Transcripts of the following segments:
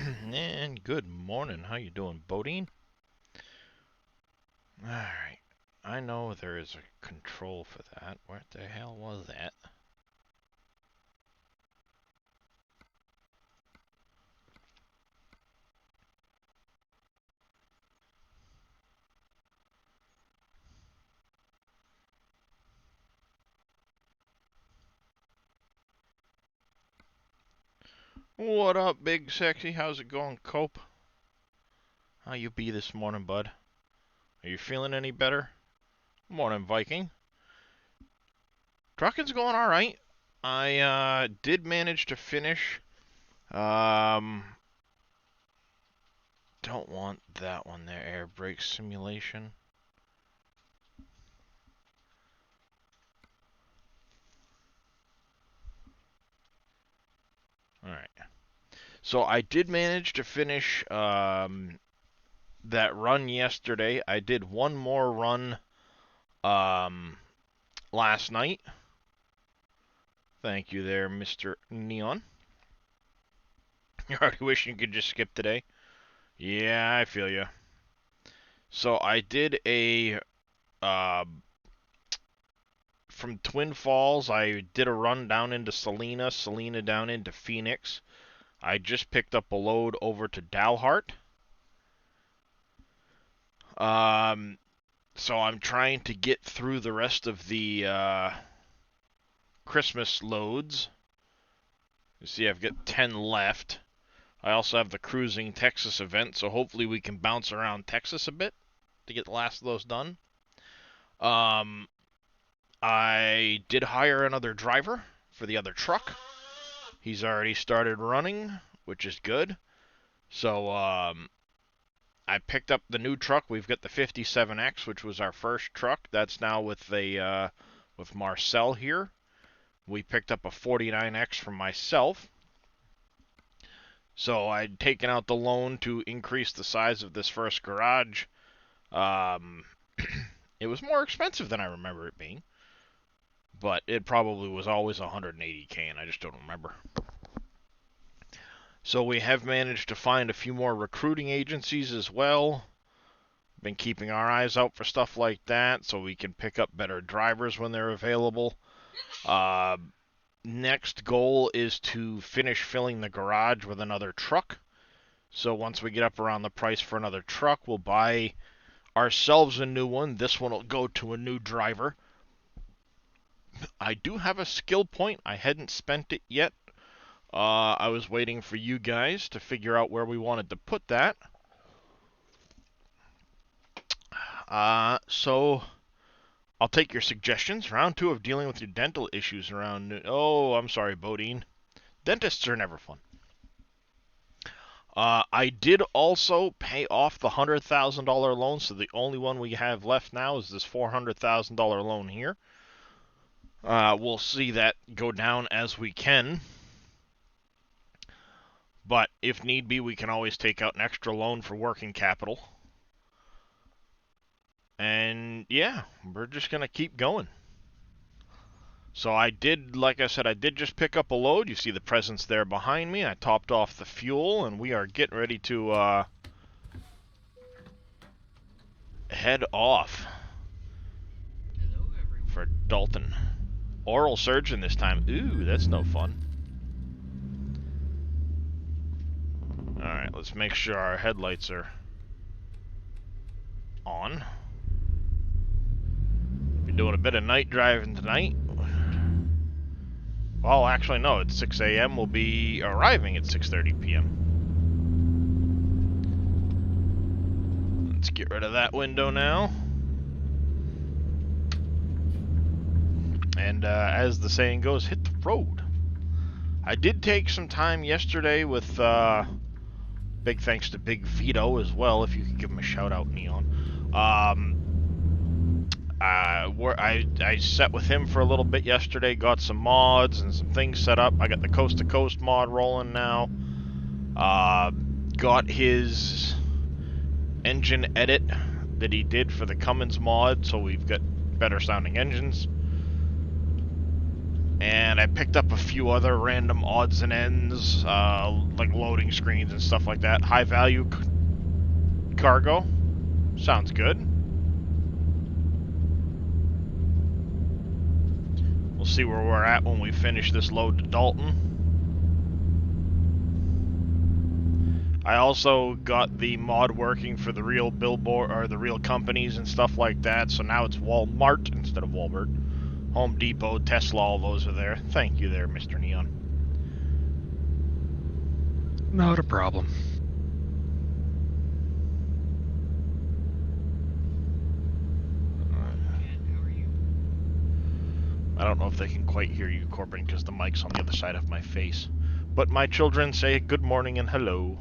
And good morning. How you doing, Bodine? Alright. I know there is a control for that. What the hell was that? What up, big sexy? How's it going, Cope? How you be this morning, bud? Are you feeling any better? Morning, Viking. Trucking's going alright. I did manage to finish. Um don't want that one there, air brake simulation. Alright. So I did manage to finish that run yesterday. I did one more run last night. Thank you there, Mr. Neon. You're already wishing you could just skip today. Yeah, I feel you. So I did a from Twin Falls. I did a run down into Salina, Salina down into Phoenix. I just picked up a load over to Dalhart. So I'm trying to get through the rest of the Christmas loads. You see, I've got 10 left. I also have the Cruising Texas event, so hopefully we can bounce around Texas a bit to get the last of those done. I did hire another driver for the other truck. He's already started running, which is good. So, I picked up the new truck. We've got the 57X, which was our first truck. That's now with with Marcel here. We picked up a 49X from myself. So I'd taken out the loan to increase the size of this first garage. It was more expensive than I remember it being. But it probably was always 180K, and I just don't remember. So we have managed to find a few more recruiting agencies as well. Been keeping our eyes out for stuff like that so we can pick up better drivers when they're available. Next goal is to finish filling the garage with another truck. So once we get up around the price for another truck, we'll buy ourselves a new one. This one will go to a new driver. I do have a skill point. I hadn't spent it yet. I was waiting for you guys to figure out where we wanted to put that. So I'll take your suggestions. Round 2 of dealing with your dental issues around... Oh, I'm sorry, Bodine. Dentists are never fun. I did also pay off the $100,000 loan, so the only one we have left now is this $400,000 loan here. We'll see that go down as we can. But if need be, we can always take out an extra loan for working capital. And yeah, we're just going to keep going. So I did, like I said, I did just pick up a load. You see the presents there behind me. I topped off the fuel, and we are getting ready to head off for Dalton. Oral surgeon this time. Ooh, that's no fun. Alright, let's make sure our headlights are on. We're doing a bit of night driving tonight. Well, actually, no, it's 6 a.m. We'll be arriving at 6:30 p.m. Let's get rid of that window now. And as the saying goes, hit the road. I did take some time yesterday with big thanks to Big Vito as well, if you could give him a shout out, Neon. I sat with him for a little bit yesterday, got some mods and some things set up. I got the Coast to Coast mod rolling now. Got his engine edit that he did for the Cummins mod, so we've got better sounding engines. And I picked up a few other random odds and ends, like loading screens and stuff like that. High value cargo. Sounds good. We'll see where we're at when we finish this load to Dalton. I also got the mod working for the real billboard, or the real companies and stuff like that, so now it's Walmart instead of Walmart. Home Depot, Tesla, all those are there. Thank you there, Mr. Neon. Not a problem. I don't know if they can quite hear you, Corbin, because the mic's on the other side of my face. But my children say good morning and hello.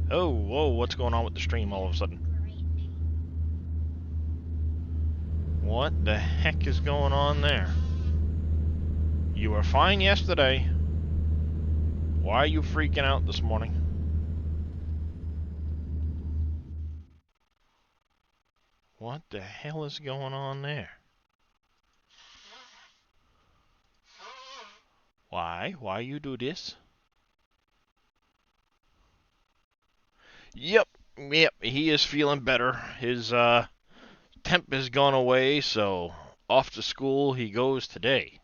Oh, whoa, what's going on with the stream all of a sudden? What the heck is going on there? You were fine yesterday. Why are you freaking out this morning? What the hell is going on there? Why? Why you do this? Yep, he is feeling better. His, temp has gone away, so off to school he goes today.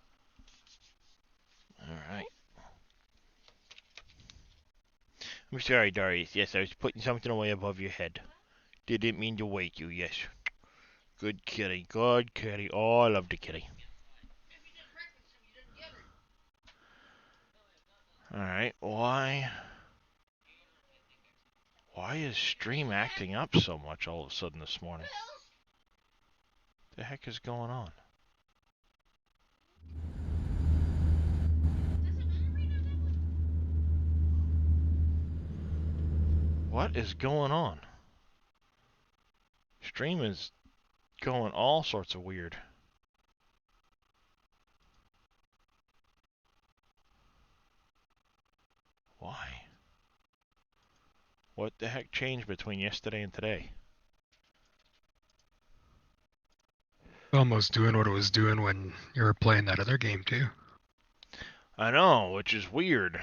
Alright. I'm sorry, Darius. Yes, I was putting something away above your head. Didn't mean to wake you, yes. Good kitty, good kitty. Oh, I love the kitty. Alright, why is stream acting up so much all of a sudden this morning? What the heck is going on? What is going on? Stream is going all sorts of weird. Why? What the heck changed between yesterday and today? Almost doing what it was doing when you were playing that other game too. I know, which is weird.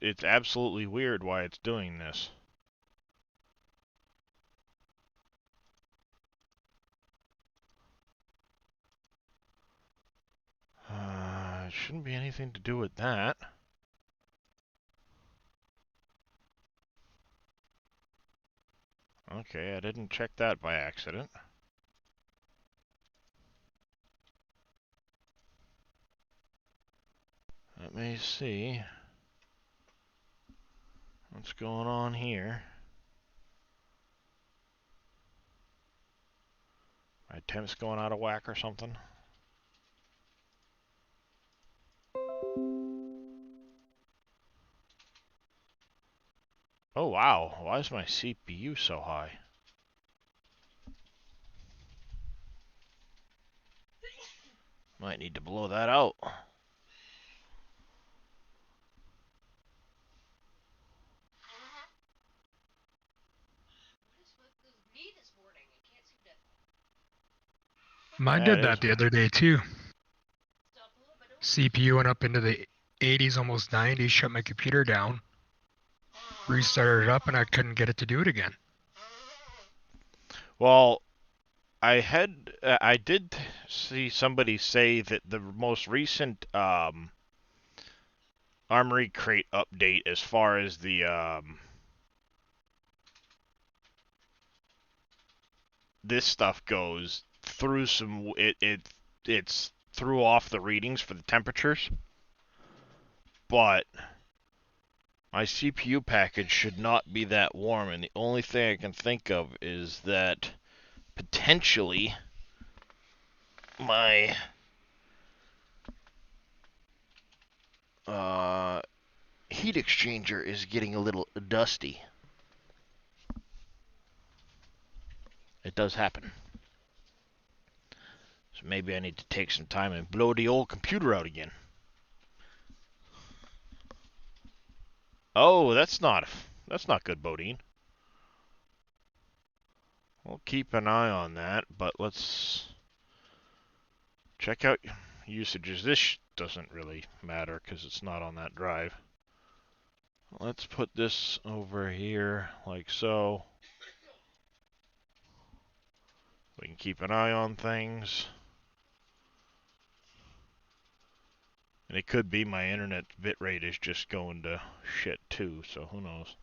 It's absolutely weird why it's doing this. It shouldn't be anything to do with that. Okay, I didn't check that by accident. Let me see what's going on here. My temp's going out of whack or something. Oh wow, why is my CPU so high? Might need to blow that out. Mine Yeah, did it that is. the other day too. CPU went up into the 80s, almost 90s, shut my computer down, restarted it up, and I couldn't get it to do it again. Well, I did see somebody say that the most recent Armory Crate update, as far as the this stuff goes, threw some it's threw off the readings for the temperatures, but my CPU package should not be that warm, and the only thing I can think of is that potentially my heat exchanger is getting a little dusty. It does happen. So maybe I need to take some time and blow the old computer out again. Oh, that's not That's not good, Bodine. We'll keep an eye on that, but let's check out usages. This doesn't really matter because it's not on that drive. Let's put this over here like so. We can keep an eye on things. And it could be my internet bitrate is just going to shit too, so who knows?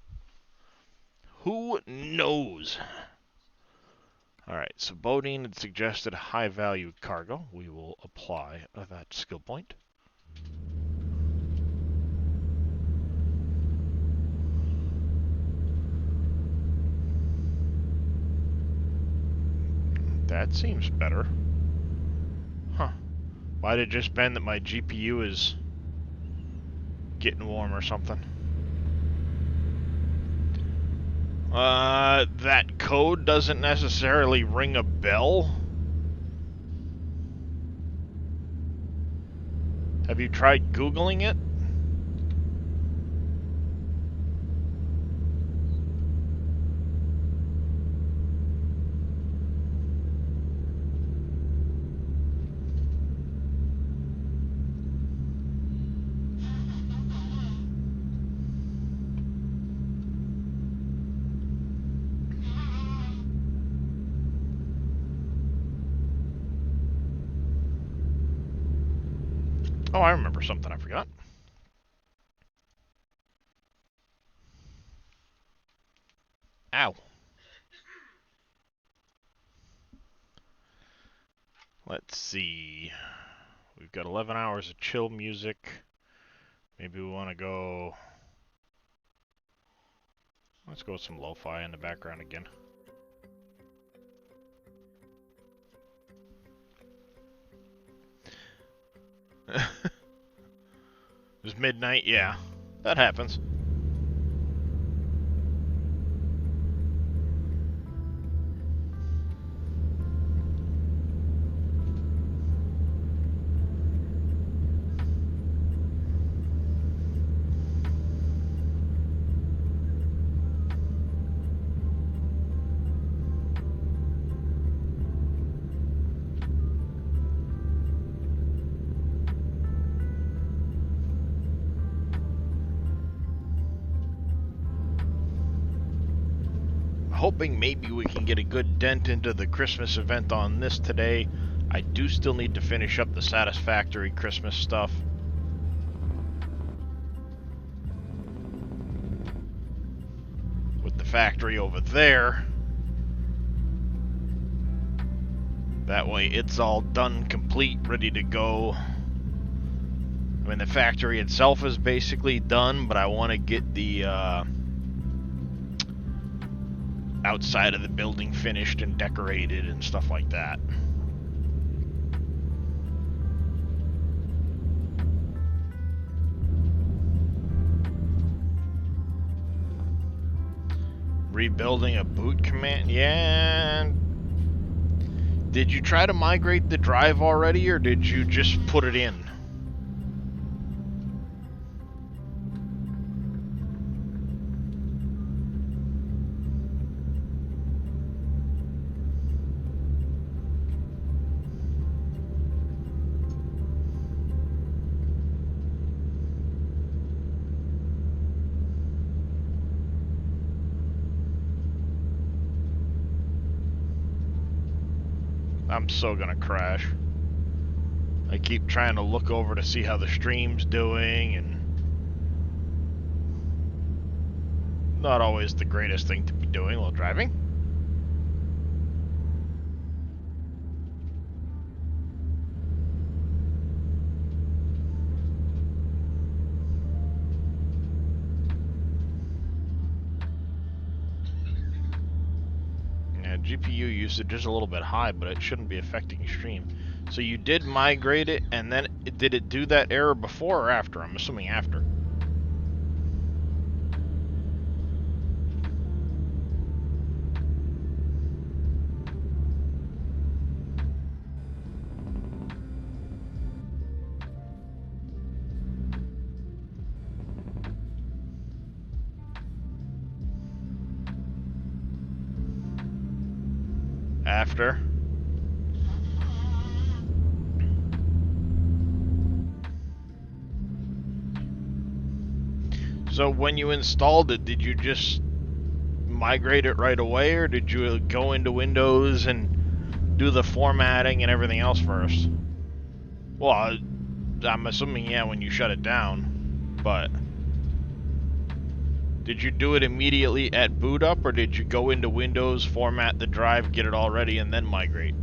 Who knows? Alright, so Bodine had suggested high value cargo. We will apply that skill point. That seems better. Huh. Might have just been that my GPU is getting warm or something. That code doesn't necessarily ring a bell. Have you tried Googling it? Oh, I remember something I forgot. Ow. Let's see. We've got 11 hours of chill music. Maybe we want to go... Let's go with some lo-fi in the background again. It was midnight, yeah. That happens. Hoping maybe we can get a good dent into the Christmas event on this today. I do still need to finish up the Satisfactory Christmas stuff. With the factory over there. That way it's all done, complete, ready to go. I mean, the factory itself is basically done, but I want to get the outside of the building finished and decorated and stuff like that. Rebuilding a boot command? Yeah. Did you try to migrate the drive already, or did you just put it in? I'm so gonna crash. I keep trying to look over to see how the stream's doing, and not always the greatest thing to be doing while driving. GPU usage is a little bit high, but it shouldn't be affecting stream. So you did migrate it, and then did it do that error before or after? I'm assuming after. after. So when you installed it, did you just migrate it right away, or did you go into Windows and do the formatting and everything else first? Well, I'm assuming, yeah, when you shut it down, but did you do it immediately at boot up, or did you go into Windows, format the drive, get it all ready, and then migrate?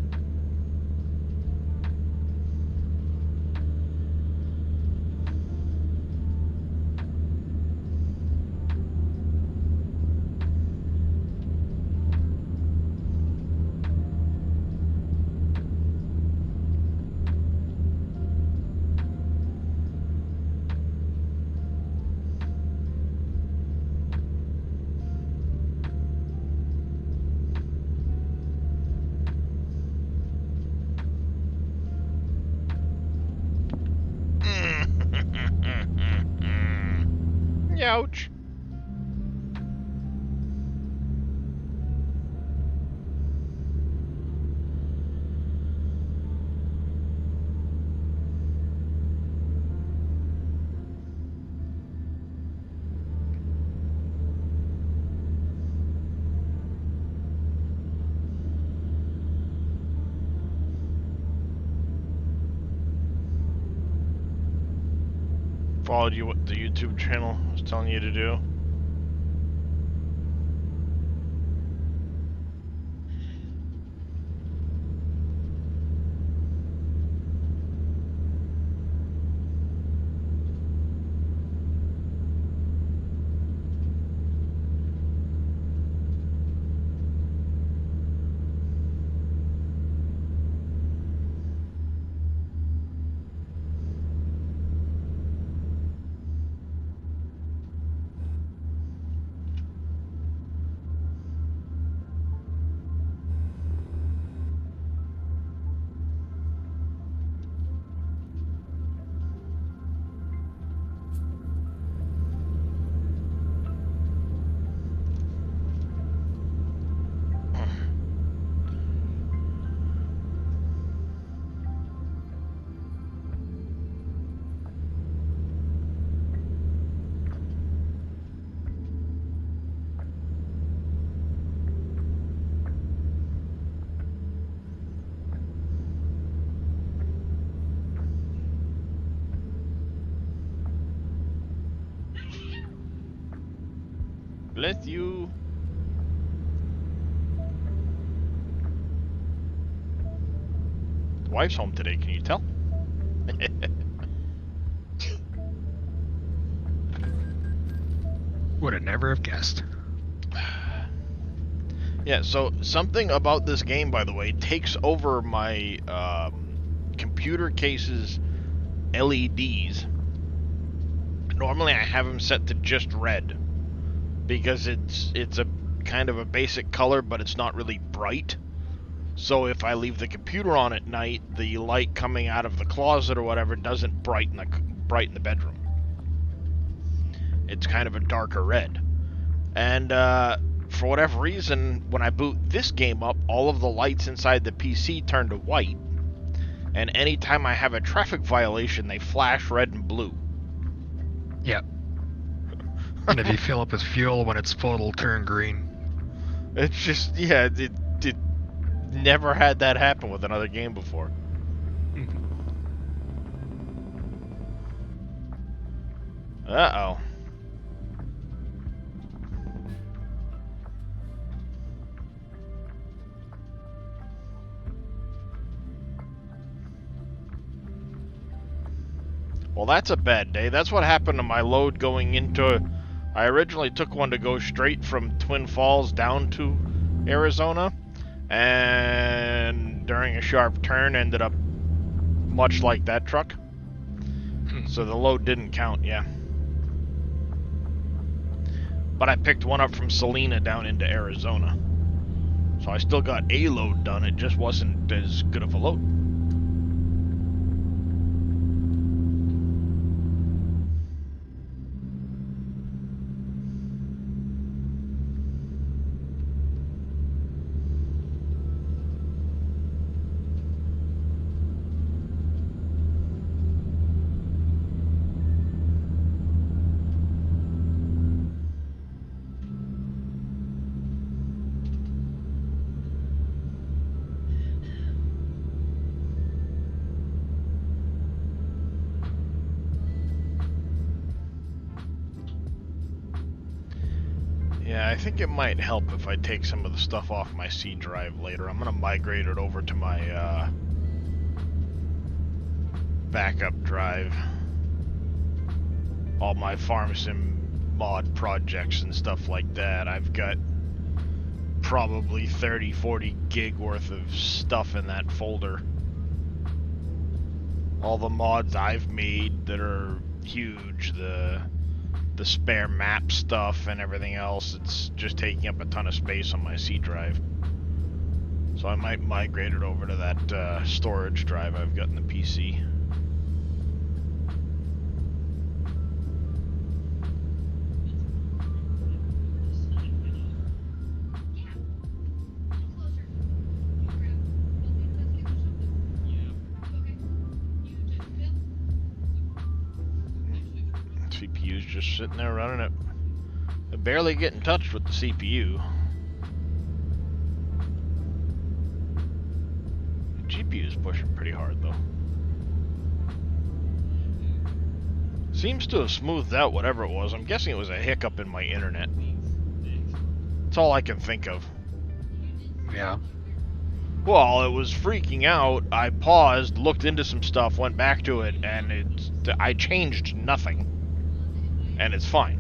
Ouch. Followed you what the YouTube channel was telling you to do. Bless you. The wife's home today, can you tell? Would have never have guessed. Yeah, so something about this game, by the way, takes over my computer case's LEDs. Normally I have them set to just red because it's a kind of a basic color, but it's not really bright. So if I leave the computer on at night, the light coming out of the closet or whatever doesn't brighten the bedroom. It's kind of a darker red. And for whatever reason, when I boot this game up, all of the lights inside the PC turn to white. And anytime I have a traffic violation, they flash red and blue. Yep. And if you fill up with fuel when it's full, it'll turn green. It's just, yeah, it never had that happen with another game before. Uh-oh. Well, that's a bad day. That's what happened to my load going into... I originally took one to go straight from Twin Falls down to Arizona, and during a sharp turn ended up much like that truck. So the load didn't count, yeah. But I picked one up from Salina down into Arizona. So I still got a load done, it just wasn't as good of a load. Yeah, I think it might help if I take some of the stuff off my C drive later. I'm gonna migrate it over to my backup drive. All my FarmSim mod projects and stuff like that. I've got probably 30-40 gig worth of stuff in that folder. All the mods I've made that are huge, the spare map stuff and everything else, it's just taking up a ton of space on my C drive. So I might migrate it over to that storage drive I've got in the PC. CPU's just sitting there running it. I barely get in touch with the CPU. The GPU's pushing pretty hard though. Seems to have smoothed out whatever it was. I'm guessing it was a hiccup in my internet. That's all I can think of. Yeah. Well, it was freaking out. I paused, looked into some stuff, went back to it, and I changed nothing. And it's fine.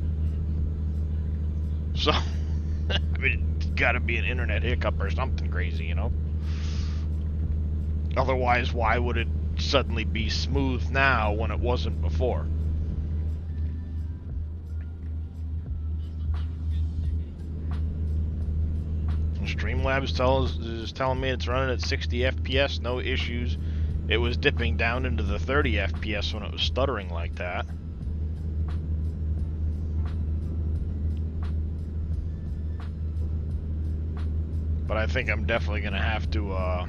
So, I mean, it's gotta be an internet hiccup or something crazy, you know? Otherwise, why would it suddenly be smooth now when it wasn't before? Streamlabs is telling me it's running at 60 FPS, no issues. It was dipping down into the 30 FPS when it was stuttering like that. But I think I'm definitely going to have to,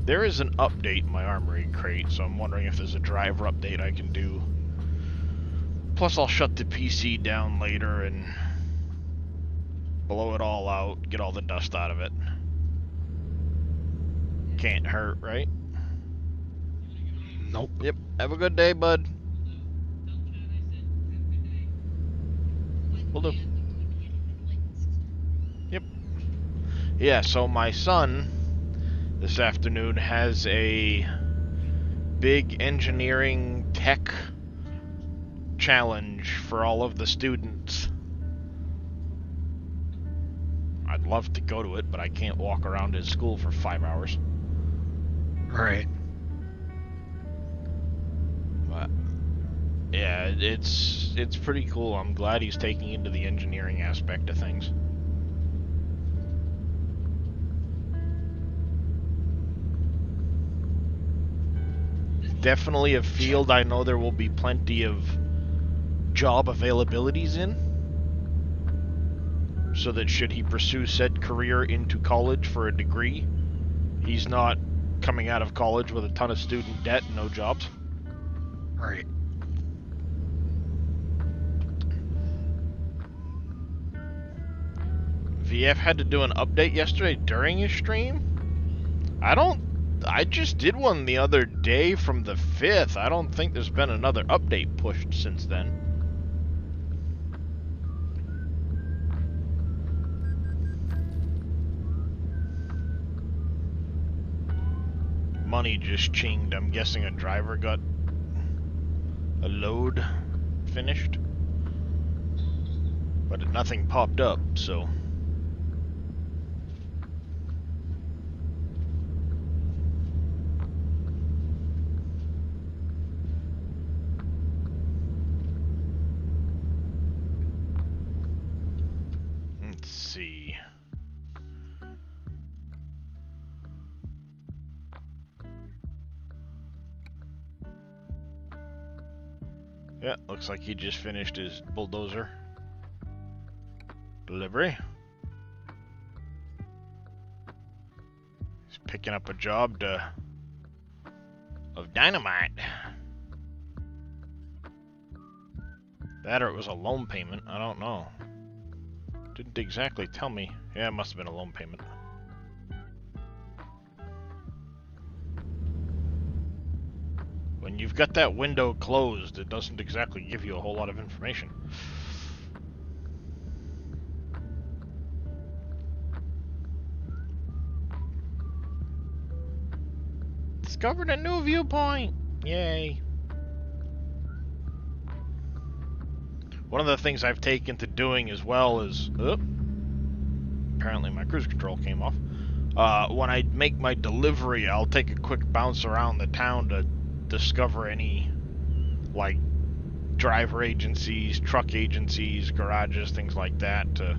there is an update in my Armory crate, so I'm wondering if there's a driver update I can do. Plus I'll shut the PC down later and blow it all out, get all the dust out of it. Can't hurt, right? Nope. Yep, have a good day, bud. Will do. Yep. Yeah, so my son this afternoon has a big engineering tech challenge for all of the students. I'd love to go to it, but I can't walk around his school for 5 hours. Right. But yeah, it's pretty cool. I'm glad he's taking into the engineering aspect of things. Definitely a field I know there will be plenty of job availabilities in, so that should he pursue said career into college for a degree, he's not coming out of college with a ton of student debt and no jobs. Right. VF had to do an update yesterday during his stream? I just did one the other day from the 5th. I don't think there's been another update pushed since then. Money just chinged. I'm guessing a driver got a load finished. But nothing popped up, so... Let's see. Yeah, looks like he just finished his bulldozer delivery. He's picking up a job of dynamite. That or it was a loan payment, I don't know. Didn't exactly tell me. Yeah, it must have been a loan payment. When you've got that window closed, it doesn't exactly give you a whole lot of information. discovered a new viewpoint. Yay. One of the things I've taken to doing as well is... Oh, apparently my cruise control came off. When I make my delivery, I'll take a quick bounce around the town to discover any, like, driver agencies, truck agencies, garages, things like that, to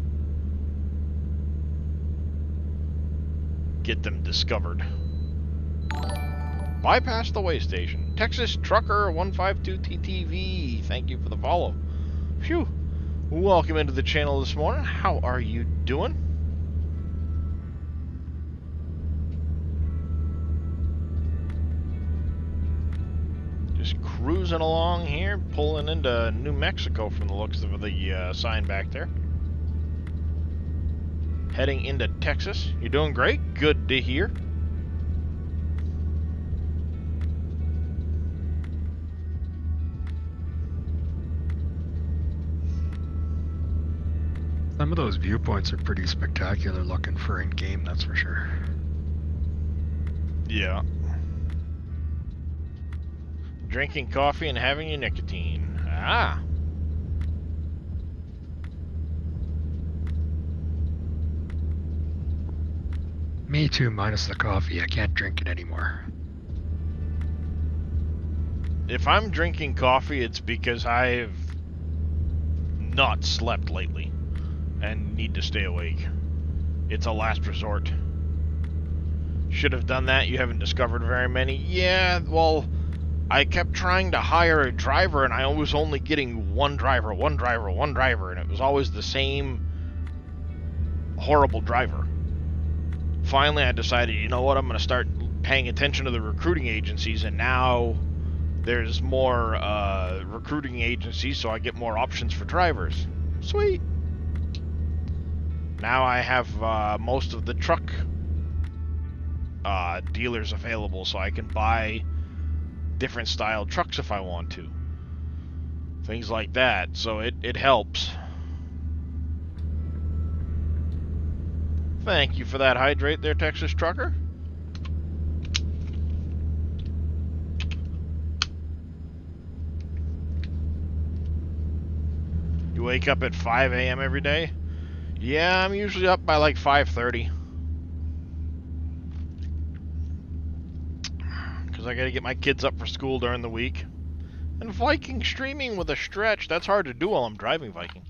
get them discovered. Bypass the way station. Texas Trucker 152TTV, thank you for the follow. Phew. Welcome into the channel this morning. How are you doing? Just cruising along here, pulling into New Mexico from the looks of the sign back there. Heading into Texas. You're doing great. Good to hear. Some of those viewpoints are pretty spectacular looking for in-game, that's for sure. Yeah. Drinking coffee and having your nicotine. Ah. Me too, minus the coffee. I can't drink it anymore. If I'm drinking coffee, it's because I've not slept lately and need to stay awake. It's a last resort. Should have done that. You haven't discovered very many. Yeah, well, I kept trying to hire a driver and I was only getting one driver, and it was always the same horrible driver. Finally, I decided, you know what, I'm going to start paying attention to the recruiting agencies, and now there's more recruiting agencies, so I get more options for drivers. Sweet. Now I have most of the truck dealers available, so I can buy different style trucks if I want to. Things like that, so it helps. Thank you for that hydrate there, Texas Trucker. You wake up at 5 a.m. every day? Yeah, I'm usually up by like 5:30. Because I gotta get my kids up for school during the week. And Viking streaming with a stretch, that's hard to do while I'm driving, Viking.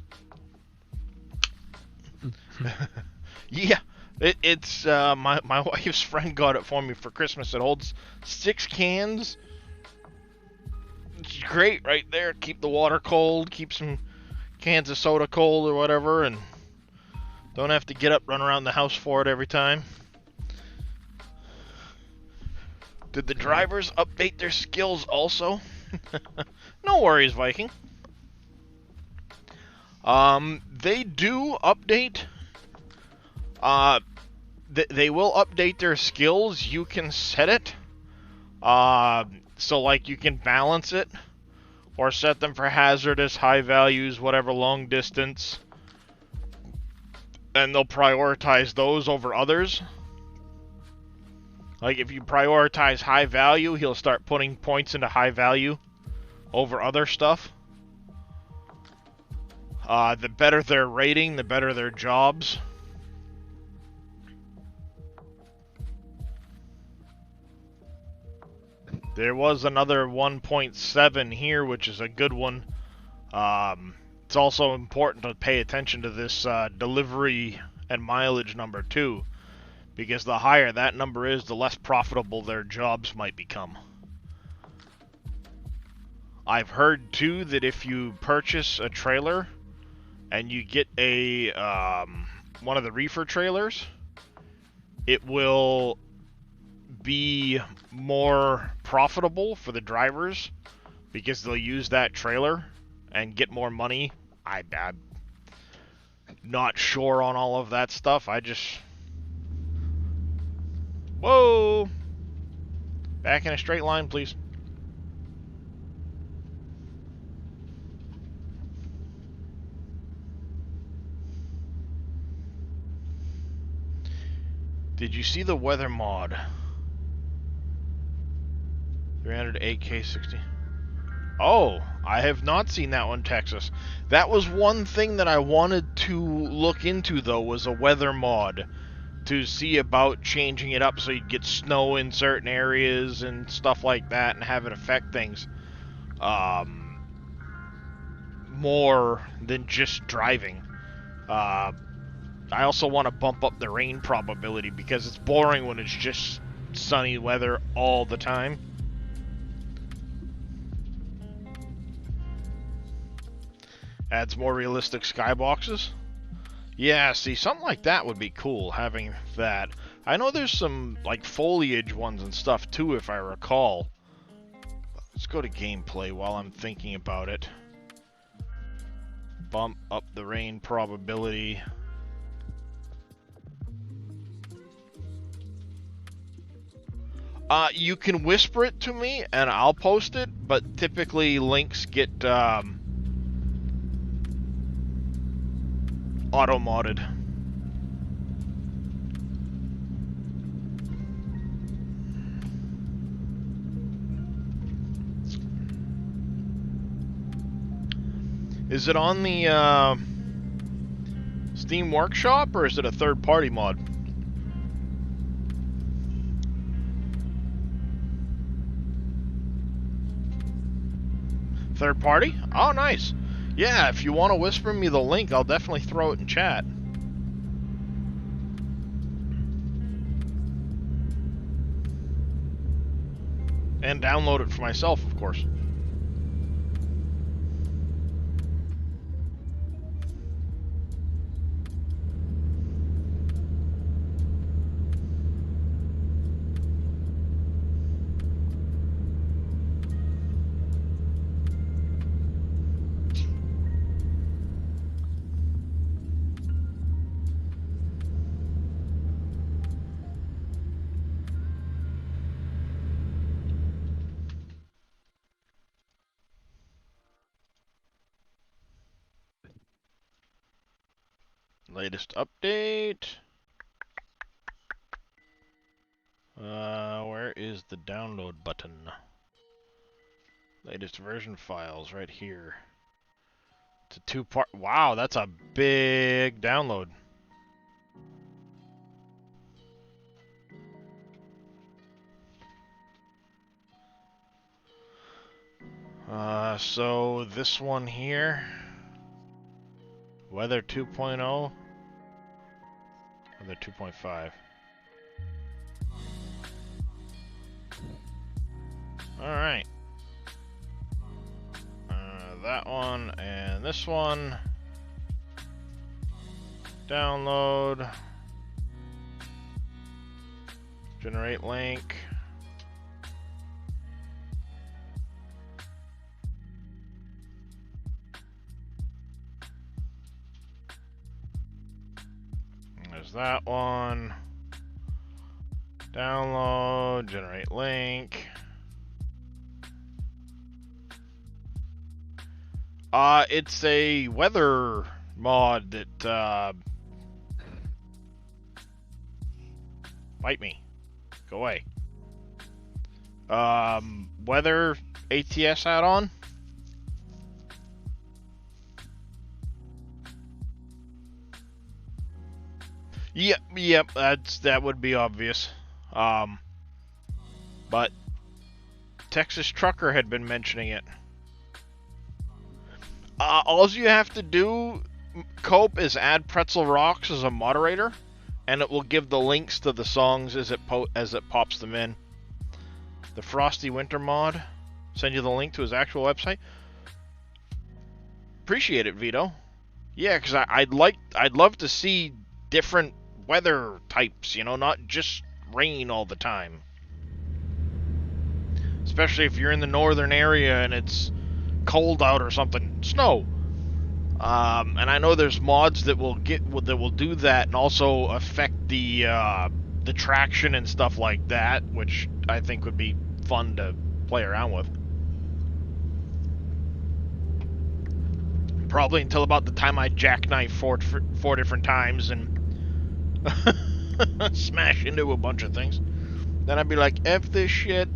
Yeah, it's my wife's friend got it for me for Christmas. It holds 6 cans. It's great right there. Keep the water cold, keep some cans of soda cold or whatever, and don't have to get up, run around the house for it every time. Did the drivers update their skills also? No worries, Viking. They do update. They will update their skills. You can set it. So like you can balance it, or set them for hazardous, high values, whatever, long distance. And they'll prioritize those over others. Like if you prioritize high value, he'll start putting points into high value over other stuff. The better their rating, the better their jobs. There was another 1.7 here, which is a good one. It's also important to pay attention to this delivery and mileage number too, because the higher that number is, the less profitable their jobs might become. I've heard too that if you purchase a trailer and you get a one of the reefer trailers, it will be more profitable for the drivers because they'll use that trailer and get more money. I'm not sure on all of that stuff. I just... Whoa! Back in a straight line, please. Did you see the weather mod? 300 AK-60. Oh, I have not seen that one, Texas. That was one thing that I wanted to look into, though, was a weather mod. To see about changing it up so you'd get snow in certain areas and stuff like that and have it affect things. More than just driving. I also want to bump up the rain probability because it's boring when it's just sunny weather all the time. Adds more realistic skyboxes. Yeah, see, something like that would be cool, having that. I know there's some, like, foliage ones and stuff, too, if I recall. Let's go to gameplay while I'm thinking about it. Bump up the rain probability. You can whisper it to me, and I'll post it, but typically links get, auto-modded. Is it on the Steam Workshop, or is it a third-party mod? Third party? Oh, nice. Yeah, if you want to whisper me the link, I'll definitely throw it in chat. And download it for myself, of course. Latest update. Where is the download button? Latest version files right here. It's a two-part. Wow, that's a big download. So this one here, Weather 2.0, Weather 2.5. Alright. That one and this one. Download. Generate link. There's that one. Download, generate link. It's a weather mod that, bite me. Go away. Weather ATS add-on. Yep, that would be obvious. But Texas Trucker had been mentioning it. All you have to do, Cope, is add Pretzel Rocks as a moderator, and it will give the links to the songs as it pops them in. The Frosty Winter mod, send you the link to his actual website. Appreciate it, Vito. Yeah, because I'd love to see different weather types, you know, not just rain all the time. Especially if you're in the northern area and it's cold out or something. Snow. And I know there's mods that will do that and also affect the traction and stuff like that, which I think would be fun to play around with. Probably until about the time I jackknife four different times and smash into a bunch of things. Then I'd be like, F this shit.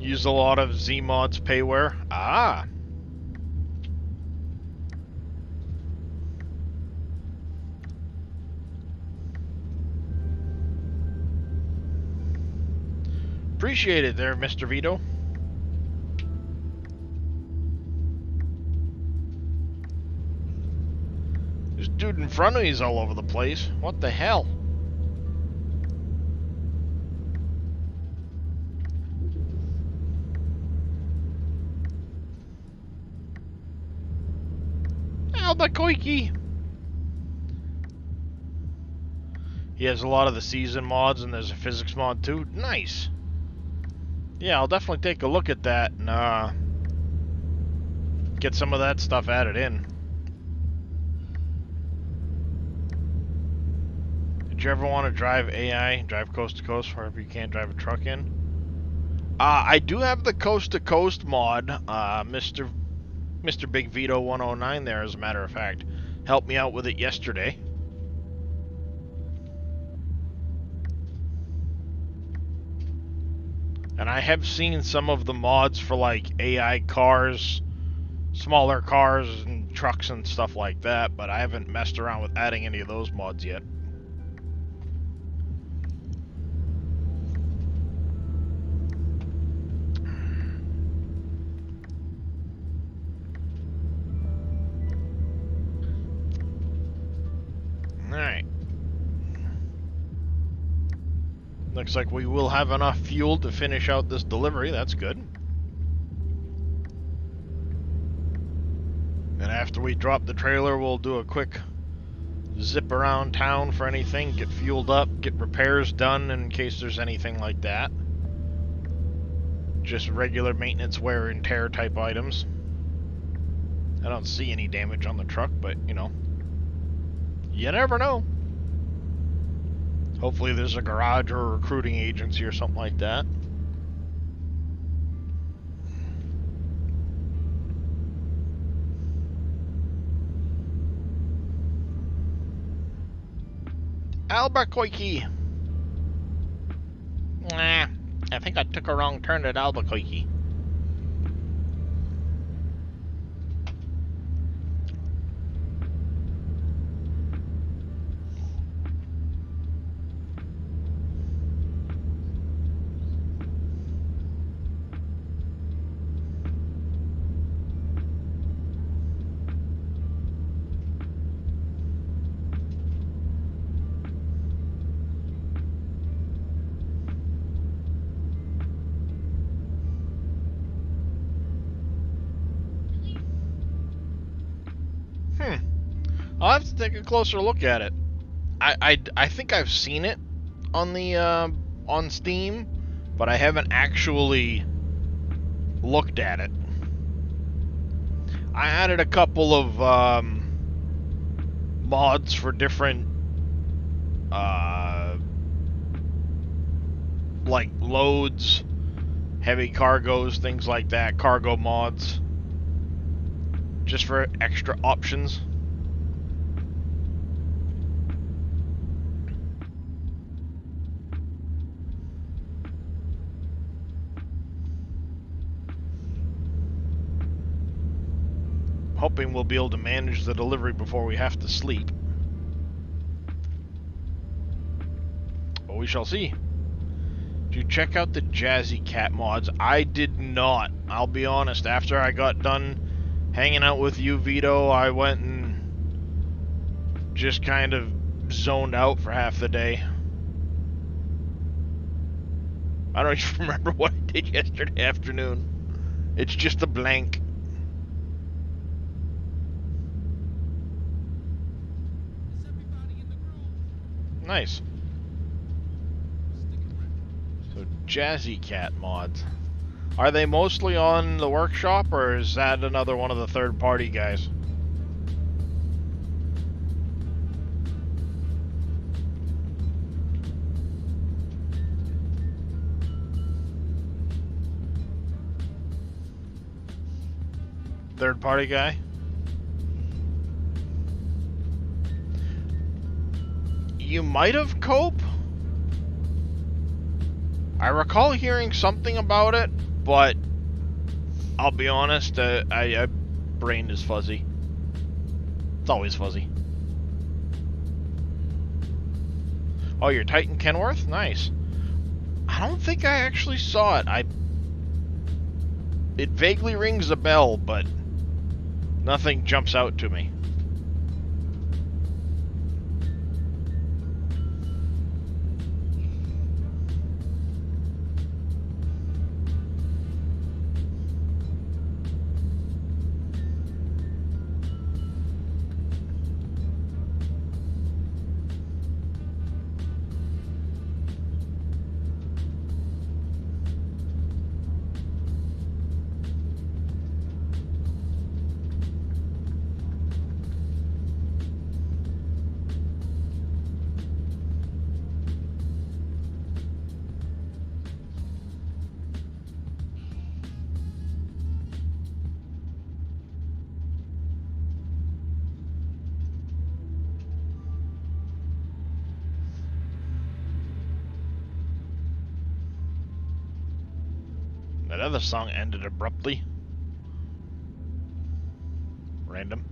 Use a lot of Zmods payware. Ah. Appreciate it there, Mr. Vito. This dude in front of me is all over the place. What the hell? Albuquerque. He has a lot of the season mods, and there's a physics mod too. Nice. Yeah, I'll definitely take a look at that and get some of that stuff added in. Did you ever want to drive AI, drive coast to coast wherever you can't drive a truck in? I do have the coast to coast mod, Mr. Big Vito 109 there, as a matter of fact, helped me out with it yesterday. And I have seen some of the mods for like AI cars, smaller cars and trucks and stuff like that, but I haven't messed around with adding any of those mods yet. Alright. Looks like we will have enough fuel to finish out this delivery. That's good. And after we drop the trailer, we'll do a quick zip around town for anything, get fueled up, get repairs done in case there's anything like that. Just regular maintenance wear and tear type items. I don't see any damage on the truck, but you know, you never know. Hopefully there's a garage or a recruiting agency or something like that. Albuquerque. Nah, I think I took a wrong turn at Albuquerque. I'll have to take a closer look at it. I think I've seen it on the on Steam, but I haven't actually looked at it. I added a couple of mods for different like loads, heavy cargos, things like that, cargo mods, just for extra options. Hoping we'll be able to manage the delivery before we have to sleep. But we shall see. Did you check out the Jazzy Cat mods? I did not. I'll be honest, after I got done hanging out with you, Vito, I went and just kind of zoned out for half the day. I don't even remember what I did yesterday afternoon. It's just a blank. Nice. So, Jazzy Cat mods. Are they mostly on the workshop, or is that another one of the third-party guys? Third-party guy? You might have, Cope? I recall hearing something about it, but I'll be honest, I brain is fuzzy. It's always fuzzy. Oh, you're Titan Kenworth? Nice. I don't think I actually saw it. It vaguely rings a bell, but nothing jumps out to me. That other song ended abruptly. Random.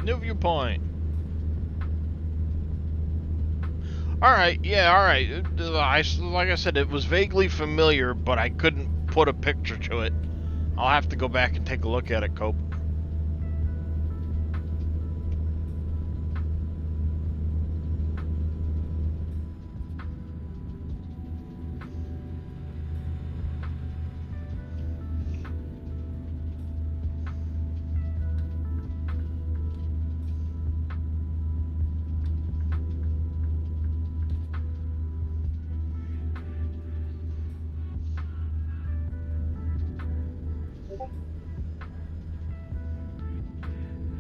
New viewpoint. Alright, yeah, alright. Like I said, it was vaguely familiar, but I couldn't put a picture to it. I'll have to go back and take a look at it, Cope.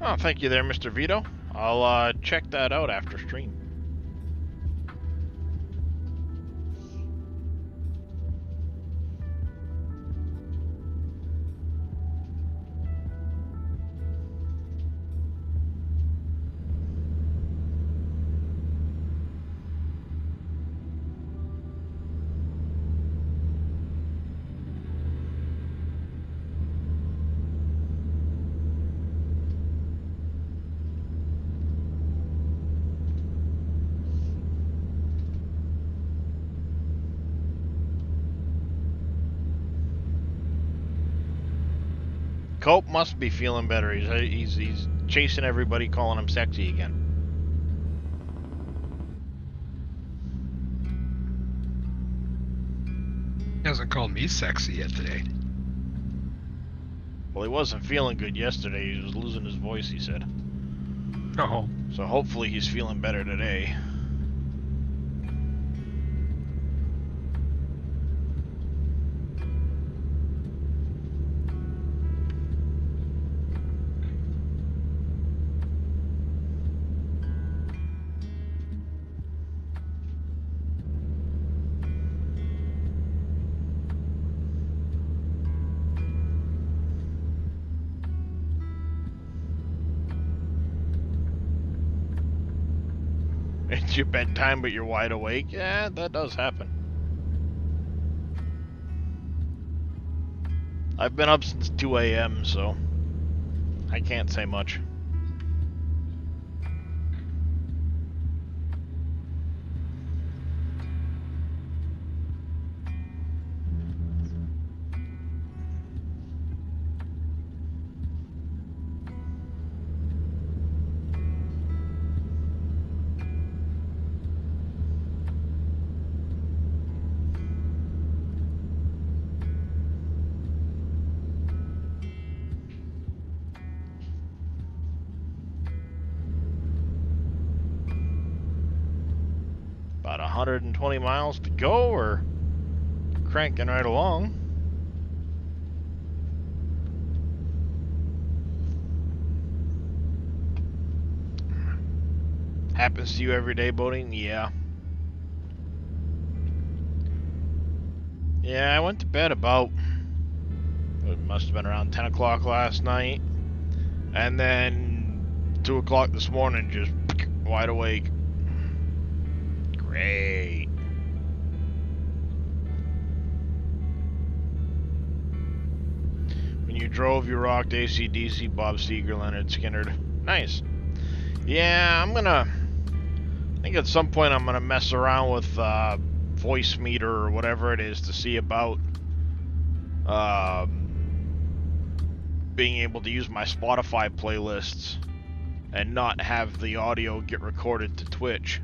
Oh, thank you there, Mr. Vito. I'll check that out after stream. Cope must be feeling better. He's chasing everybody, calling him sexy again. He hasn't called me sexy yet today. Well, he wasn't feeling good yesterday. He was losing his voice, he said. Oh. So hopefully he's feeling better today. It's your bedtime, but you're wide awake? Yeah, that does happen. I've been up since 2 a.m., so I can't say much. About 120 miles to go, or cranking right along. Happens to you every day boating? Yeah. Yeah, I went to bed about, it must have been around 10 o'clock last night. And then 2 o'clock this morning, just wide awake. Great. When you drove, you rocked AC/DC, Bob Seger, Leonard Skinner. Nice. Yeah, I think at some point I'm gonna mess around with Voicemeeter or whatever it is to see about being able to use my Spotify playlists and not have the audio get recorded to Twitch.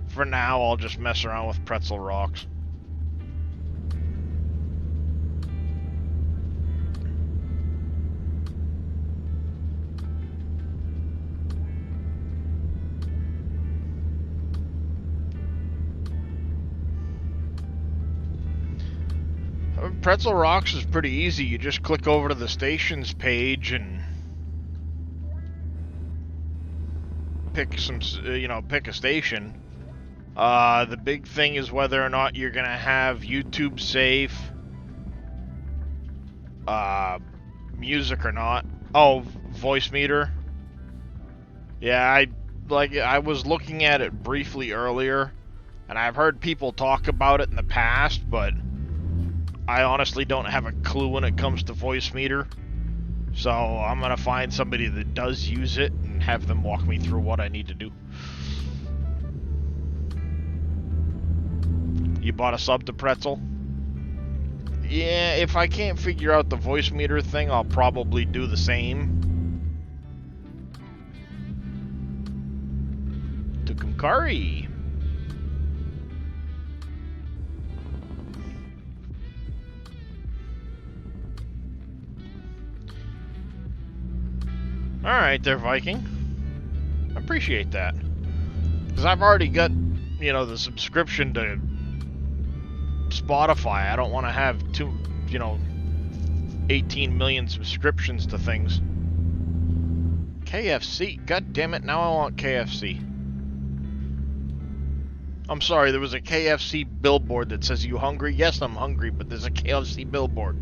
For now, I'll just mess around with Pretzel Rocks. Pretzel Rocks is pretty easy. You just click over to the stations page and pick pick a station. The big thing is whether or not you're gonna have YouTube safe, music or not. Oh, Voicemeeter. Yeah, I was looking at it briefly earlier, and I've heard people talk about it in the past, but I honestly don't have a clue when it comes to Voicemeeter. So I'm gonna find somebody that does use it and have them walk me through what I need to do. You bought a sub to Pretzel? Yeah, if I can't figure out the Voicemeeter thing, I'll probably do the same. Tukumkari. Alright there, Viking. I appreciate that. Because I've already got, the subscription to Spotify. I don't want to have 18 million subscriptions to things. KFC. God damn it, now I want KFC. I'm sorry, there was a KFC billboard that says, "You hungry?" Yes, I'm hungry, but there's a KFC billboard.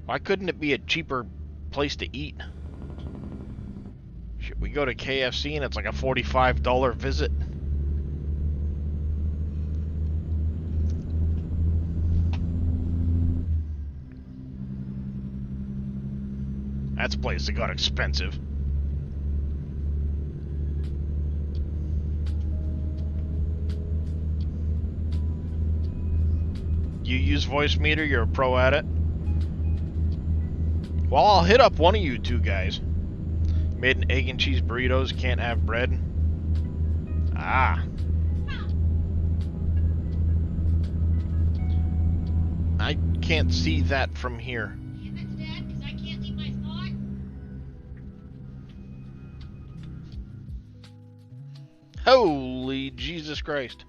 Why couldn't it be a cheaper place to eat? Shit, we go to KFC and it's like a $45 visit. That's a place that got expensive. You use Voicemeeter, you're a pro at it? Well, I'll hit up one of you two guys. Made an egg and cheese burritos, can't have bread. Ah. I can't see that from here. Damn it, Dad, because I can't leave my spot. Holy Jesus Christ.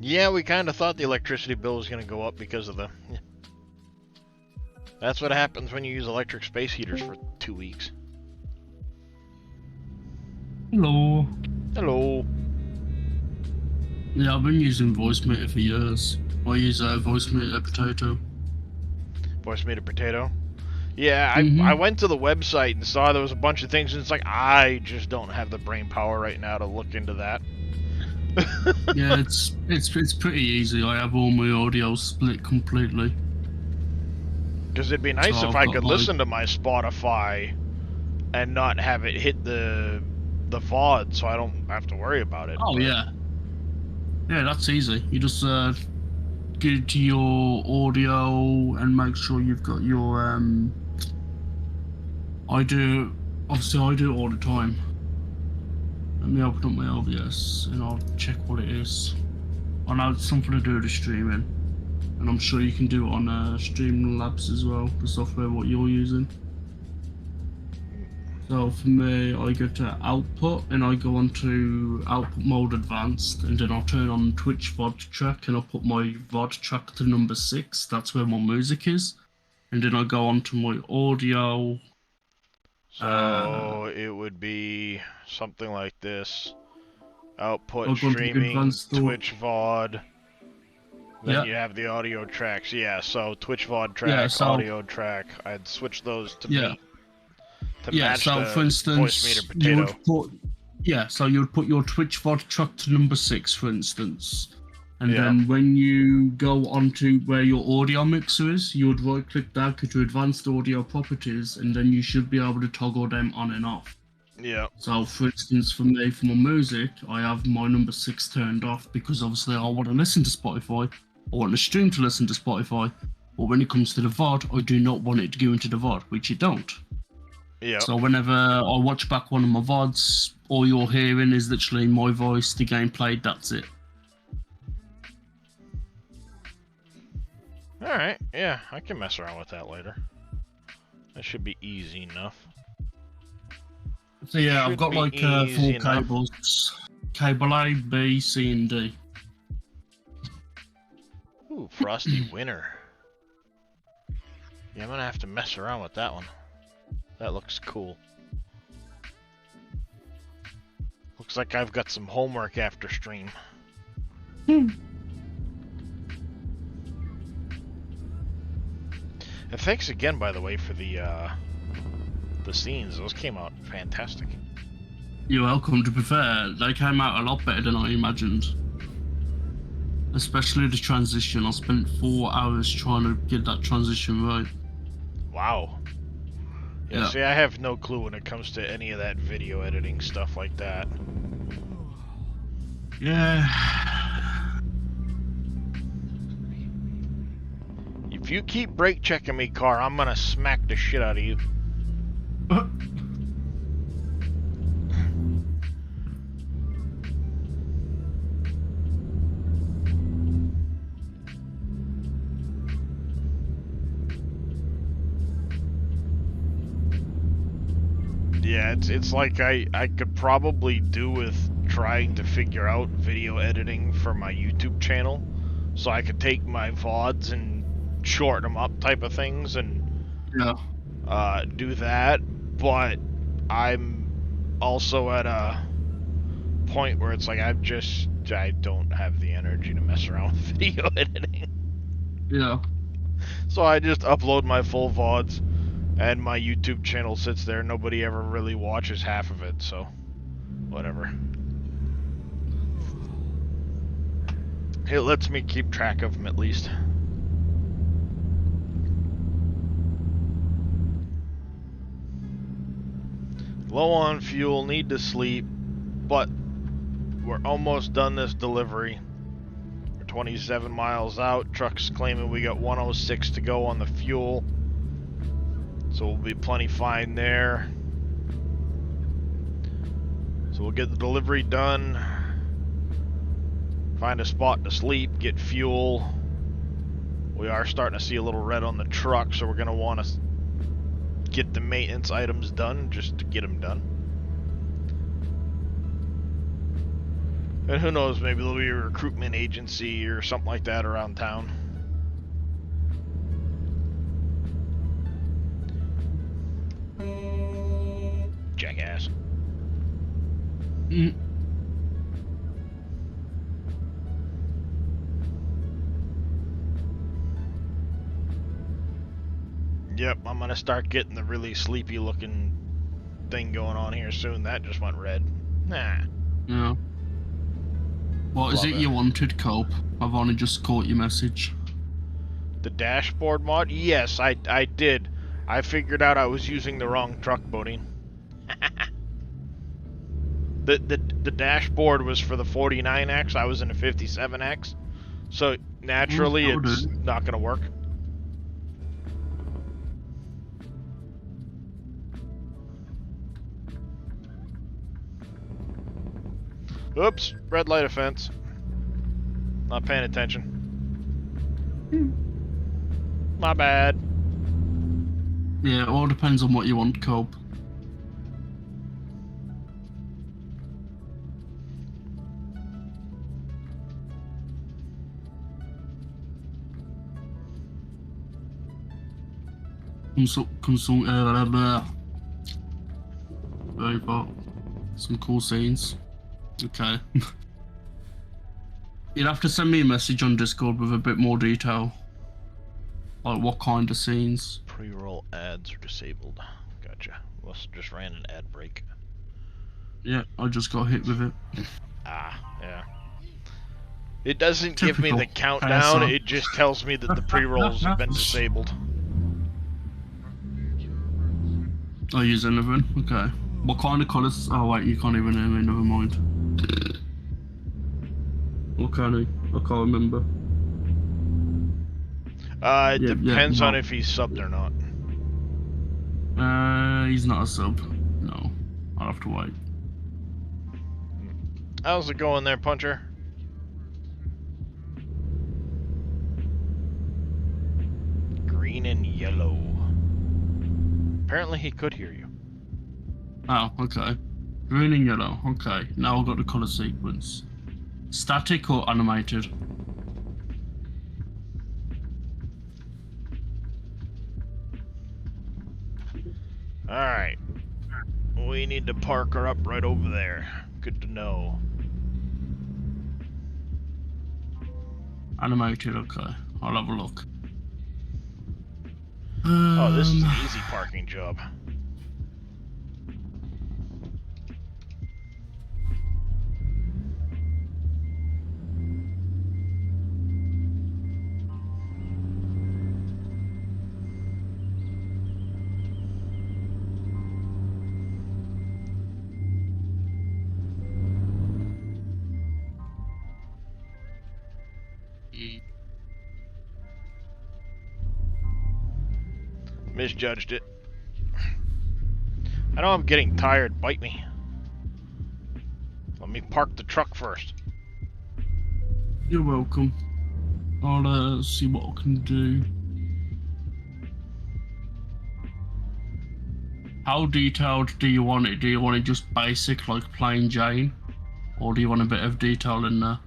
Yeah, we kind of thought the electricity bill was going to go up because of the... Yeah. That's what happens when you use electric space heaters for 2 weeks. Hello. Hello. Yeah, I've been using Voicemeeter for years. I use Voicemeeter Potato. Voicemeeter Potato? Yeah, I went to the website and saw there was a bunch of things, and it's like, I just don't have the brain power right now to look into that. Yeah, it's pretty easy. I have all my audio split completely. Because it'd be nice So if I've I got could my- listen to my Spotify and not have it hit the VOD, so I don't have to worry about it. Oh but- yeah. Yeah, that's easy. You just get into your audio and make sure you've got your I do it all the time. Let me open up my OBS and I'll check what it is. I know it's something to do with the streaming, and I'm sure you can do it on Streamlabs as well, the software what you're using. So for me, I go to output and I go on to output mode advanced, and then I'll turn on Twitch VOD track and I'll put my VOD track to number 6. That's where my music is. And then I go on to my audio. So it would be something like this. Output I'll go into streaming, advanced Twitch VOD. Then Yeah. you have the audio tracks. Yeah, so Twitch VOD track, Yeah, so- audio track. I'd switch those to Yeah. meet. To Yeah, match so the for instance, voice meter you potato. would put so you would put your Twitch VOD track to number 6, for instance, and Yeah. then when you go onto where your audio mixer is, you would right click that, go to advanced audio properties, and then you should be able to toggle them on and off. Yeah. So, for instance, for me, for my music, I have my number 6 turned off because obviously I want to listen to Spotify, I want the stream to listen to Spotify, but when it comes to the VOD, I do not want it to go into the VOD, which it don't. Yeah. So whenever I watch back one of my VODs, all you're hearing is literally my voice, the game played, that's it. Alright, yeah, I can mess around with that later. That should be easy enough. So yeah, Should I've got be like 4 easy enough. cables. Cable A, B, C and D. Ooh, Frosty Winter. Yeah, I'm gonna have to mess around with that one. That looks cool. Looks like I've got some homework after stream. And thanks again, by the way, for the scenes. Those came out fantastic. You're welcome. To be fair, they came out a lot better than I imagined. Especially the transition. I spent 4 hours trying to get that transition right. Wow. Yeah, Yeah. see, I have no clue when it comes to any of that video editing stuff like that. Yeah. If you keep brake checking me, car, I'm gonna smack the shit out of you. Yeah, it's like I could probably do with trying to figure out video editing for my YouTube channel, so I could take my VODs and shorten them up type of things and Yeah. do that, but I'm also at a point where it's like I don't have the energy to mess around with video editing. Yeah. So I just upload my full VODs and my YouTube channel sits there. Nobody ever really watches half of it, so whatever. It lets me keep track of them at least. Low on fuel, need to sleep, but we're almost done this delivery. We're 27 miles out. Truck's claiming we got 106 to go on the fuel, so we'll be plenty fine there. So we'll get the delivery done, find a spot to sleep, get fuel. We are starting to see a little red on the truck, so we're going to want to get the maintenance items done just to get them done. And who knows, maybe there'll be a recruitment agency or something like that around town. Jackass. Mm. Yep, I'm gonna start getting the really sleepy looking thing going on here soon. That just went red. Nah. Yeah. What is Love it it. you wanted, Cope? I've only just caught your message. The dashboard mod? Yes, I did. I figured out I was using the wrong truck, Bodine. the dashboard was for the 49X. I was in a 57X. So naturally Oh, it's dude. not gonna work. Oops, red light offense. Not paying attention. My bad. Yeah, it all depends on what you want, Cope. Very well. Some cool scenes. Okay. You'd have to send me a message on Discord with a bit more detail. Like what kind of scenes. Pre-roll ads are disabled. Gotcha. Must just ran an ad break. Yeah, I just got hit with it. Ah, yeah. It doesn't give me Typical the countdown, asshole. it just tells me that the pre-rolls have been disabled. I use anything? Okay. What kind of colours? Oh wait, you can't even hear me, never mind. What can I can't remember. It Yeah, depends on no. if he's subbed or not. He's not a sub. No. I'll have to wait. How's it going there, Puncher? Green and yellow. Apparently he could hear you. Oh, okay. Green and yellow. Okay. Now I've got the colour sequence. Static or animated? Alright. We need to park her up right over there. Good to know. Animated, okay. I'll have a look. Oh, this is an easy parking job. Misjudged it. I know I'm getting tired. Bite me. Let me park the truck first. You're welcome. I'll see what I can do. How detailed do you want it? Do you want it just basic, like plain Jane? Or do you want a bit of detail in there?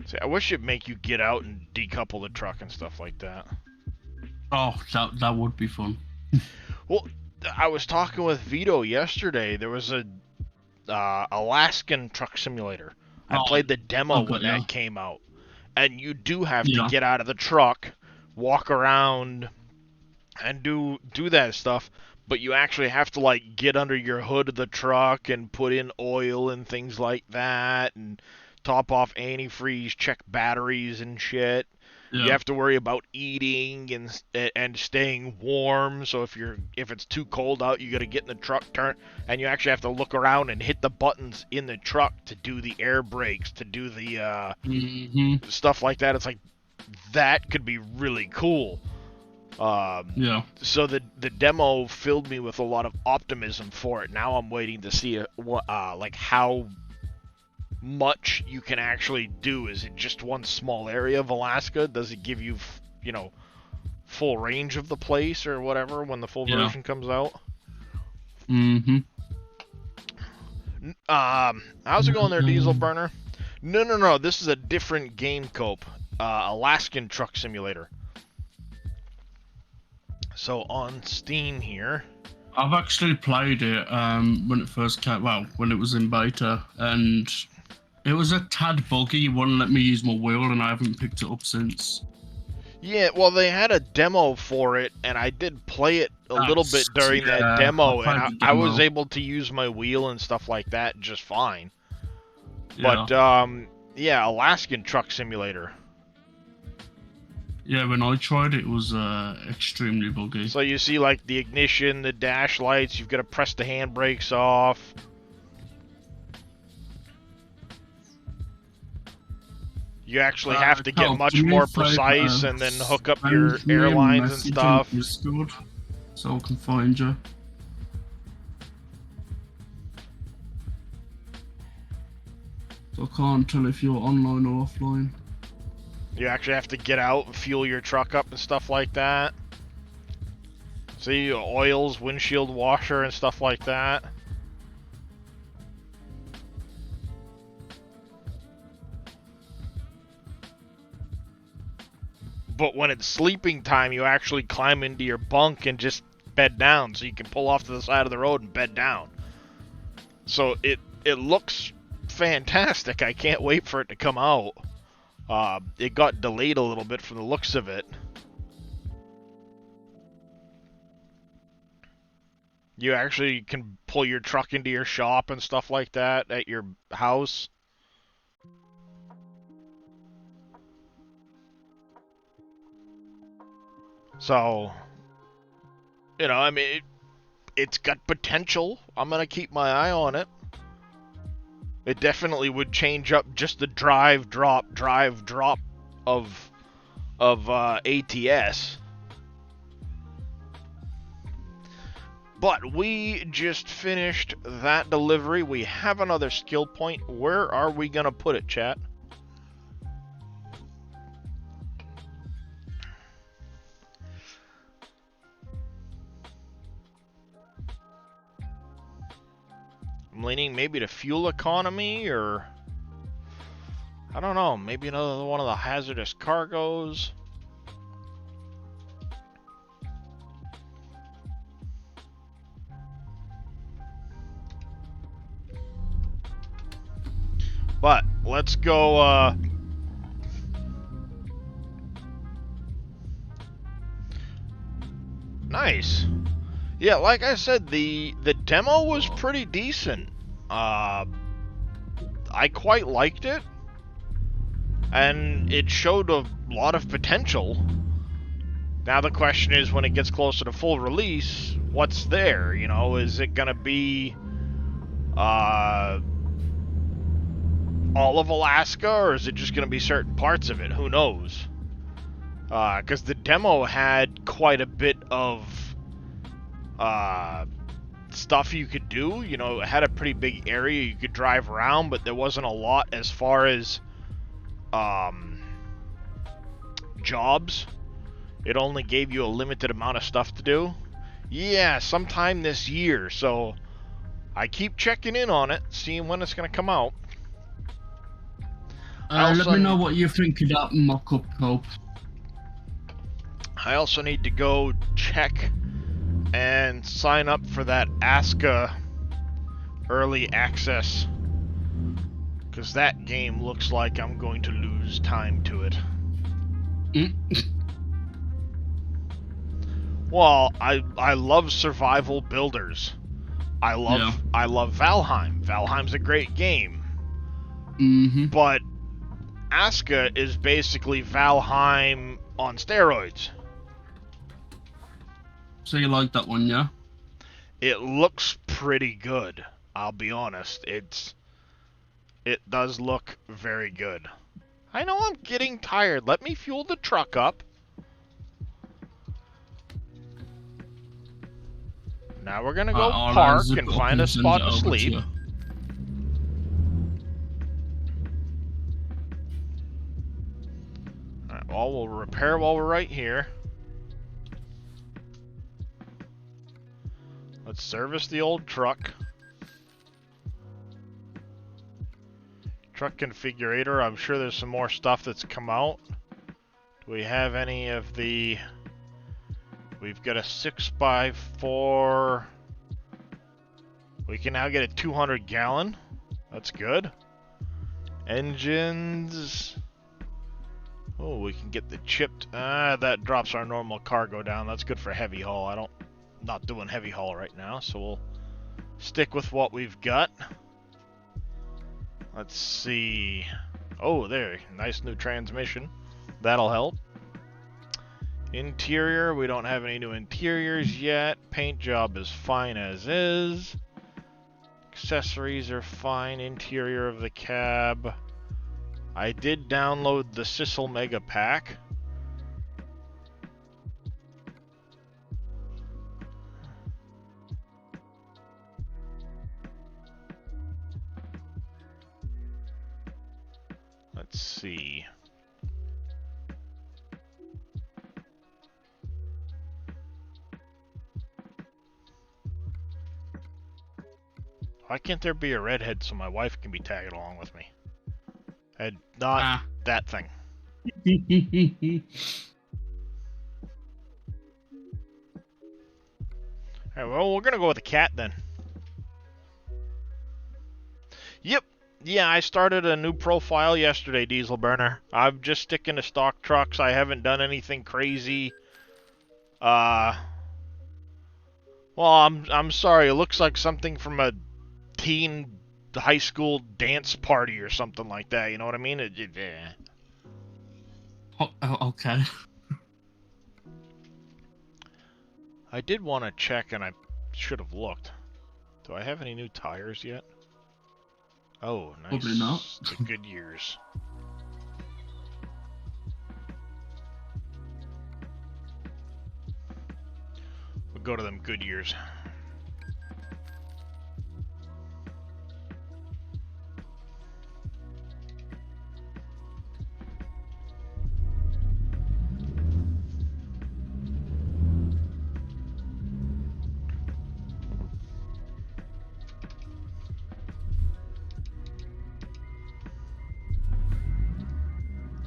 See, I wish it'd make you get out and decouple the truck and stuff like that. Oh, that would be fun. Well, I was talking with Vito yesterday. There was a Alaskan Truck Simulator. I Oh, played the demo okay, when yeah. that came out, and you do have to Yeah. get out of the truck, walk around, and do that stuff. But you actually have to like get under your hood of the truck and put in oil and things like that, and top off antifreeze, check batteries and shit. Yeah. You have to worry about eating and staying warm. So if it's too cold out, you got to get in the truck, and you actually have to look around and hit the buttons in the truck to do the air brakes, to do the stuff like that. It's like that could be really cool. Yeah. So the demo filled me with a lot of optimism for it. Now I'm waiting to see like how much you can actually do. Is it just one small area of Alaska? Does it give you, full range of the place or whatever when the full version comes out? How's it going there, Diesel Burner? No. This is a different game cope. Alaskan Truck Simulator. So on Steam here. I've actually played it when it first came. Well, when it was in beta, and it was a tad buggy. It wouldn't let me use my wheel, and I haven't picked it up since. Yeah, well, they had a demo for it, and I did play it a little bit during that demo, I played and the I was demo. able to use my wheel and stuff like that just fine. Yeah. But, yeah, Alaskan Truck Simulator. Yeah, when I tried it, it was extremely buggy. So you see, like, the ignition, the dash lights, you've got to press the handbrakes off. You actually have to get much more precise and then hook up your airlines and stuff. Discord, so I can find you. So I can't tell if you're online or offline. You actually have to get out and fuel your truck up and stuff like that. See, oils, windshield washer and stuff like that. But when it's sleeping time, you actually climb into your bunk and just bed down, so you can pull off to the side of the road and bed down. So it looks fantastic. I can't wait for it to come out. It got delayed a little bit from the looks of it. You actually can pull your truck into your shop and stuff like that at your house. So, you know, I mean, it's got potential. I'm going to keep my eye on it. It definitely would change up just the drive drop of ATS. But we just finished that delivery. We have another skill point. Where are we going to put it, chat? I'm leaning maybe to fuel economy, or I don't know, maybe another one of the hazardous cargoes. But let's go nice. Yeah, like I said, the demo was pretty decent. I quite liked it, and it showed a lot of potential. Now the question is, when it gets closer to full release, what's there? You know, is it gonna be all of Alaska, or is it just gonna be certain parts of it? Who knows? Because the demo had quite a bit of stuff you could do. You know, it had a pretty big area you could drive around, but there wasn't a lot as far as jobs. It only gave you a limited amount of stuff to do. Yeah, sometime this year, so I keep checking in on it, seeing when it's going to come out. Let me know what you think of that mock-up, Cope. I also need to go check and sign up for that ASCA early access, because that game looks like I'm going to lose time to it. Well, I love survival builders. I love Valheim. Valheim's a great game. But ASCA is basically Valheim on steroids. So you like that one, yeah? It looks pretty good, I'll be honest. It does look very good. I know I'm getting tired. Let me fuel the truck up. Now we're gonna go park and find a spot to sleep. Alright, well, we'll repair while we're right here. Let's service the old truck. Truck configurator, I'm sure there's some more stuff that's come out. Do we have any of the... We've got a 6x4. We can now get a 200 gallon. That's good. Engines. Oh, we can get the chipped. That drops our normal cargo down. That's good for heavy haul. I'm not doing heavy haul right now, so we'll stick with what we've got. Let's see. Oh, there. Nice new transmission. That'll help. Interior, we don't have any new interiors yet. Paint job is fine as is. Accessories are fine. Interior of the cab. I did download the Sissel Mega Pack. Let's see. Why can't there be a redhead so my wife can be tagged along with me? And not that thing. Alright, well, we're gonna go with the cat then. Yep. Yeah, I started a new profile yesterday, Diesel Burner. I'm just sticking to stock trucks. I haven't done anything crazy. Well, I'm sorry. It looks like something from a teen high school dance party or something like that. You know what I mean? Okay. I did want to check, and I should have looked. Do I have any new tires yet? Oh, nice. Probably not. The Goodyears. We'll go to them Goodyears.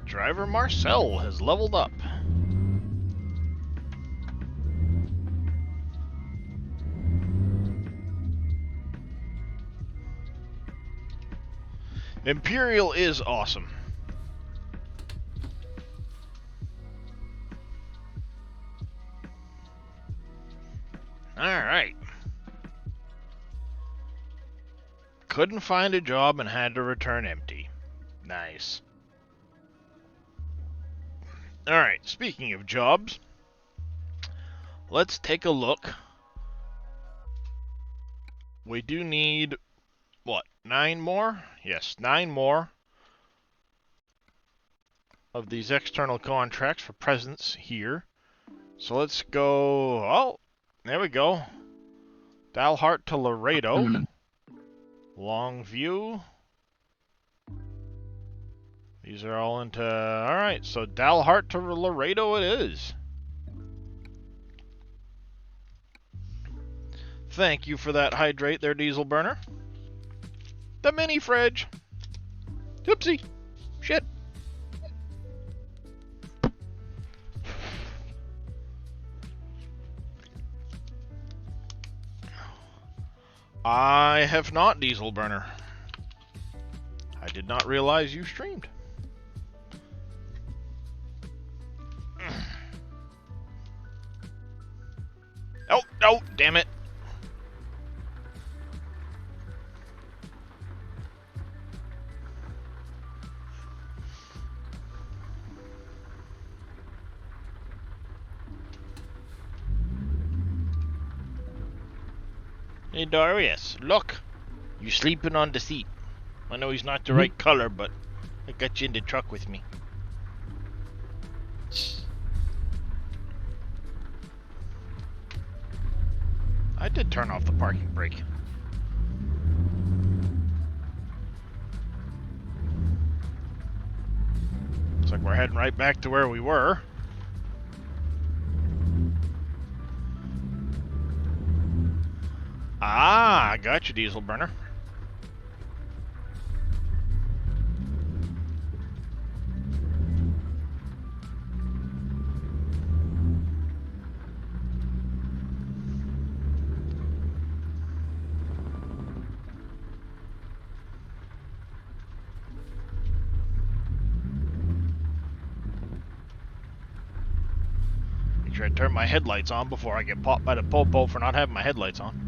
Driver Marcel has leveled up. Imperial is awesome. Alright. Couldn't find a job and had to return empty. Nice. Alright, speaking of jobs, let's take a look. We do need, what, 9 more? Yes, 9 more of these external contracts for presence here. So let's go, oh, there we go. Dalhart to Laredo. Longview. These are all into... Alright, so Dalhart to Laredo it is. Thank you for that hydrate there, Diesel Burner. The mini fridge. Oopsie. Shit. I have not, Diesel Burner. I did not realize you streamed. Oh, oh, damn it. Hey, Darius, look. You sleeping on the seat. I know he's not the right color, but I got you in the truck with me. I did turn off the parking brake. Looks like we're heading right back to where we were. Ah, I got you, Diesel Burner. Make sure I turn my headlights on before I get popped by the popo for not having my headlights on.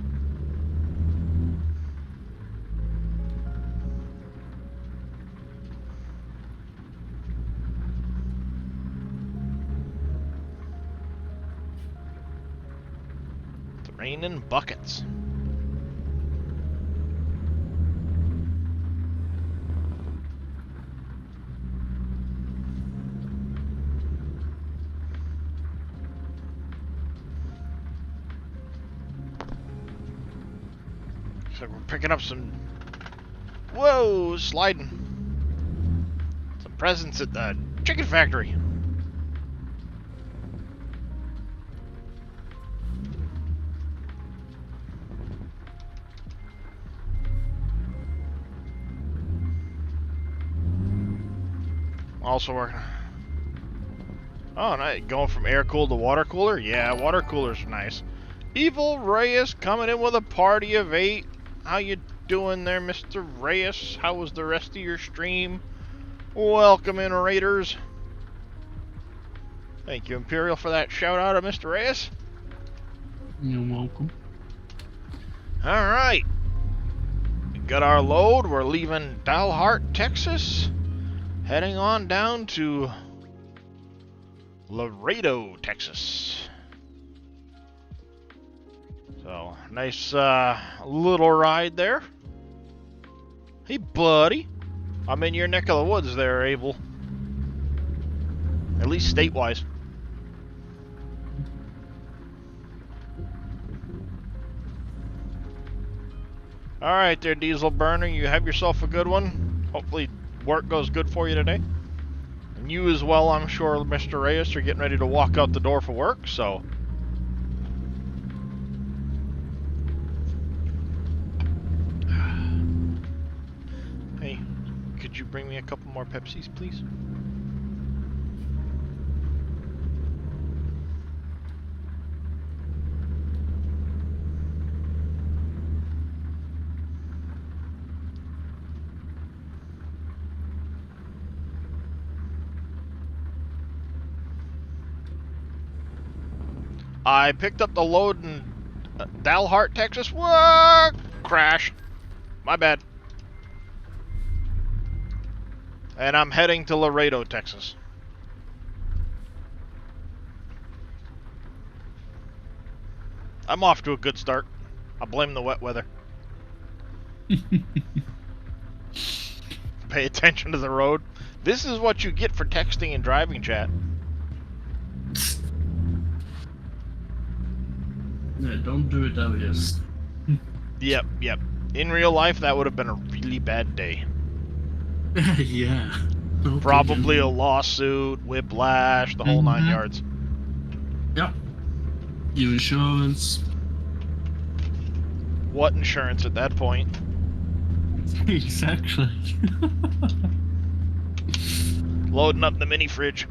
Raining buckets. Looks like we're picking up some... Whoa, sliding. Some presents at the chicken factory. Also working. Oh, nice. Going from air cooled to water cooler? Yeah, water coolers are nice. Evil Reyes coming in with a party of 8. How you doing there, Mr. Reyes? How was the rest of your stream? Welcome in, Raiders. Thank you, Imperial, for that shout out of Mr. Reyes. You're welcome. Alright. Got our load. We're leaving Dalhart, Texas. Heading on down to Laredo, Texas. So, nice little ride there. Hey, buddy. I'm in your neck of the woods there, Abel. At least state-wise. Alright there, Diesel Burner. You have yourself a good one. Hopefully work goes good for you today. And you as well, I'm sure, Mr. Reyes, are getting ready to walk out the door for work, so... Hey, could you bring me a couple more Pepsis, please? I picked up the load in Dalhart, Texas. What? Crashed. My bad. And I'm heading to Laredo, Texas. I'm off to a good start. I blame the wet weather. Pay attention to the road. This is what you get for texting and driving, chat. Yeah, don't do it, Elias. Yep. In real life, that would have been a really bad day. Yeah. No Probably a kidding. lawsuit, whiplash, the whole 9 yards. Yep. Your insurance. What insurance at that point? Exactly. Loading up the mini fridge.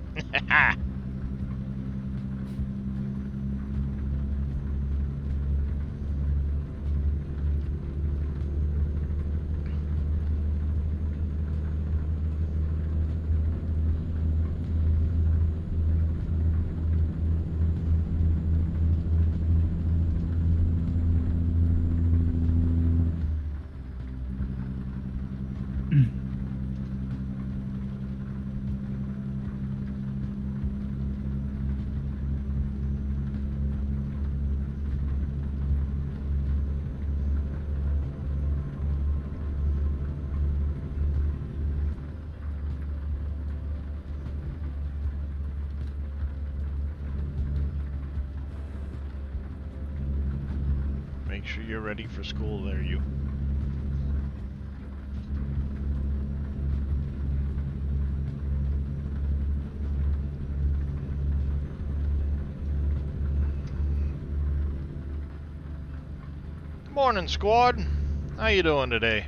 Make sure you're ready for school there, you. Morning, squad. How you doing today?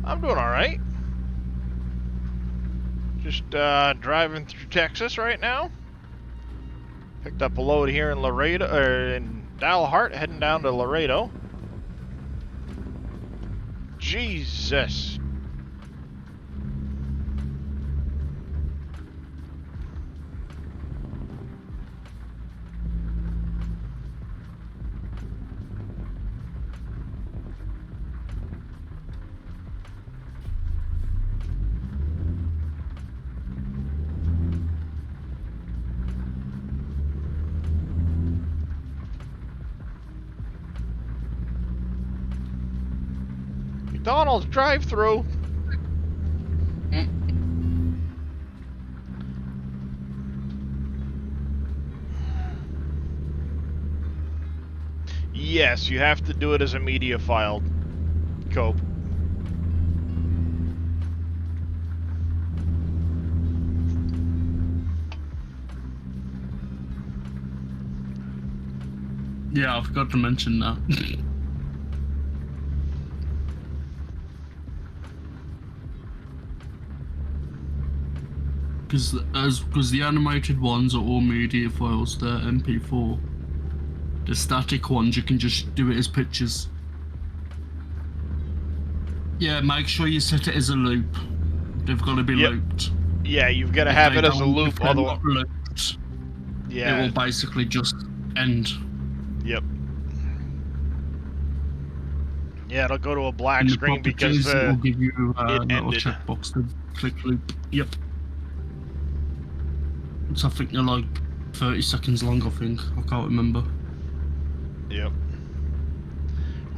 I'm doing all right. Just driving through Texas right now. Picked up a load here in Laredo, or in Dalhart, heading down to Laredo. Jesus. McDonald's drive-through. Yes, you have to do it as a media file, Cope. Yeah, I forgot to mention that. Because the animated ones are all media files, they're MP4. The static ones, you can just do it as pictures. Yeah, make sure you set it as a loop. They've got to be Yep. looped. Yeah, you've got to If have they it as a don't- loop, if they're otherwise. not looped, it Yeah. will basically just end. Yep. Yeah, it'll go to a black In the screen because properties, it will give you a it little ended. checkbox to click loop. Yep. So I think they're like 30 seconds long, I think. I can't remember. Yep. You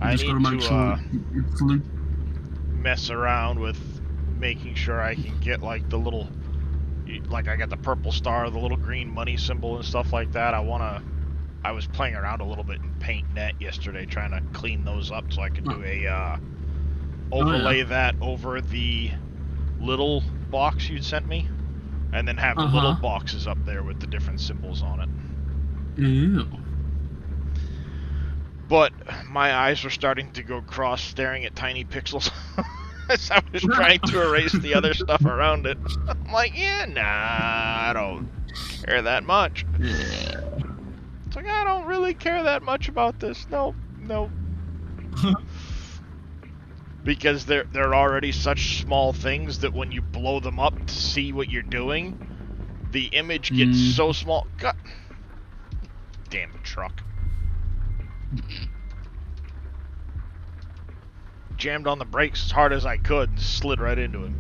I just need gotta make to sure it's looped. mess around with making sure I can get like the little, like I got the purple star, the little green money symbol and stuff like that. I was playing around a little bit in PaintNet yesterday trying to clean those up so I could do a overlay that over the little box you'd sent me, and then have the little boxes up there with the different symbols on it. Yeah. But my eyes were starting to go cross staring at tiny pixels as I was trying to erase the other stuff around it. I'm like, yeah, nah, I don't care that much. Yeah. It's like, I don't really care that much about this. Nope. Because they're already such small things that when you blow them up to see what you're doing, the image gets so small. God. Damn truck. Jammed on the brakes as hard as I could and slid right into him.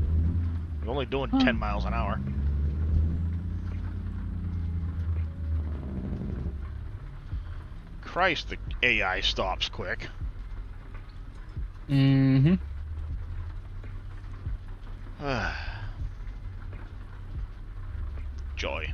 I'm only doing 10 miles an hour. Christ, the AI stops quick. Mm-hmm. Joy.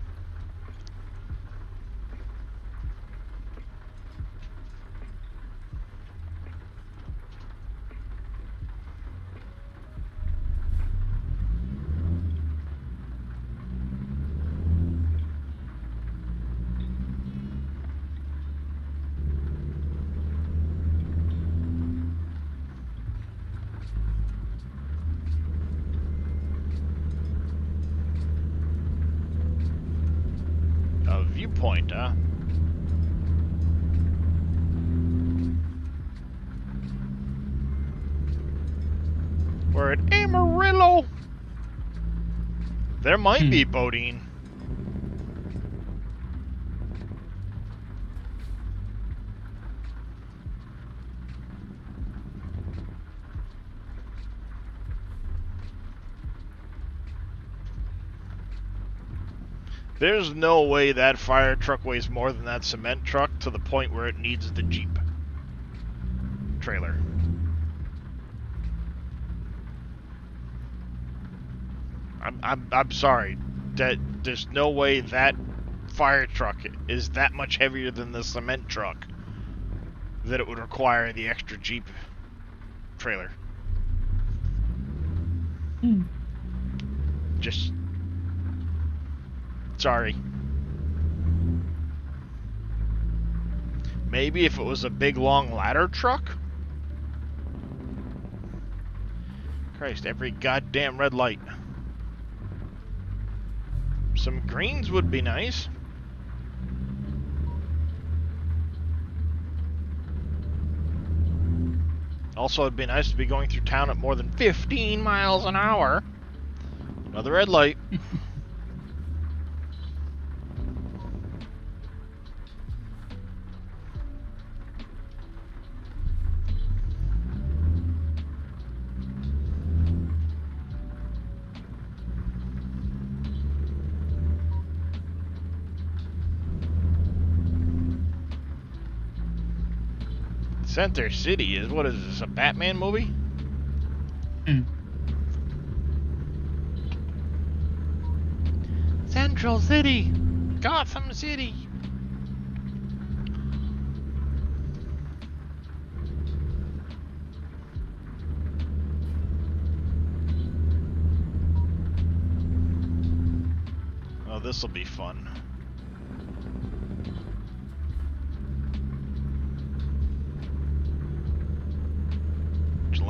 A viewpoint, huh? We're at Amarillo. There might be Bodine. There's no way that fire truck weighs more than that cement truck to the point where it needs the Jeep trailer. I'm sorry. There's no way that fire truck is that much heavier than the cement truck that it would require the extra Jeep trailer. Just sorry. Maybe if it was a big long ladder truck? Christ, every goddamn red light. Some greens would be nice. Also, it'd be nice to be going through town at more than 15 miles an hour. Another red light. Center City is, what is this, a Batman movie? Central City! Gotham City! Oh, this'll be fun.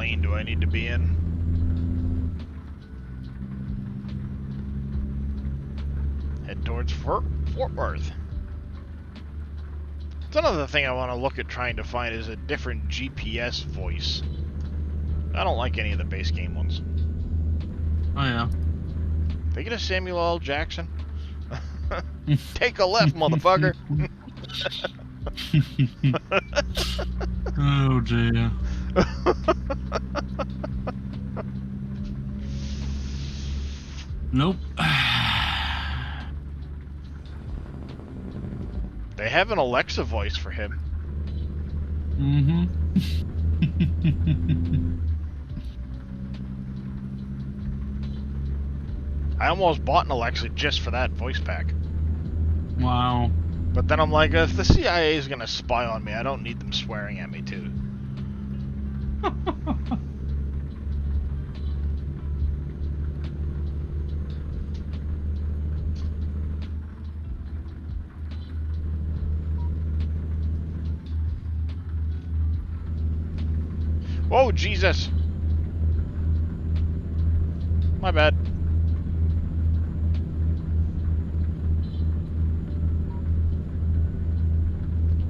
lane do I need to be in? Head towards Fort Worth. That's another thing I want to look at trying to find is a different GPS voice. I don't like any of the base game ones. Oh yeah. Thinking of Samuel L. Jackson? Take a left, motherfucker! Oh dear. Nope. They have an Alexa voice for him. Mm-hmm. I almost bought an Alexa just for that voice pack. Wow. But then I'm like, if the CIA is gonna spy on me, I don't need them swearing at me too. Whoa, Jesus! My bad.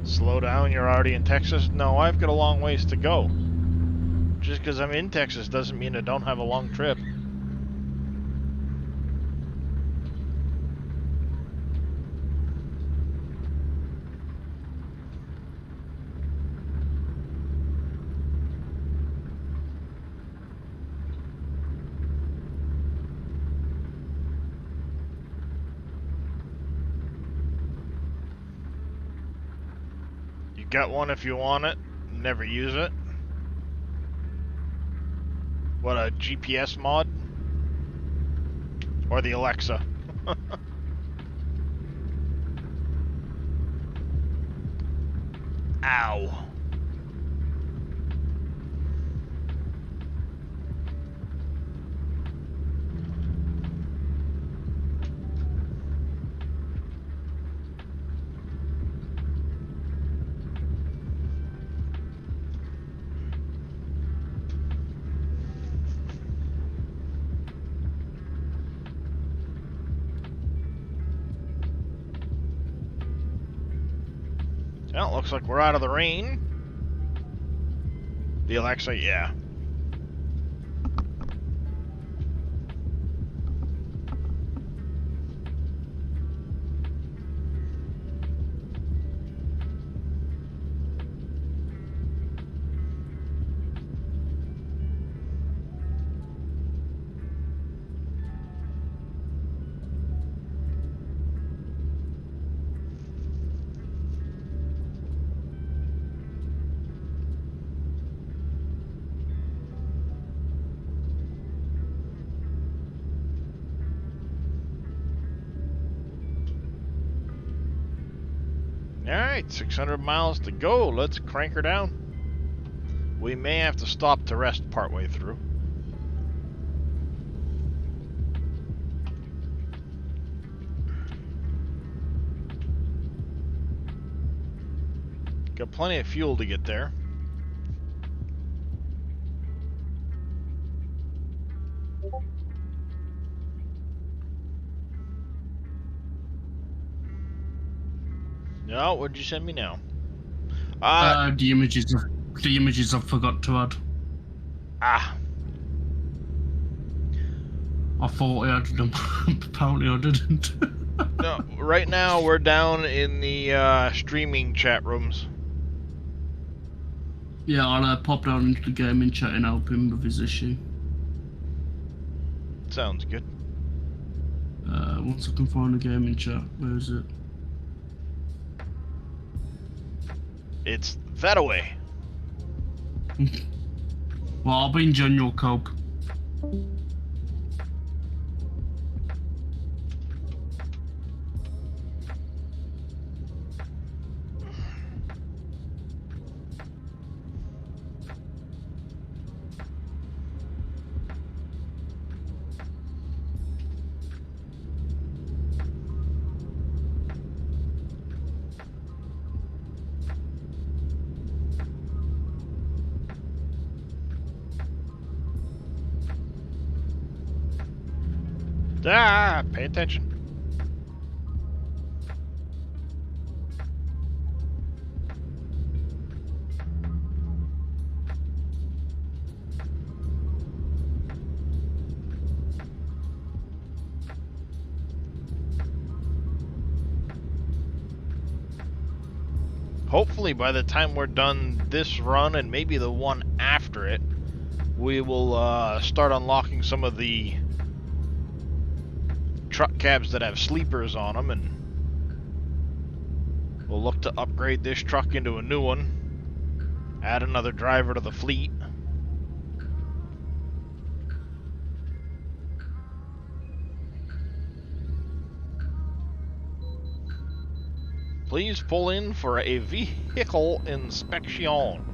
Slow down, you're already in Texas? No, I've got a long ways to go. Just because I'm in Texas doesn't mean I don't have a long trip. Get one if you want it, never use it. What, a GPS mod? Or the Alexa? Ow. Well, looks like we're out of the rain. The Alexa, yeah. Alright, 600 miles to go. Let's crank her down. We may have to stop to rest partway through. Got plenty of fuel to get there. No, what'd you send me now? The images I forgot to add. Ah. I thought I added them. Apparently I didn't. No, right now we're down in the streaming chat rooms. Yeah, I'll pop down into the gaming chat and help him with his issue. Sounds good. Once I can find the gaming chat, where is it? It's that away. Well, I'll be in general cope. Ah, pay attention. Hopefully by the time we're done this run and maybe the one after it, we will start unlocking some of the truck cabs that have sleepers on them, and we'll look to upgrade this truck into a new one, add another driver to the fleet. Please pull in for a vehicle inspection.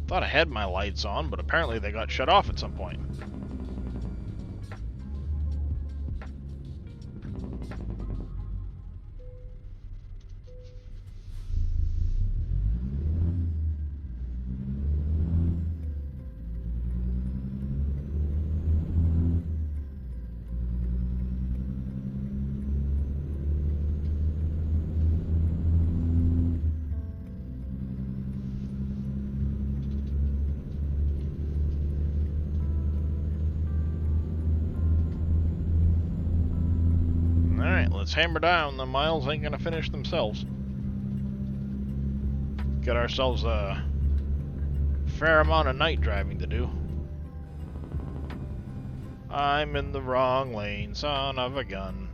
Thought I had my lights on, but apparently they got shut off at some point. Let's hammer down. The miles ain't gonna finish themselves. Got ourselves a fair amount of night driving to do. I'm in the wrong lane, son of a gun.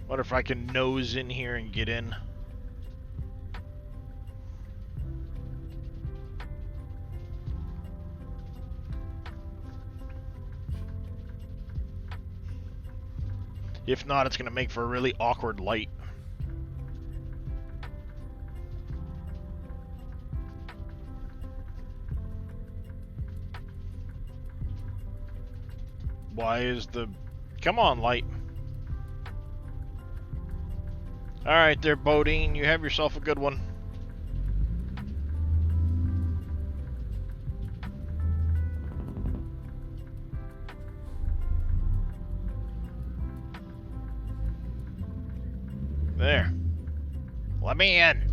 What if I can nose in here and get in? If not, it's going to make for a really awkward light. Why is the... Come on, light. Alright there, Bodine. You have yourself a good one. There. Let me in.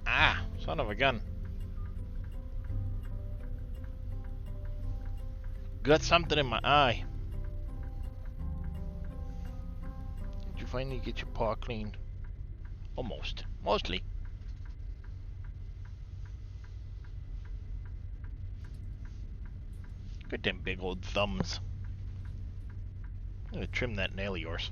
Ah, son of a gun. Got something in my eye. Did you finally get your paw cleaned? Almost. Mostly. Look at them big old thumbs. I'm gonna trim that nail of yours.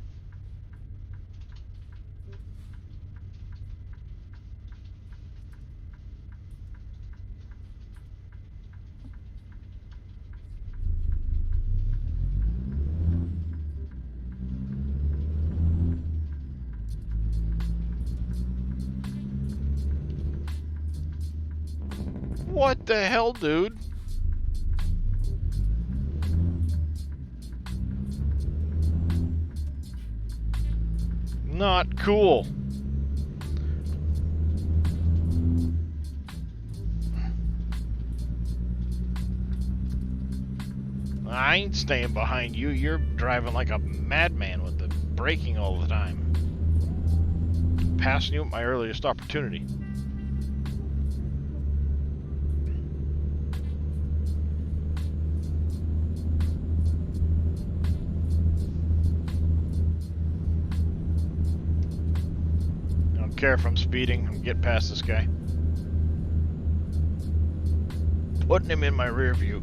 What the hell, dude? Not cool. I ain't staying behind you. You're driving like a madman with the braking all the time. Passing you at my earliest opportunity. Care if I'm speeding. I'm getting past this guy. Putting him in my rear view.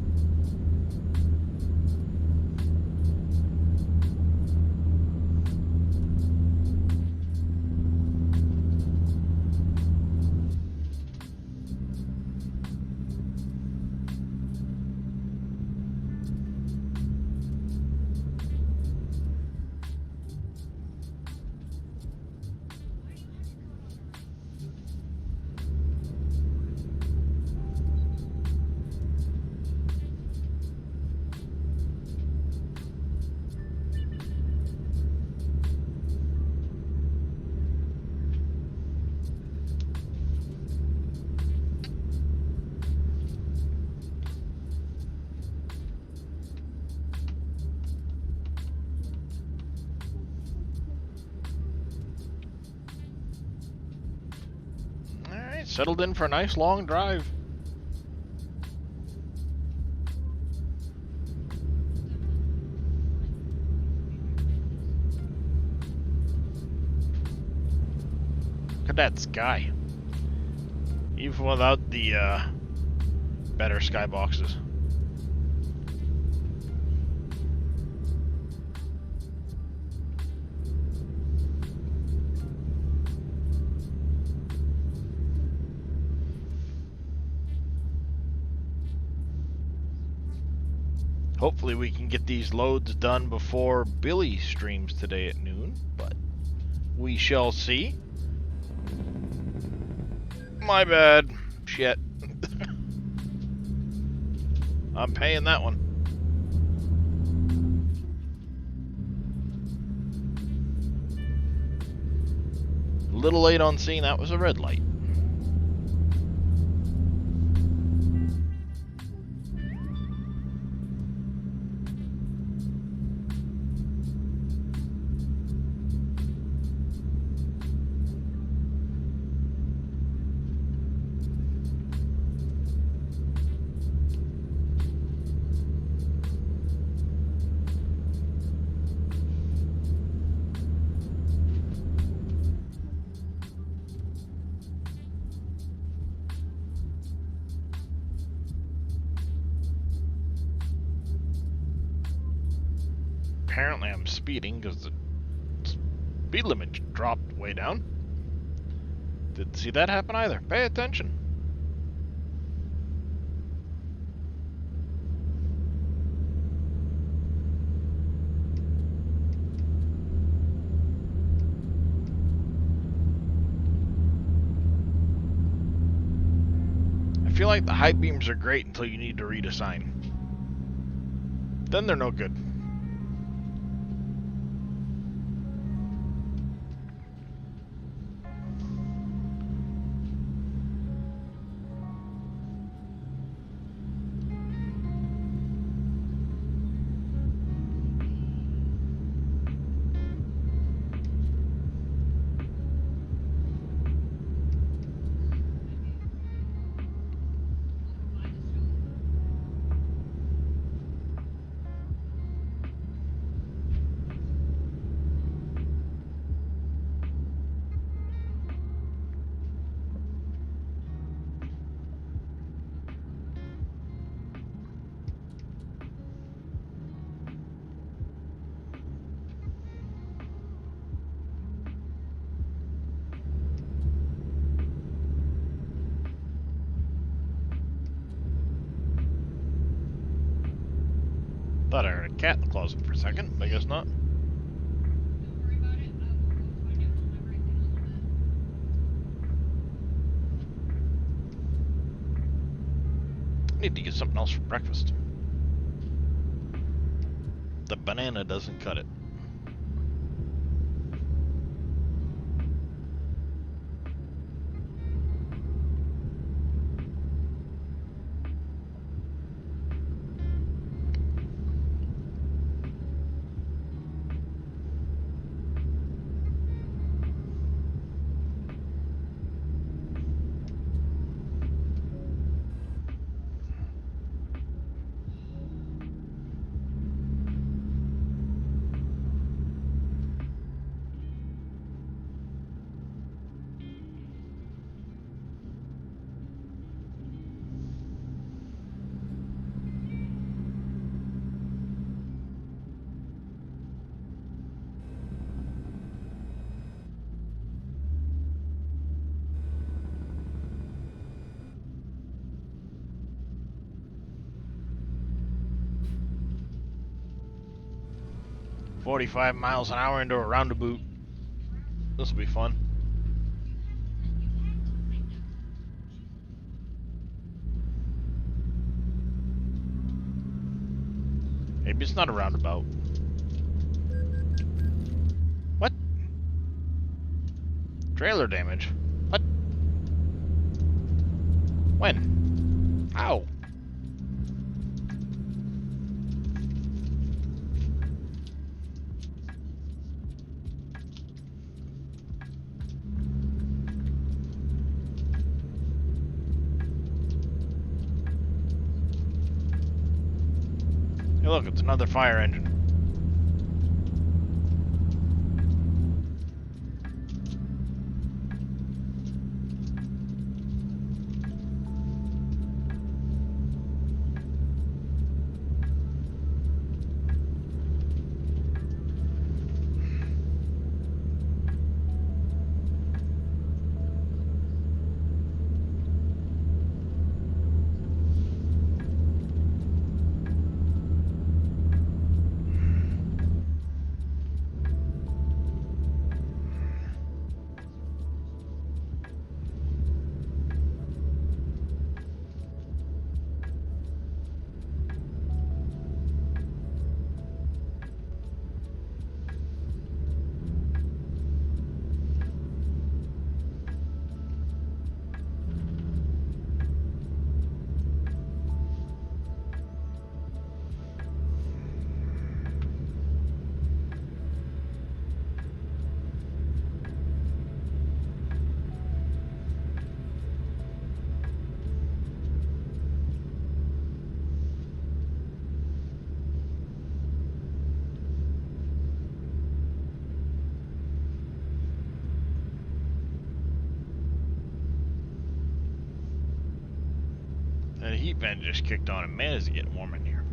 settled in for a nice long drive. Look at that sky. Even without the better skyboxes. Hopefully we can get these loads done before Billy streams today at noon, but we shall see. My bad. Shit. I'm paying that one. A little late on seeing that was a red light. Apparently I'm speeding because the speed limit dropped way down. Didn't see that happen either. Pay attention. I feel like the high beams are great until you need to read a sign. Then they're no good. Thought I heard a cat in the closet for a second, but I guess not. Don't worry about it. I will go find out whenever I can a little bit. I need to get something else for breakfast. The banana doesn't cut it. "45 miles an hour into a roundabout. This will be fun." Maybe it's not a roundabout. What? Trailer damage? What? When? How? Hey, look, it's another fire engine. That heat vent just kicked on, and man, is it getting warm in here.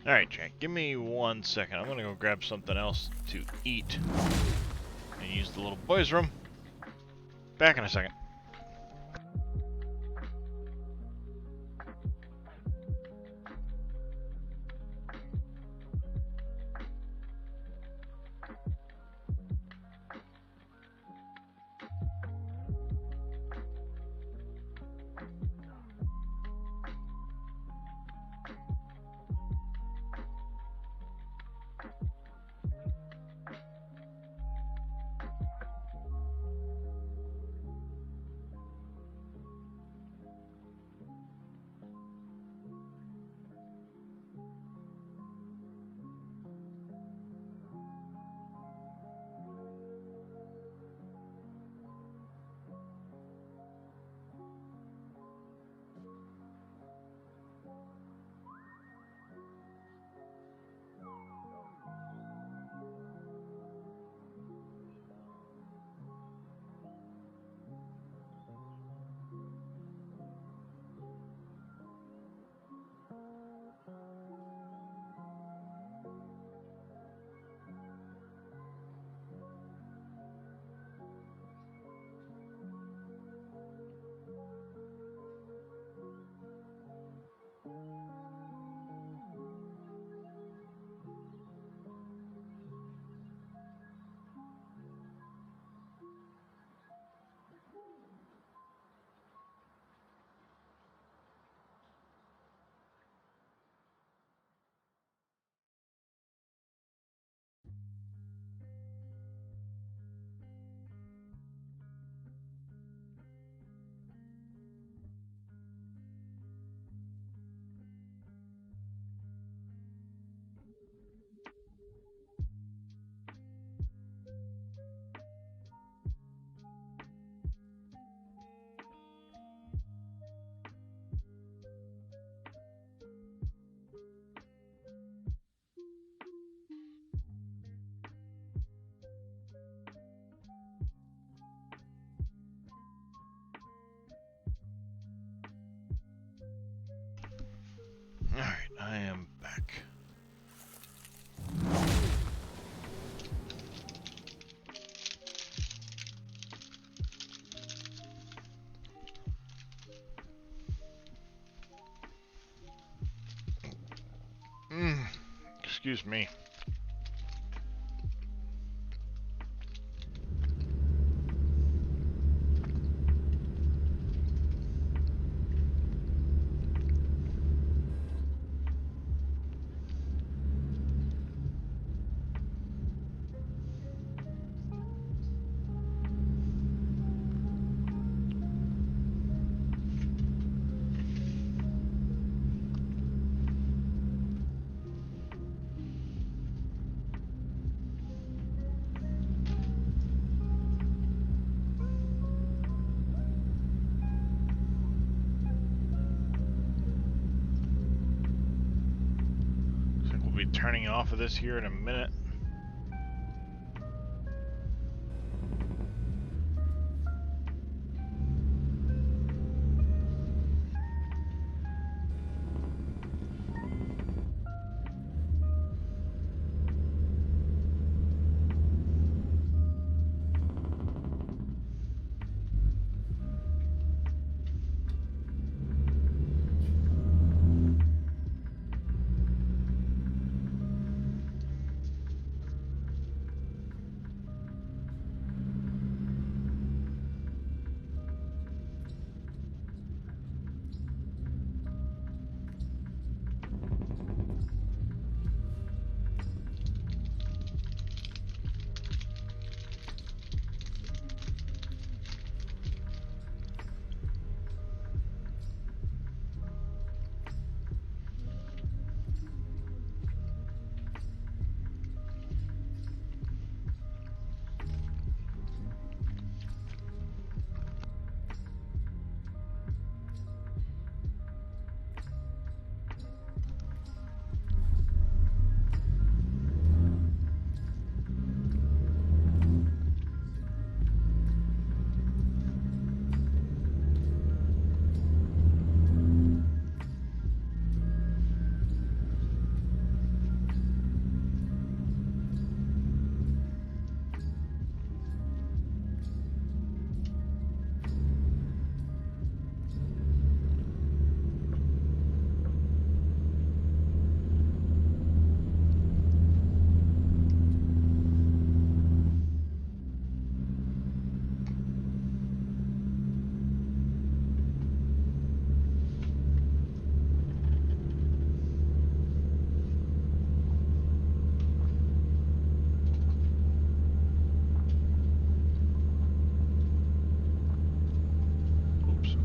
Alright, Jack, give me 1 second. I'm gonna go grab something else to eat and use the little boys' room. Back in a second. Excuse me. I think we'll be turning off of this here in a minute. Oops.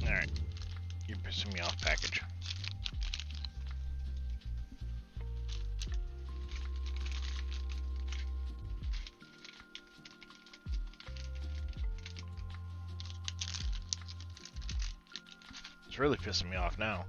Alright. You're pissing me off, package. It's really pissing me off now.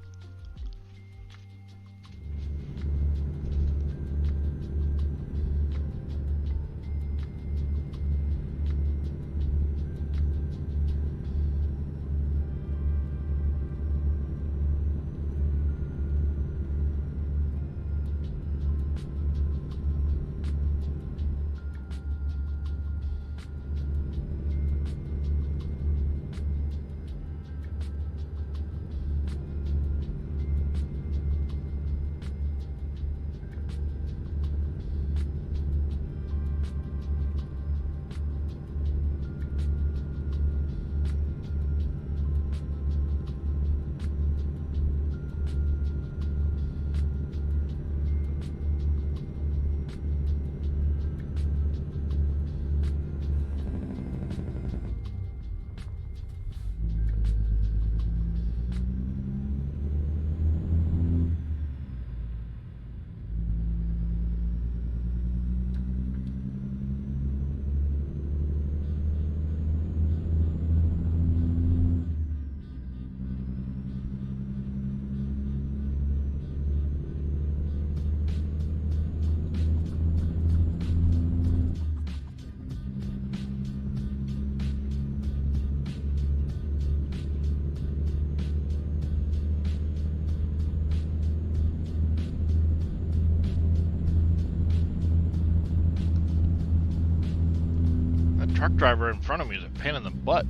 truck driver in front of me is a pain in the butt.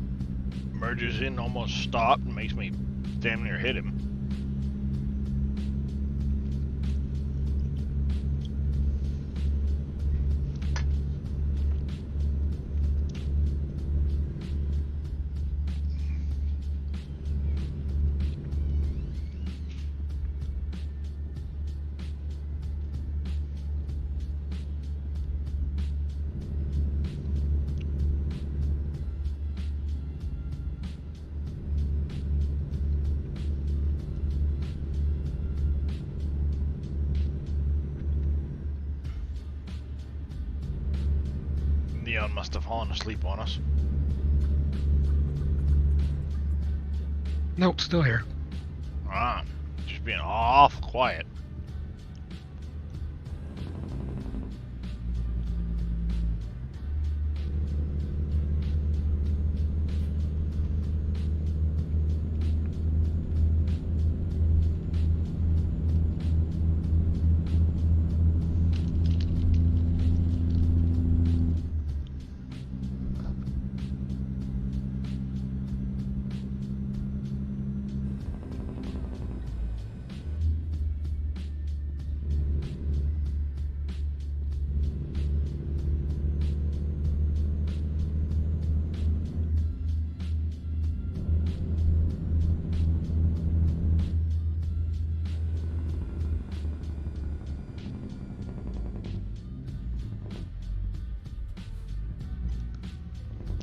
Merges in, almost stopped, and makes me damn near hit him. Neon must have fallen asleep on us. Nope, still here. Ah, just being awful quiet.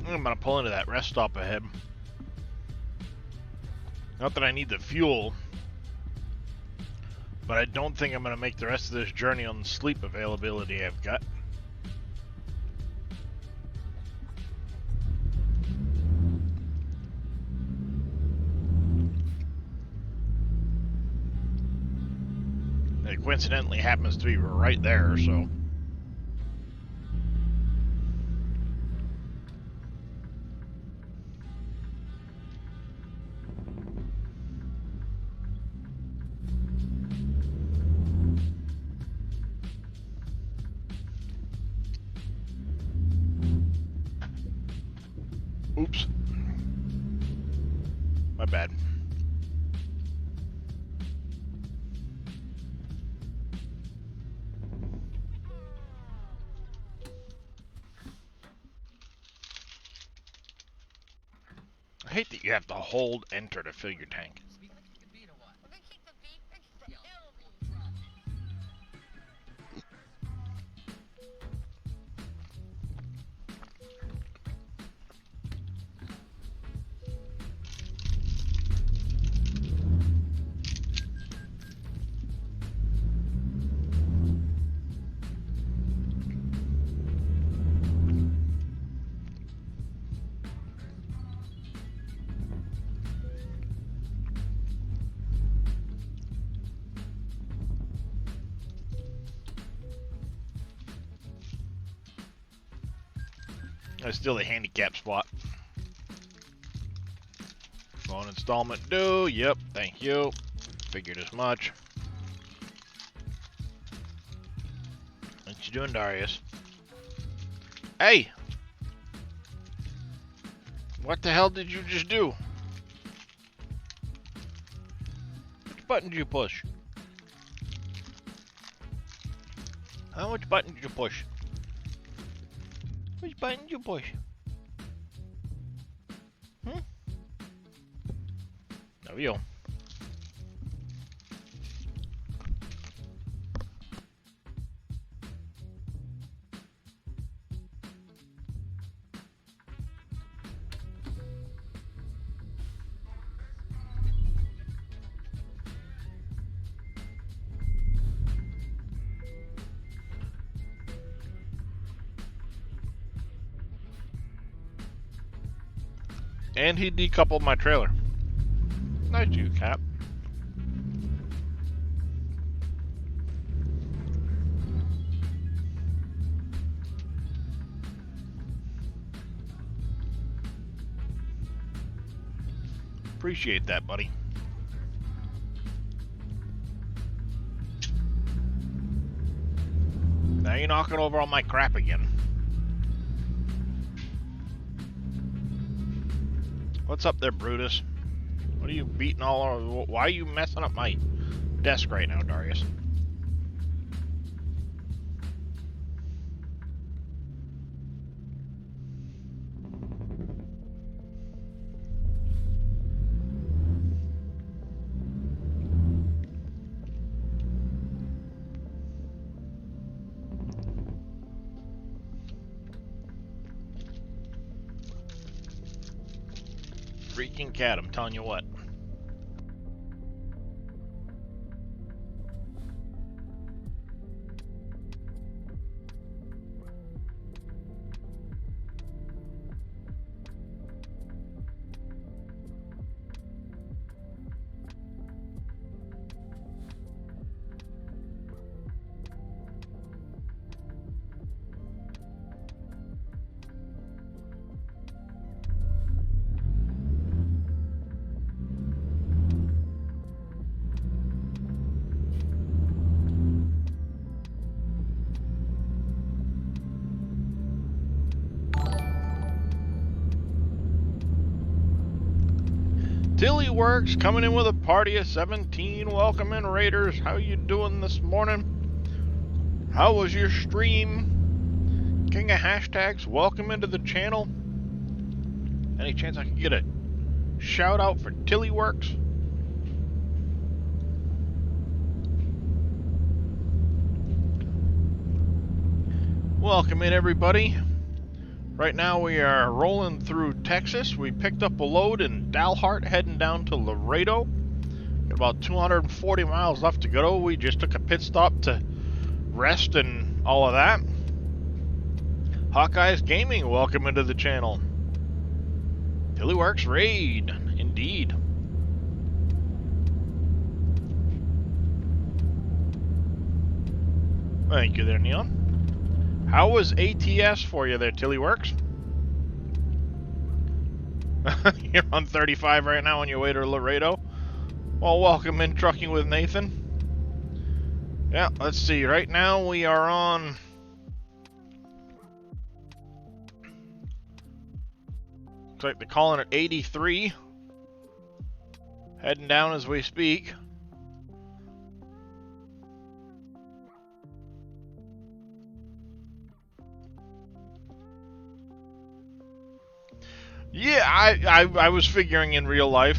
I'm gonna pull into that rest stop ahead. Not that I need the fuel, but I don't think I'm gonna make the rest of this journey on the sleep availability I've got. It coincidentally happens to be right there, so. Oops. My bad. I hate that you have to hold enter to fill your tank. We're gonna keep the beef extra available. That's still the handicap spot. Phone installment due. Yep, thank you. Figured as much. What you doing, Darius? Hey! What the hell did you just do? Which button did you push? How much button did you push? Which button did you push? Hmm? There we go. And he decoupled my trailer. Nice you, Cap. Appreciate that, buddy. Now you're knocking over all my crap again. What's up there, Brutus? What are you beating all over? Why are you messing up my desk right now, Darius? Freaking cat, I'm telling you what. Tilly Works coming in with a party of 17. Welcome in, Raiders. How you doing this morning? How was your stream? King of Hashtags, welcome into the channel. Any chance I can get a shout out for Tilly Works? Welcome in, everybody. Right now we are rolling through Texas. We picked up a load in Dalhart heading down to Laredo. Got about 240 miles left to go. We just took a pit stop to rest and all of that. Hawkeyes Gaming, welcome into the channel. Tilly Works Raid, indeed. Thank you there, Neon. How was ATS for you there, Tilly Works? You're on 35 right now on your way to Laredo. Well, welcome in Trucking with Nathan. Yeah, let's see. Right now we are on... Looks like they're calling it 83. Heading down as we speak. Yeah, I was figuring in real life.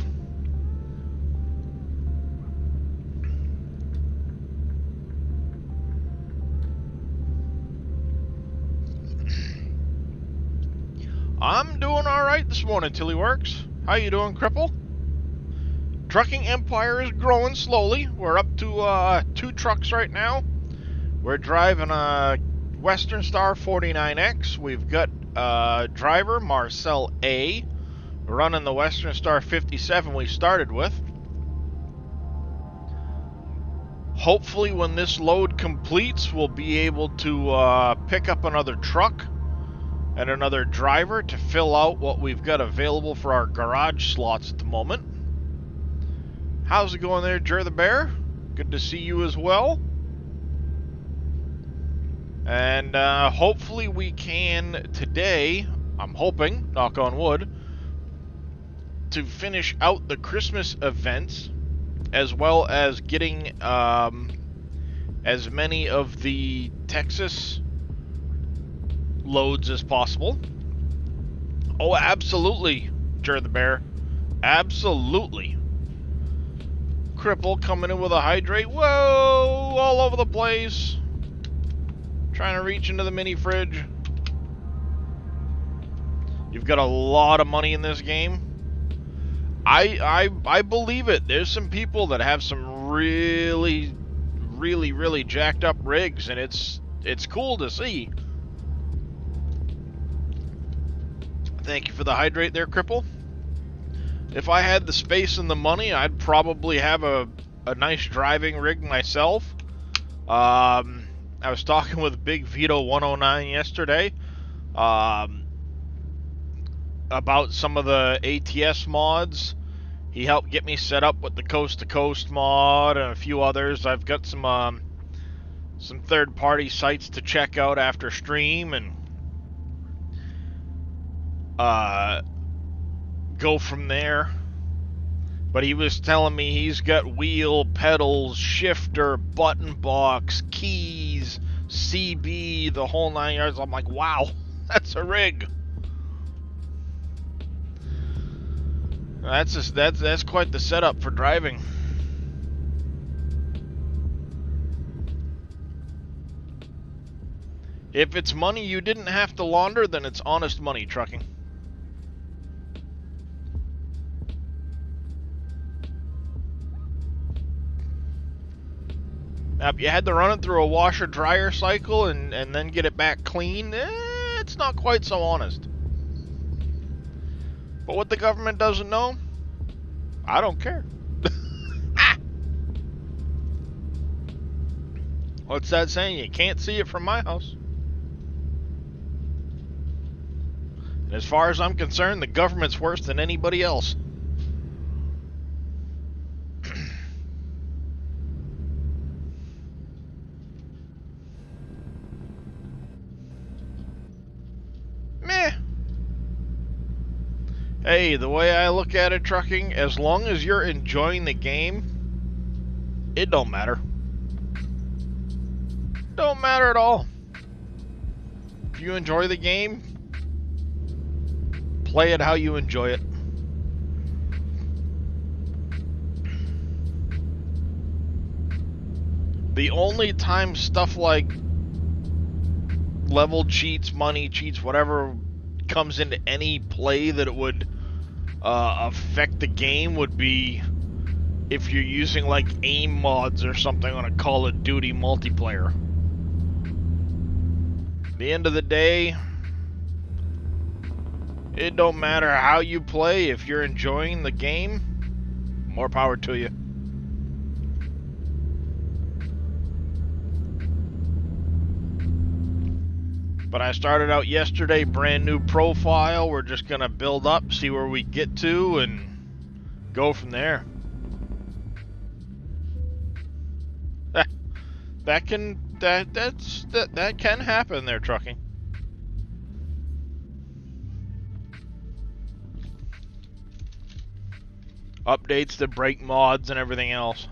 I'm doing alright this morning, Tilly Works. How you doing, Cripple? Trucking Empire is growing slowly. We're up to 2 trucks right now. We're driving a Western Star 49X. We've got driver Marcel A running the Western Star 57 we started with. Hopefully when this load completes we'll be able to pick up another truck and another driver to fill out what we've got available for our garage slots at the moment. How's it going there, Jer the Bear? Good to see you as well. And hopefully we can today, I'm hoping, knock on wood, to finish out the Christmas events as well as getting as many of the Texas loads as possible. Oh, absolutely, Jer the Bear. Absolutely. Cripple coming in with a hydrate. Whoa, all over the place. Trying to reach into the mini fridge. You've got a lot of money in this game. I believe it. There's some people that have some really jacked up rigs, and it's cool to see. Thank you for the hydrate there, Cripple. If I had the space and the money, I'd probably have a nice driving rig myself. I was talking with Big Vito 109 yesterday about some of the ATS mods. He helped get me set up with the Coast to Coast mod and a few others. I've got some third-party sites to check out after stream, and go from there. But he was telling me he's got wheel, pedals, shifter, button box, keys, CB, the whole 9 yards. I'm like, wow, that's a rig. That's quite the setup for driving. If it's money you didn't have to launder, then it's honest money trucking. Now, if you had to run it through a washer-dryer cycle and then get it back clean, it's not quite so honest. But what the government doesn't know, I don't care. What's that saying? You can't see it from my house. And as far as I'm concerned, the government's worse than anybody else. Meh. Hey, the way I look at it, trucking, as long as you're enjoying the game, it don't matter. Don't matter at all. If you enjoy the game, play it how you enjoy it. The only time stuff like level cheats, money cheats, whatever comes into any play that it would affect the game would be if you're using like aim mods or something on a Call of Duty multiplayer. At the end of the day, it don't matter how you play. If you're enjoying the game, more power to you. But I started out yesterday, brand new profile. We're just gonna build up, see where we get to, and go from there. That can happen there, trucking. Updates to brake mods and everything else.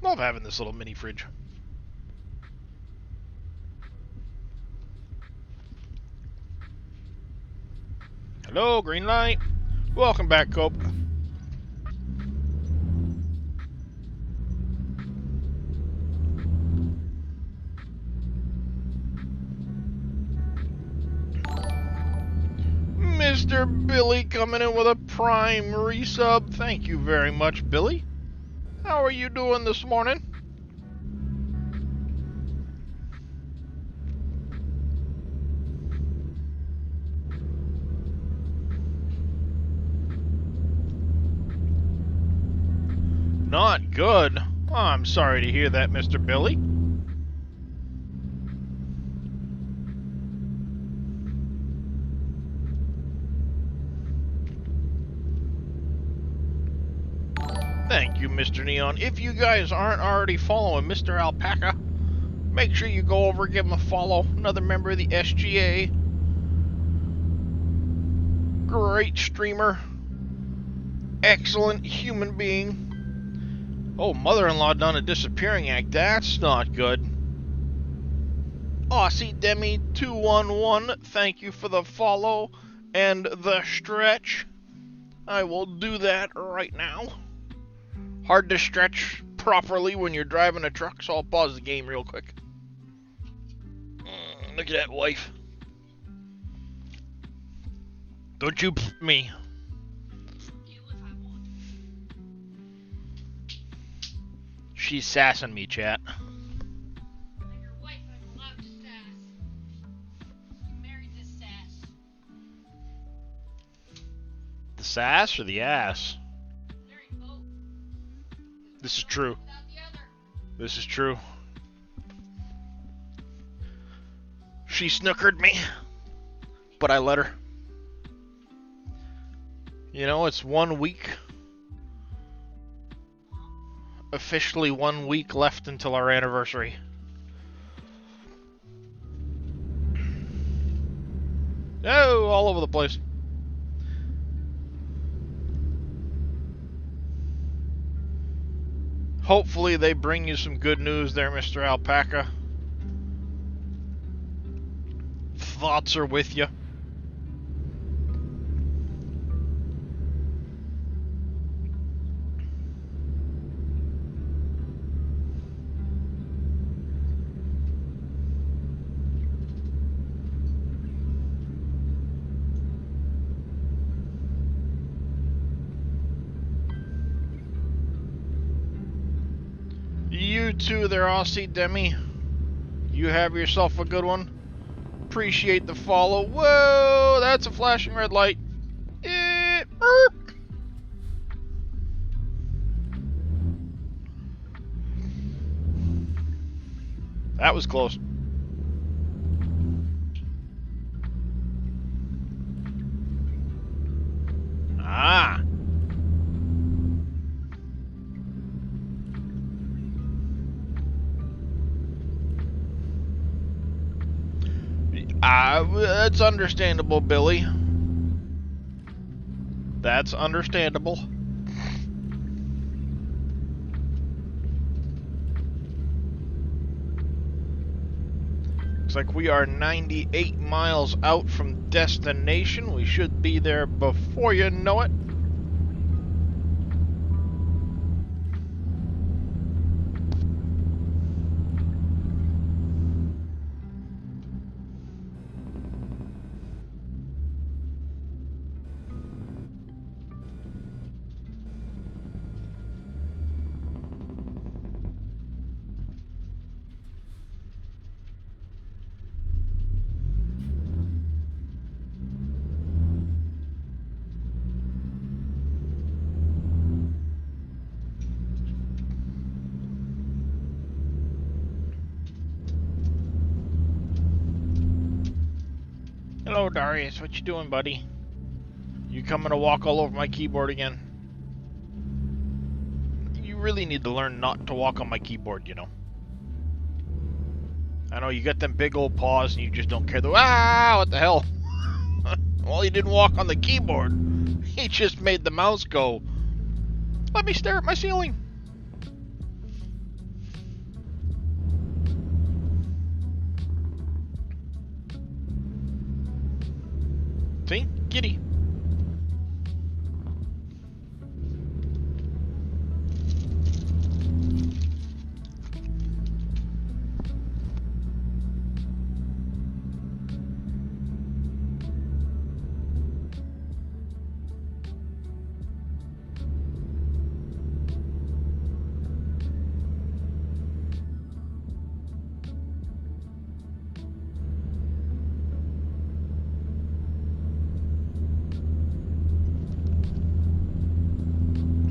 Love having this little mini fridge. Hello, green light. Welcome back, Cope. Mr. Billy coming in with a prime resub. Thank you very much, Billy. How are you doing this morning? Not good. Oh, I'm sorry to hear that, Mr. Billy. Thank you, Mr. Neon. If you guys aren't already following Mr. Alpaca, make sure you go over and give him a follow. Another member of the SGA. Great streamer. Excellent human being. Oh, mother-in-law done a disappearing act. That's not good. Aussie Demi 211, thank you for the follow and the stretch. I will do that right now. Hard to stretch properly when you're driving a truck, so I'll pause the game real quick. Look at that wife. Don't you me. Deal if I want. She's sassing me, chat. I'm your wife, I'm allowed to sass. You married this sass. The sass or the ass? Married both. This is true. Without the other. This is true. She snookered me, but I let her. You know, it's 1 week. Officially 1 week left until our anniversary. Oh, all over the place. Hopefully they bring you some good news there, Mr. Alpaca. Thoughts are with you. You too there, Aussie Demi. You have yourself a good one. Appreciate the follow. Whoa, that's a flashing red light. That was close. Ah. That's understandable, Billy. That's understandable. Looks like we are 98 miles out from destination. We should be there before you know it. Hello, Darius. What you doing, buddy? You coming to walk all over my keyboard again? You really need to learn not to walk on my keyboard, you know. I know you got them big old paws and you just don't care. What the hell? Well, he didn't walk on the keyboard. He just made the mouse go. Let me stare at my ceiling. See? Giddy.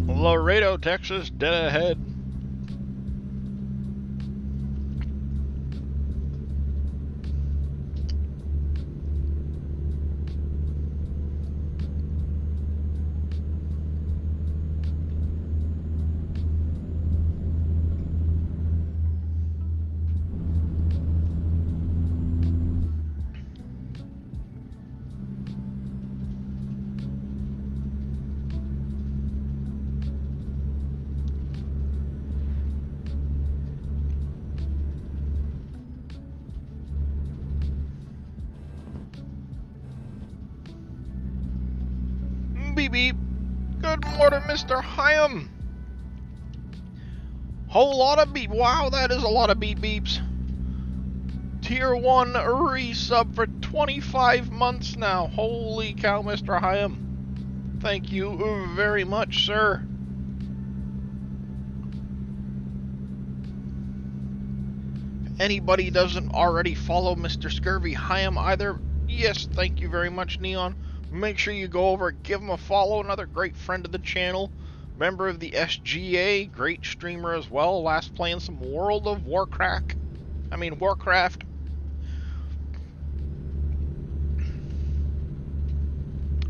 Laredo, Texas, dead ahead. beep beep. Good morning, Mr. Hyam. Whole lot of beep. Wow, that is a lot of beep beeps. Tier 1 resub for 25 months now. Holy cow, Mr. Hyam. Thank you very much, sir. Anybody doesn't already follow Mr. Scurvy Hyam either, yes, thank you very much, Neon. Make sure you go over, give him a follow, another great friend of the channel, member of the SGA, great streamer as well, last playing some World of Warcraft.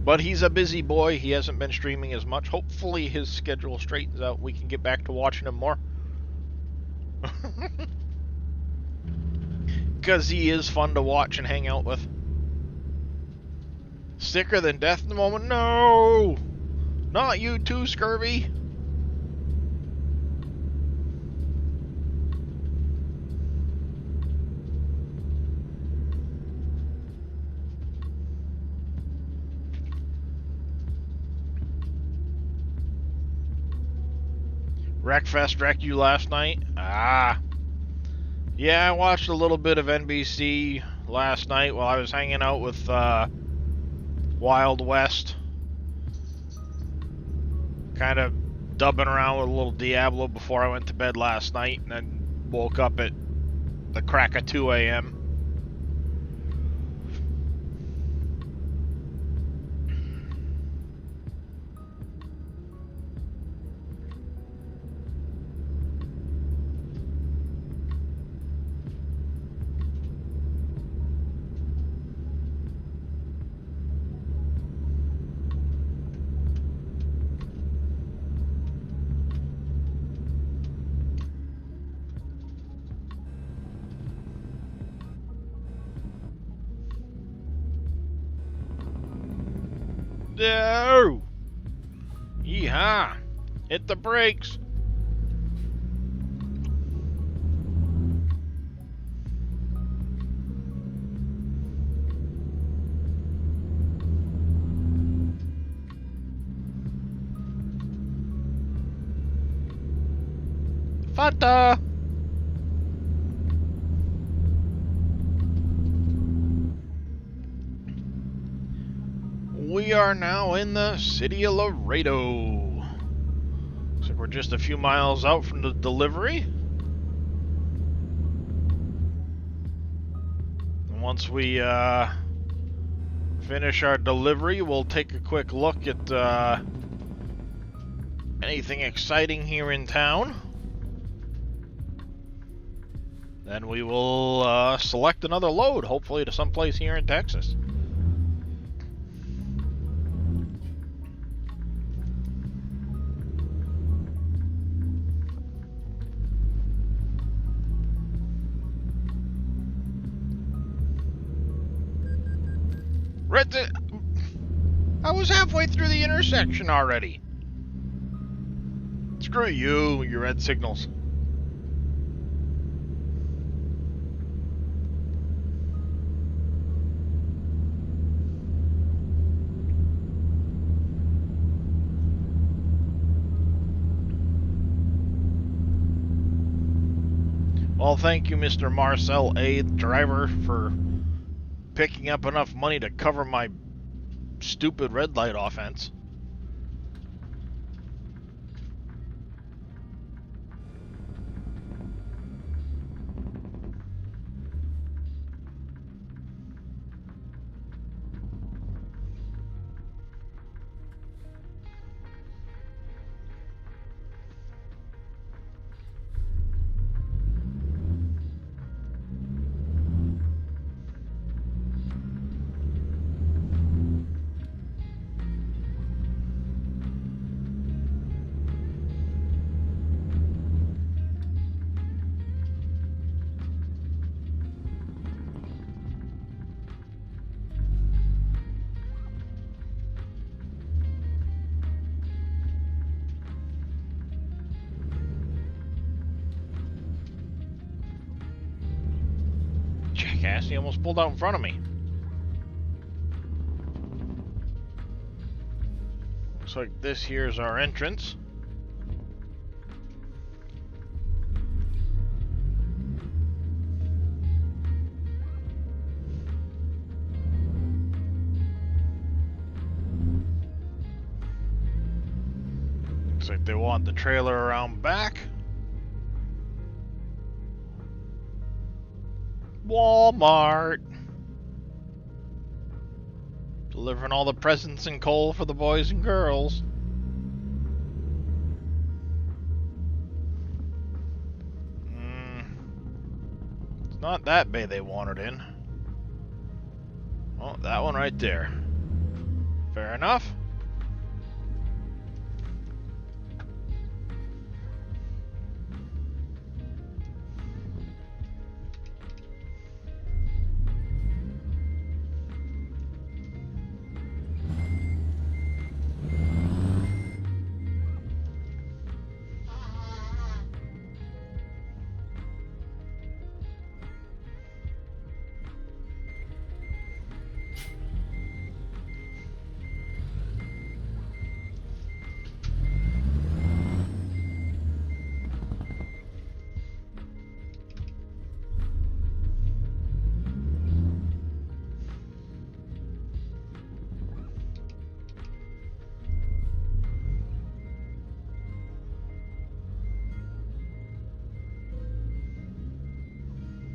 But he's a busy boy, he hasn't been streaming as much. Hopefully his schedule straightens out, we can get back to watching him more. Because he is fun to watch and hang out with. Sicker than death in the moment? No! Not you too, Scurvy! Wreckfest wrecked you last night? Ah. Yeah, I watched a little bit of NBC last night while I was hanging out with Wild West. Kind of dubbing around with a little Diablo before I went to bed last night, and then woke up at the crack of 2 a.m. No! Yeehaw! Hit the brakes! Fanta! We are now in the city of Laredo. Looks like we're just a few miles out from the delivery. And once we finish our delivery, we'll take a quick look at anything exciting here in town. Then we will select another load, hopefully to someplace here in Texas. I was halfway through the intersection already. Screw you, your red signals. Well, thank you, Mr. Marcel A., the driver, for picking up enough money to cover my stupid red light offense. Jackass, he almost pulled out in front of me. Looks like this here's our entrance. Looks like they want the trailer around back. Walmart. Delivering all the presents and coal for the boys and girls. It's not that bay they want it in. Oh, that one right there. Fair enough.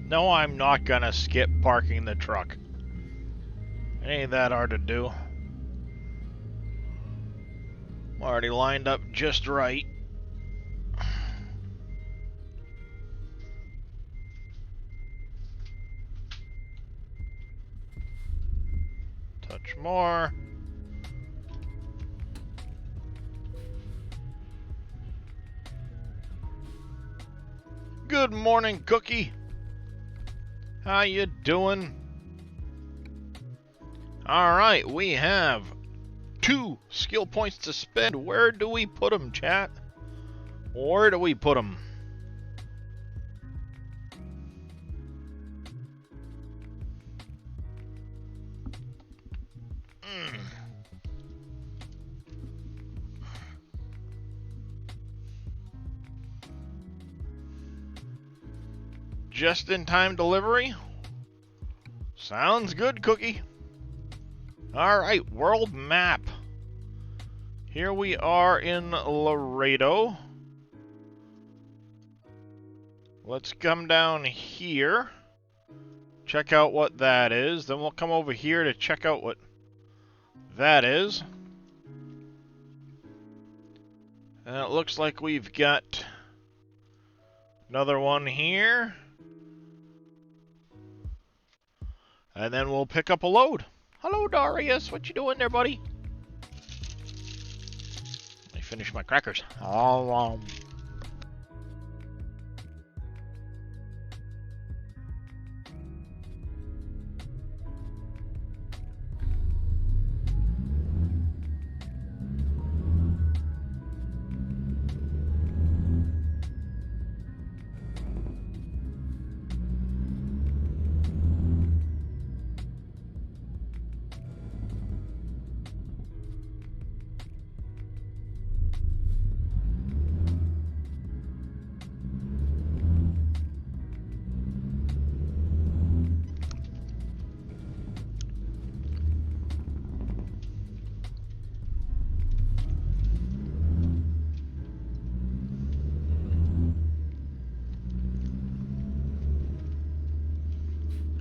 No, I'm not gonna skip parking the truck. It ain't that hard to do. I'm already lined up just right. Touch more. Good morning, Cookie. How you doing? Alright, we have 2 skill points to spend. Where do we put them, chat? Where do we put them? Just-in-time delivery? Sounds good, Cookie. Alright, world map. Here we are in Laredo. Let's come down here. Check out what that is. Then we'll come over here to check out what that is. And it looks like we've got another one here. And then we'll pick up a load. Hello, Darius. What you doing there, buddy? Let me finish my crackers.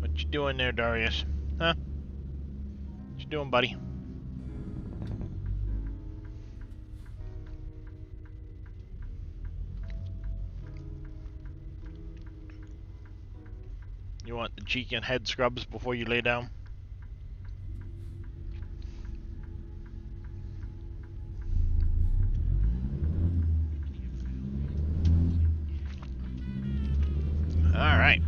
What you doing there, Darius? Huh? What you doing, buddy? You want the cheek and head scrubs before you lay down? Alright.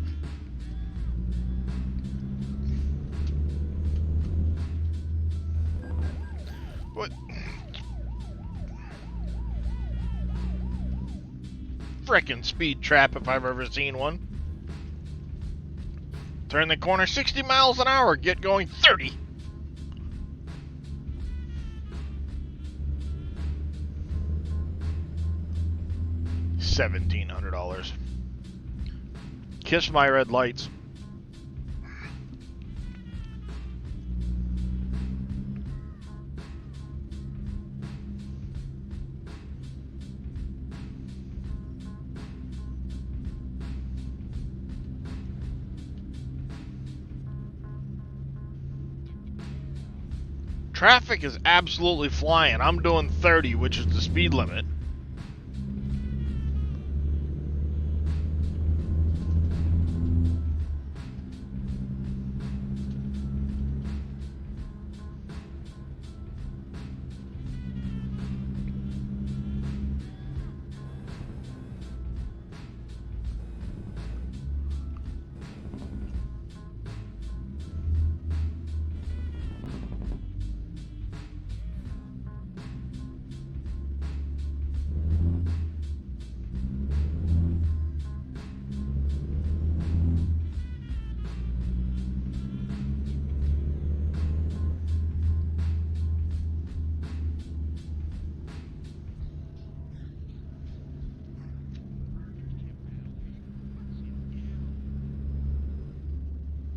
What? Frickin' speed trap if I've ever seen one. Turn the corner 60 miles an hour, get going 30. $1,700. Kiss my red lights. Traffic is absolutely flying. I'm doing 30, which is the speed limit.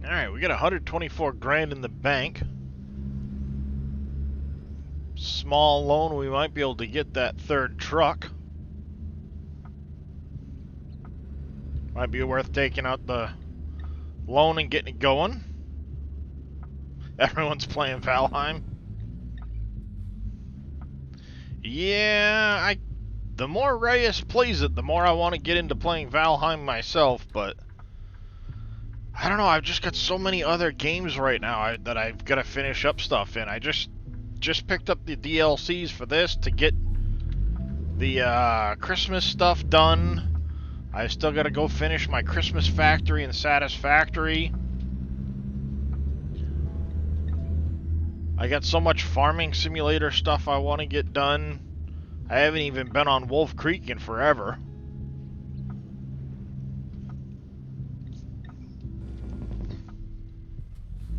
Alright, we got 124 grand in the bank. Small loan, we might be able to get that third truck. Might be worth taking out the loan and getting it going. Everyone's playing Valheim. Yeah, the more Reyes plays it, the more I want to get into playing Valheim myself, but I don't know, I've just got so many other games right now that I've got to finish up stuff in. I just picked up the DLCs for this to get the Christmas stuff done. I still got to go finish my Christmas Factory and Satisfactory. I got so much farming simulator stuff I want to get done. I haven't even been on Wolf Creek in forever.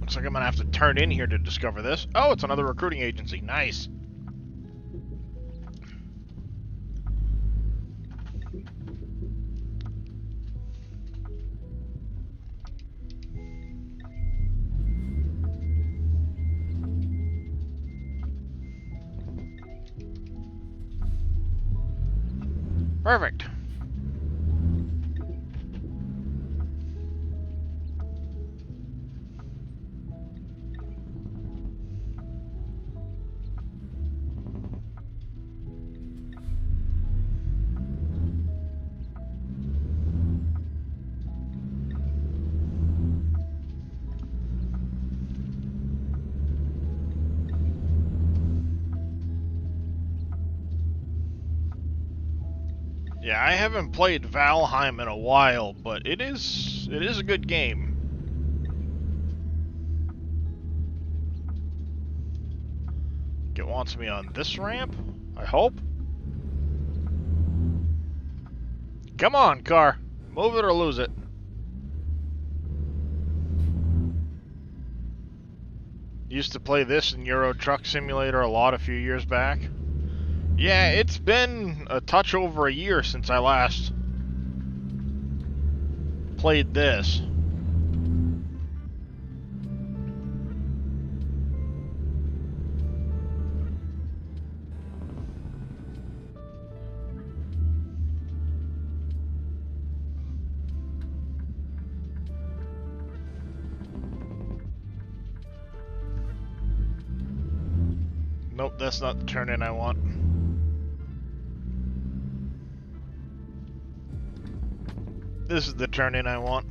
Looks like I'm gonna have to turn in here to discover this. Oh, it's another recruiting agency. Nice. Perfect. Yeah, I haven't played Valheim in a while, but it is a good game. It wants me on this ramp, I hope. Come on, car. Move it or lose it. Used to play this in Euro Truck Simulator a lot a few years back. Yeah, it's been a touch over a year since I last played this. Nope, that's not the turn-in I want. This is the turn-in I want.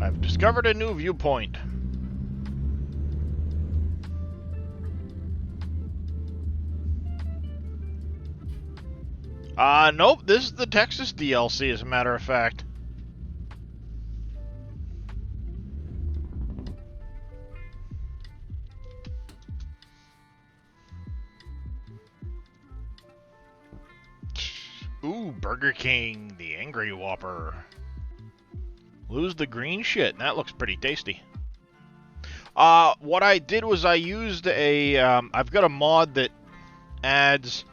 I've discovered a new viewpoint. Nope, this is the Texas DLC, as a matter of fact. Ooh, Burger King, the Angry Whopper. Lose the green shit. That looks pretty tasty. What I did was I used I've got a mod that adds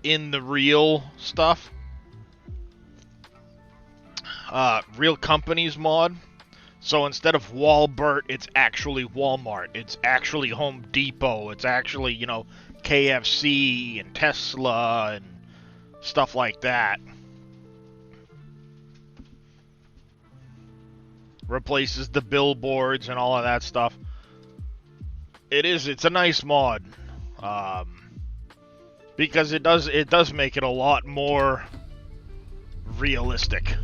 in the real stuff. Real companies mod. So instead of Walmart, it's actually Walmart. It's actually Home Depot. It's actually, you know, KFC and Tesla and stuff like that. Replaces the billboards and all of that stuff. It's a nice mod. Because it does make it a lot more realistic.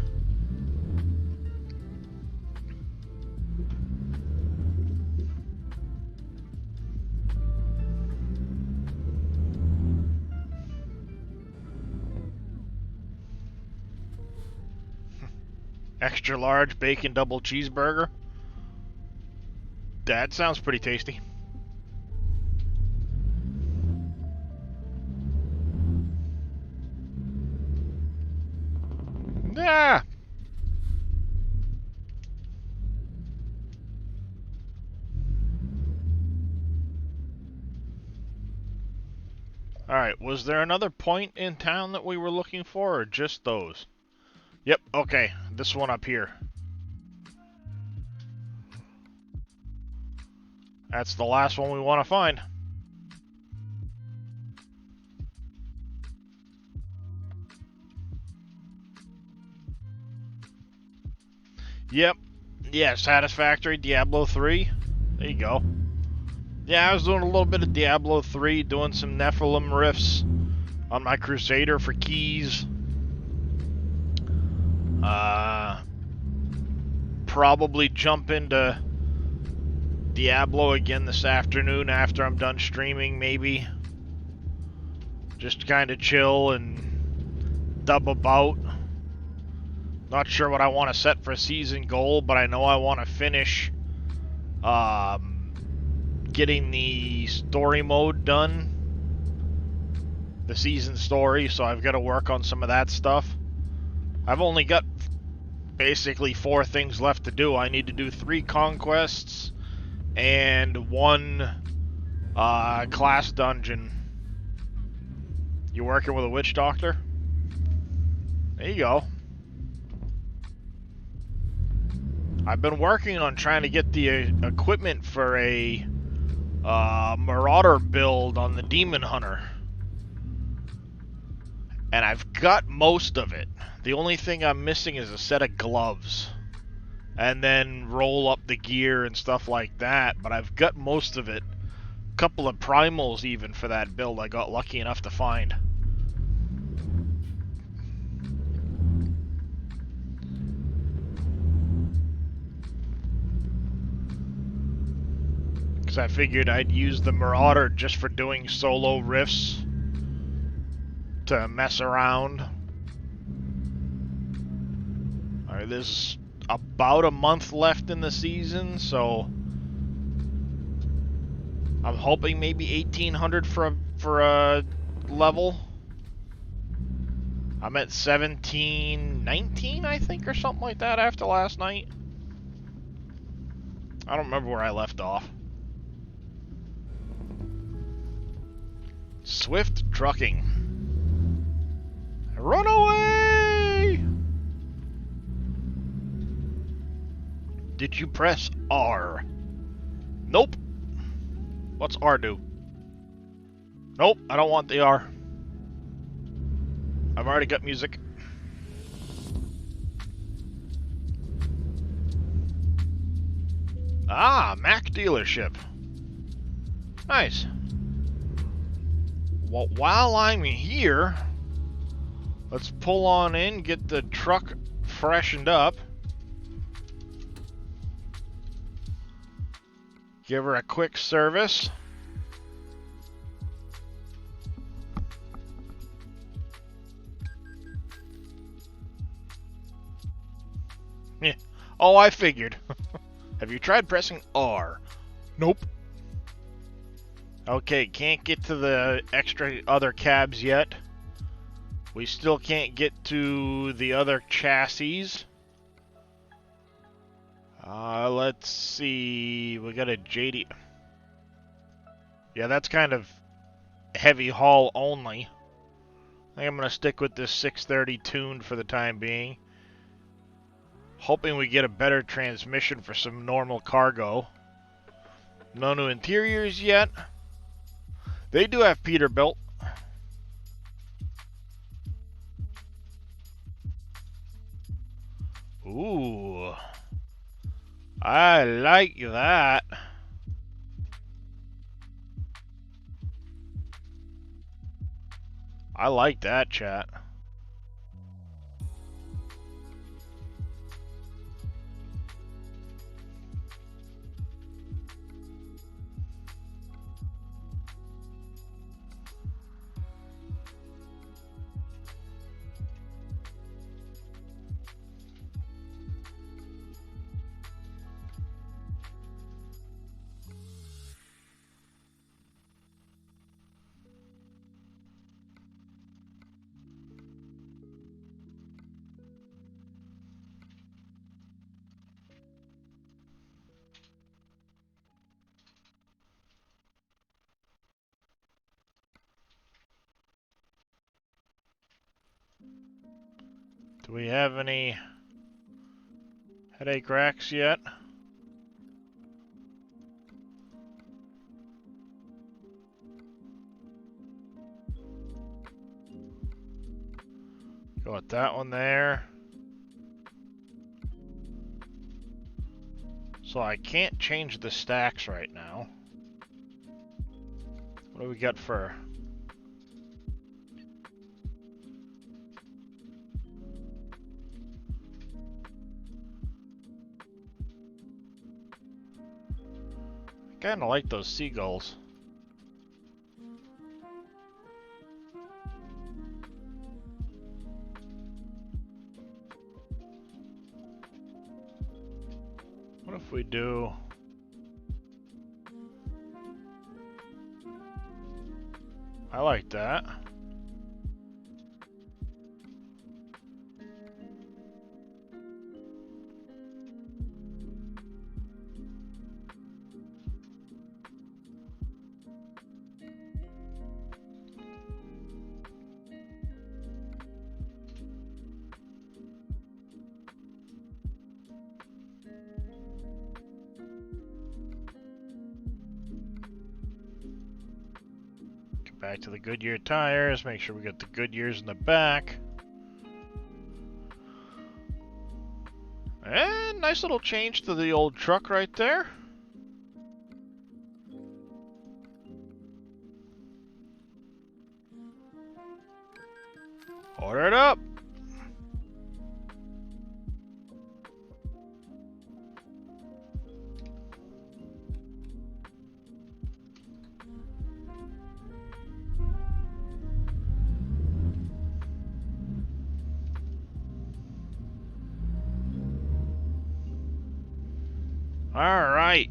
Extra large bacon double cheeseburger. That sounds pretty tasty. Yeah. Alright, was there another point in town that we were looking for, or just those? Yep, okay. This one up here. That's the last one we want to find. Yep. Yeah, Satisfactory, Diablo 3. There you go. Yeah, I was doing a little bit of Diablo 3, doing some Nephilim riffs on my Crusader for keys. Probably jump into Diablo again this afternoon after I'm done streaming, maybe. Just kind of chill and dub about. Not sure what I want to set for a season goal, but I know I want to finish getting the story mode done. The season story, so I've got to work on some of that stuff. I've only got basically 4 things left to do. I need to do 3 conquests and 1 class dungeon. You working with a witch doctor? There you go. I've been working on trying to get the equipment for a Marauder build on the Demon Hunter. And I've got most of it. The only thing I'm missing is a set of gloves. And then roll up the gear and stuff like that. But I've got most of it. A couple of primals even for that build I got lucky enough to find. Because I figured I'd use the Marauder just for doing solo riffs. To mess around. Alright, there's about a month left in the season, so I'm hoping maybe 1800 for a level. I'm at 1719, I think, or something like that after last night. I don't remember where I left off. Swift Trucking. Run away! Did you press R? Nope. What's R do? Nope, I don't want the R. I've already got music. Ah, Mac dealership. Nice. Well, while I'm here, let's pull on in, get the truck freshened up. Give her a quick service. Yeah. Oh, I figured. Have you tried pressing R? Nope. Okay, can't get to the extra other cabs yet. We still can't get to the other chassis. Let's see. We got a JD. Yeah, that's kind of heavy haul only. I think I'm going to stick with this 630 tuned for the time being. Hoping we get a better transmission for some normal cargo. No new interiors yet. They do have Peterbilt. Ooh. I like that. I like that, chat. Do we have any headache racks yet? Got that one there. So I can't change the stacks right now. What do we got for... I kinda like those seagulls. What if we do... I like that. Back to the Goodyear tires, make sure we got the Goodyears in the back. And nice little change to the old truck right there. Order it up. Alright,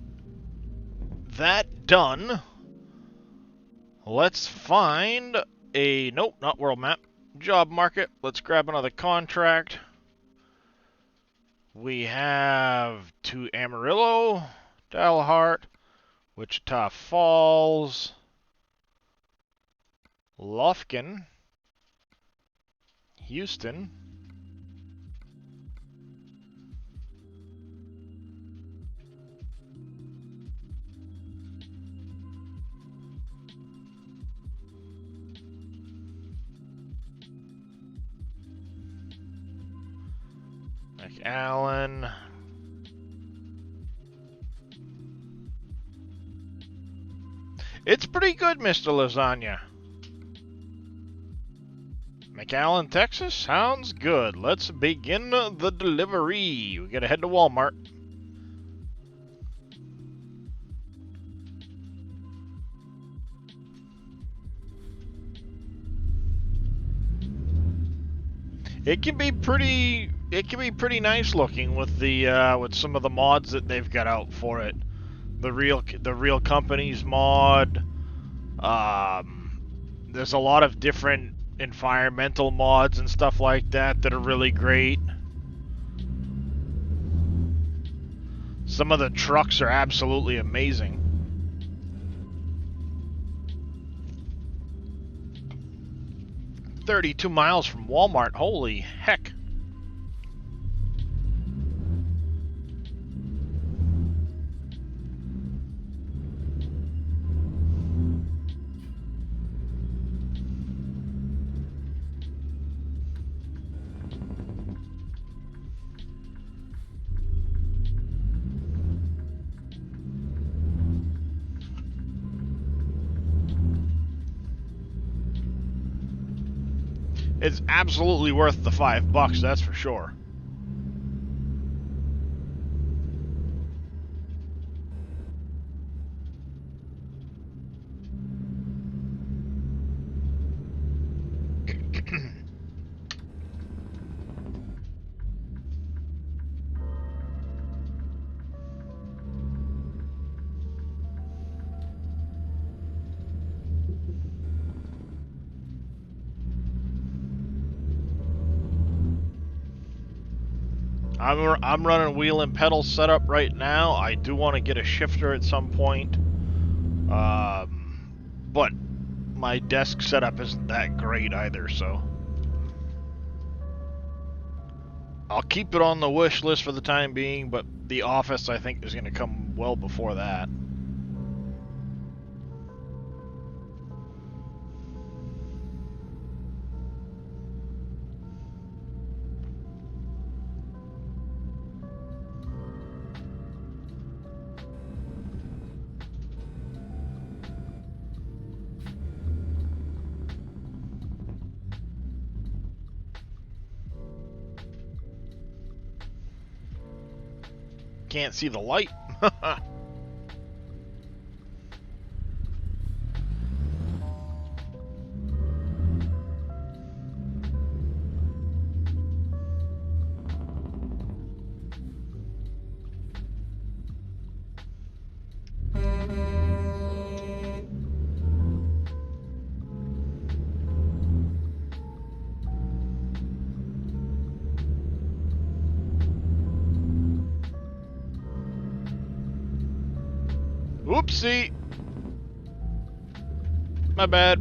that done. Let's find a, nope, not world map, job market. Let's grab another contract. We have to Amarillo, Dalhart, Wichita Falls, Lufkin, Houston, McAllen, it's pretty good, Mr. Lasagna. McAllen, Texas, sounds good. Let's begin the delivery. We gotta head to Walmart. It can be pretty nice looking with the with some of the mods that they've got out for it. The real company's mod. There's a lot of different environmental mods and stuff like that that are really great. Some of the trucks are absolutely amazing. "32 miles from Walmart, holy heck." It's absolutely worth the $5, that's for sure. I'm running wheel and pedal setup right now. I do want to get a shifter at some point, but my desk setup isn't that great either, so I'll keep it on the wish list for the time being, but the office I think is going to come well before that. Can't see the light. Oopsie. My bad.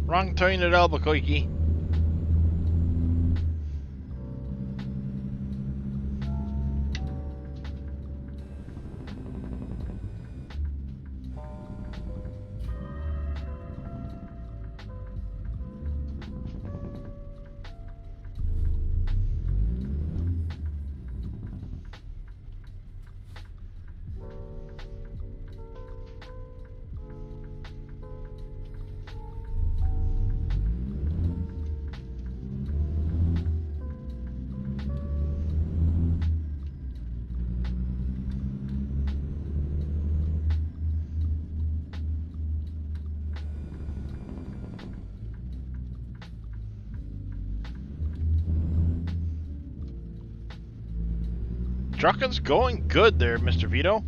Wrong turn at Albuquerque. Trucking's going good there, Mr. Vito.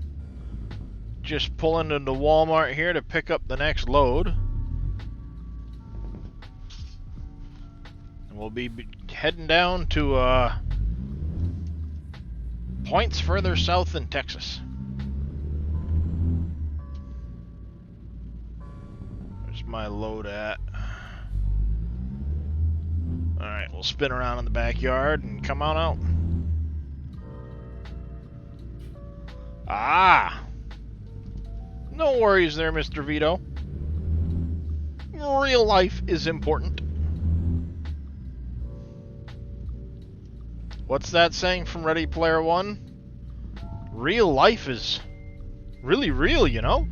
Just pulling into Walmart here to pick up the next load. And we'll be heading down to points further south in Texas. Where's my load at? Alright, we'll spin around in the backyard and come on out. Ah! No worries there, Mr. Vito. Real life is important. What's that saying from Ready Player One? Real life is really real, you know?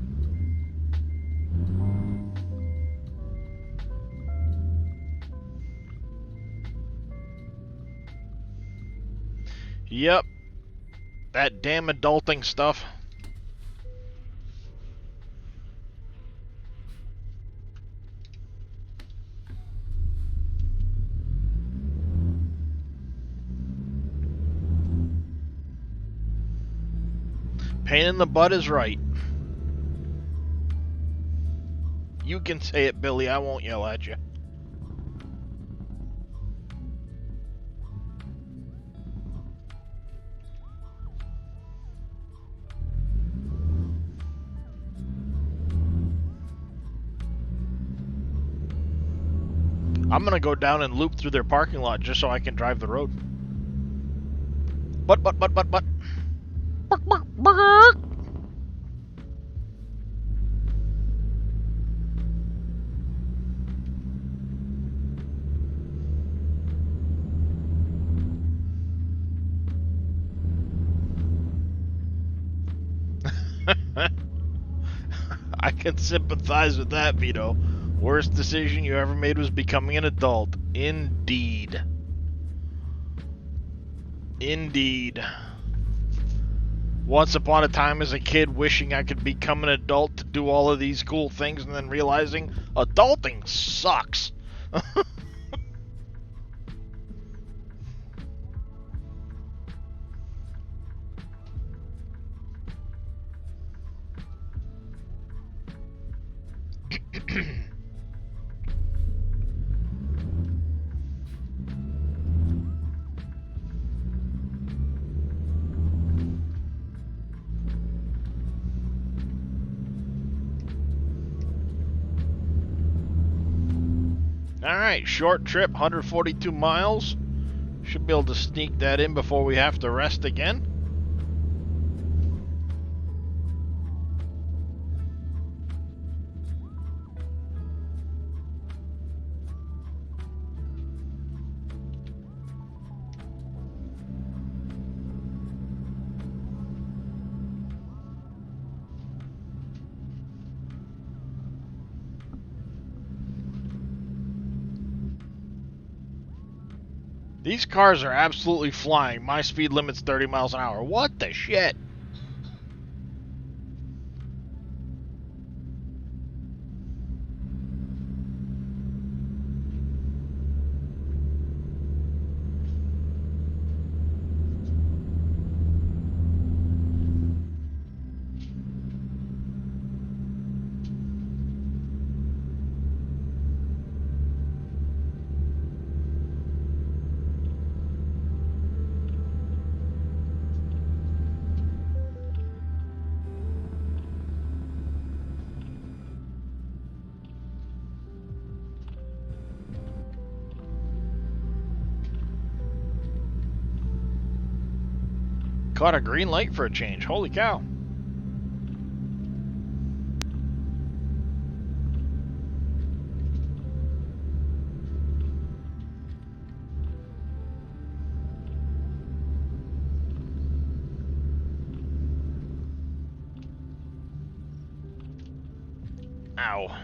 Yep. That damn adulting stuff. Pain in the butt is right. You can say it, Billy. I won't yell at you. I'm gonna go down and loop through their parking lot just so I can drive the road. But. Bark, bark, bark. I can sympathize with that, Vito. Worst decision you ever made was becoming an adult. Indeed. Indeed. Once upon a time as a kid wishing I could become an adult to do all of these cool things and then realizing adulting sucks. Alright, short trip, 142 miles. Should be able to sneak that in before we have to rest again. These cars are absolutely flying. My speed limit's 30 miles an hour. What the shit? Caught a green light for a change. Holy cow. Ow.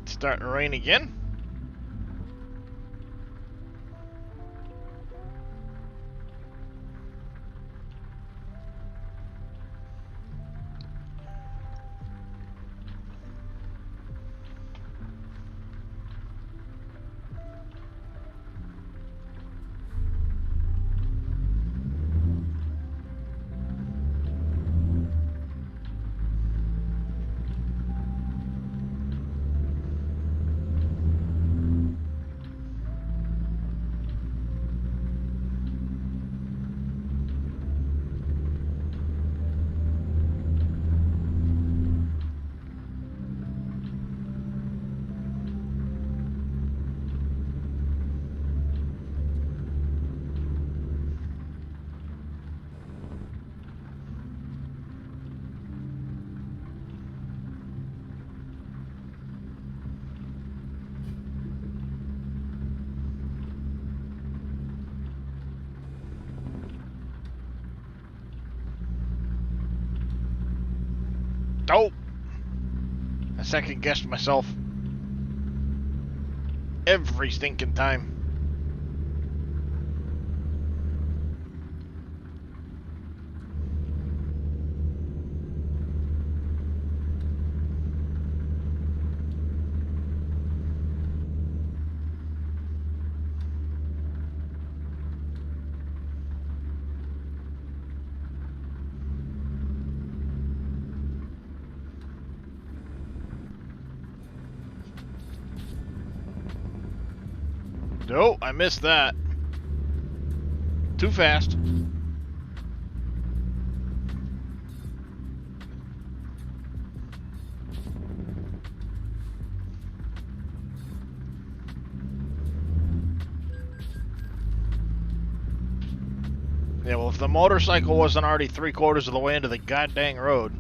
Starting to rain again. Dope. I second guessed myself every stinking time. Nope, I missed that. Too fast. Yeah, well, if the motorcycle wasn't already 3/4 of the way into the goddamn road.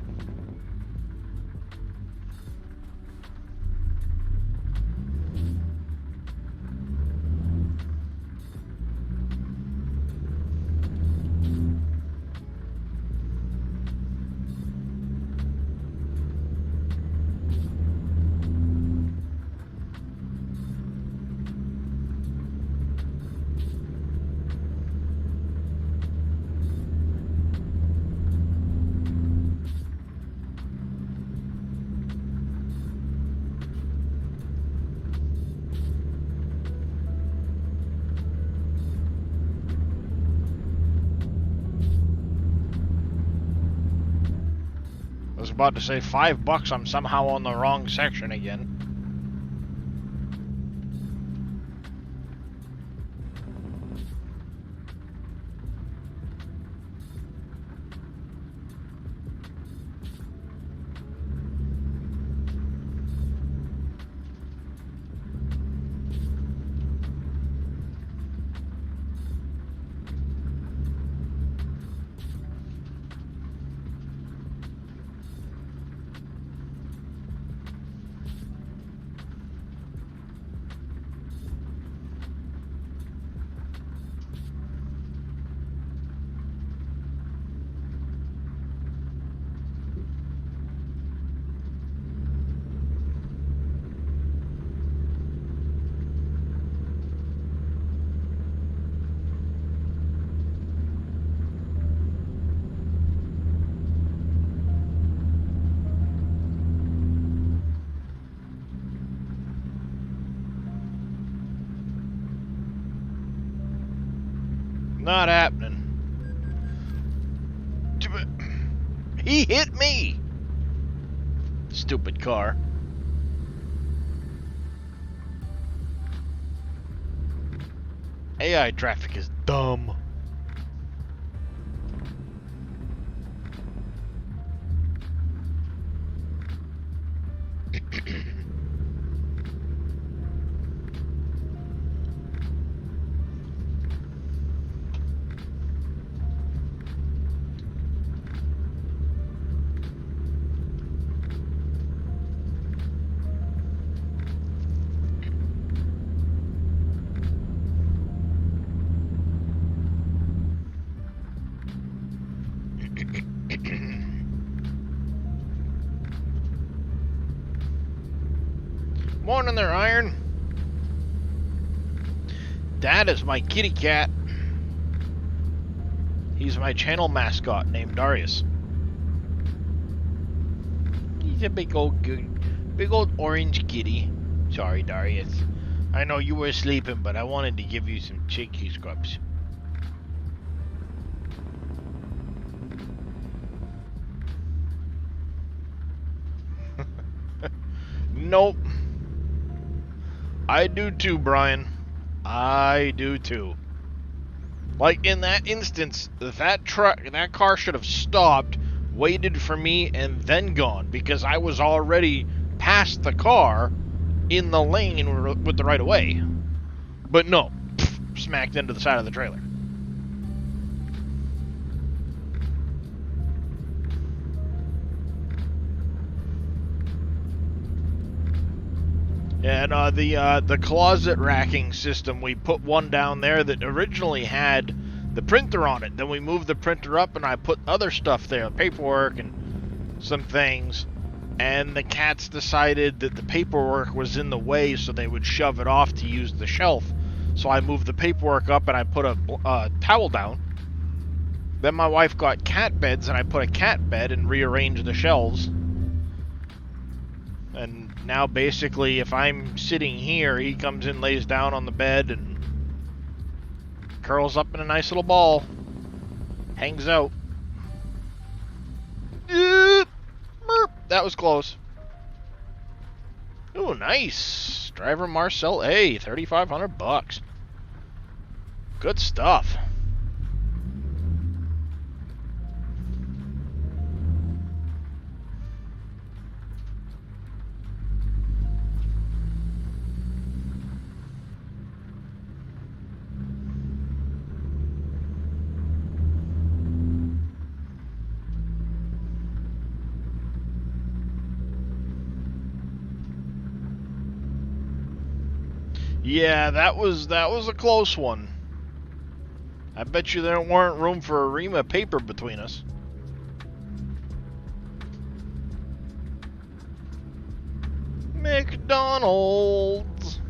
I was about to say $5, I'm somehow on the wrong section again. Not happening. He hit me! Stupid car. AI traffic is dumb. Morning there, Iron. Dad is my kitty cat. He's my channel mascot named Darius. He's a big old orange kitty. Sorry, Darius. I know you were sleeping, but I wanted to give you some cheeky scrubs. Nope. I do too, Brian. I do too. Like in that instance, that car should have stopped, waited for me, and then gone, because I was already past the car in the lane with the right of way. But no, smacked into the side of the trailer. And the closet racking system, we put one down there that originally had the printer on it. Then we moved the printer up and I put other stuff there, paperwork and some things. And the cats decided that the paperwork was in the way, so they would shove it off to use the shelf. So I moved the paperwork up and I put a towel down. Then my wife got cat beds and I put a cat bed and rearranged the shelves. And now basically if I'm sitting here, he comes in, lays down on the bed, and curls up in a nice little ball. Hangs out. That was close. Ooh, nice. Driver Marcel A, $3,500. Good stuff. Yeah, that was a close one. I bet you there weren't room for a ream of paper between us. McDonald's.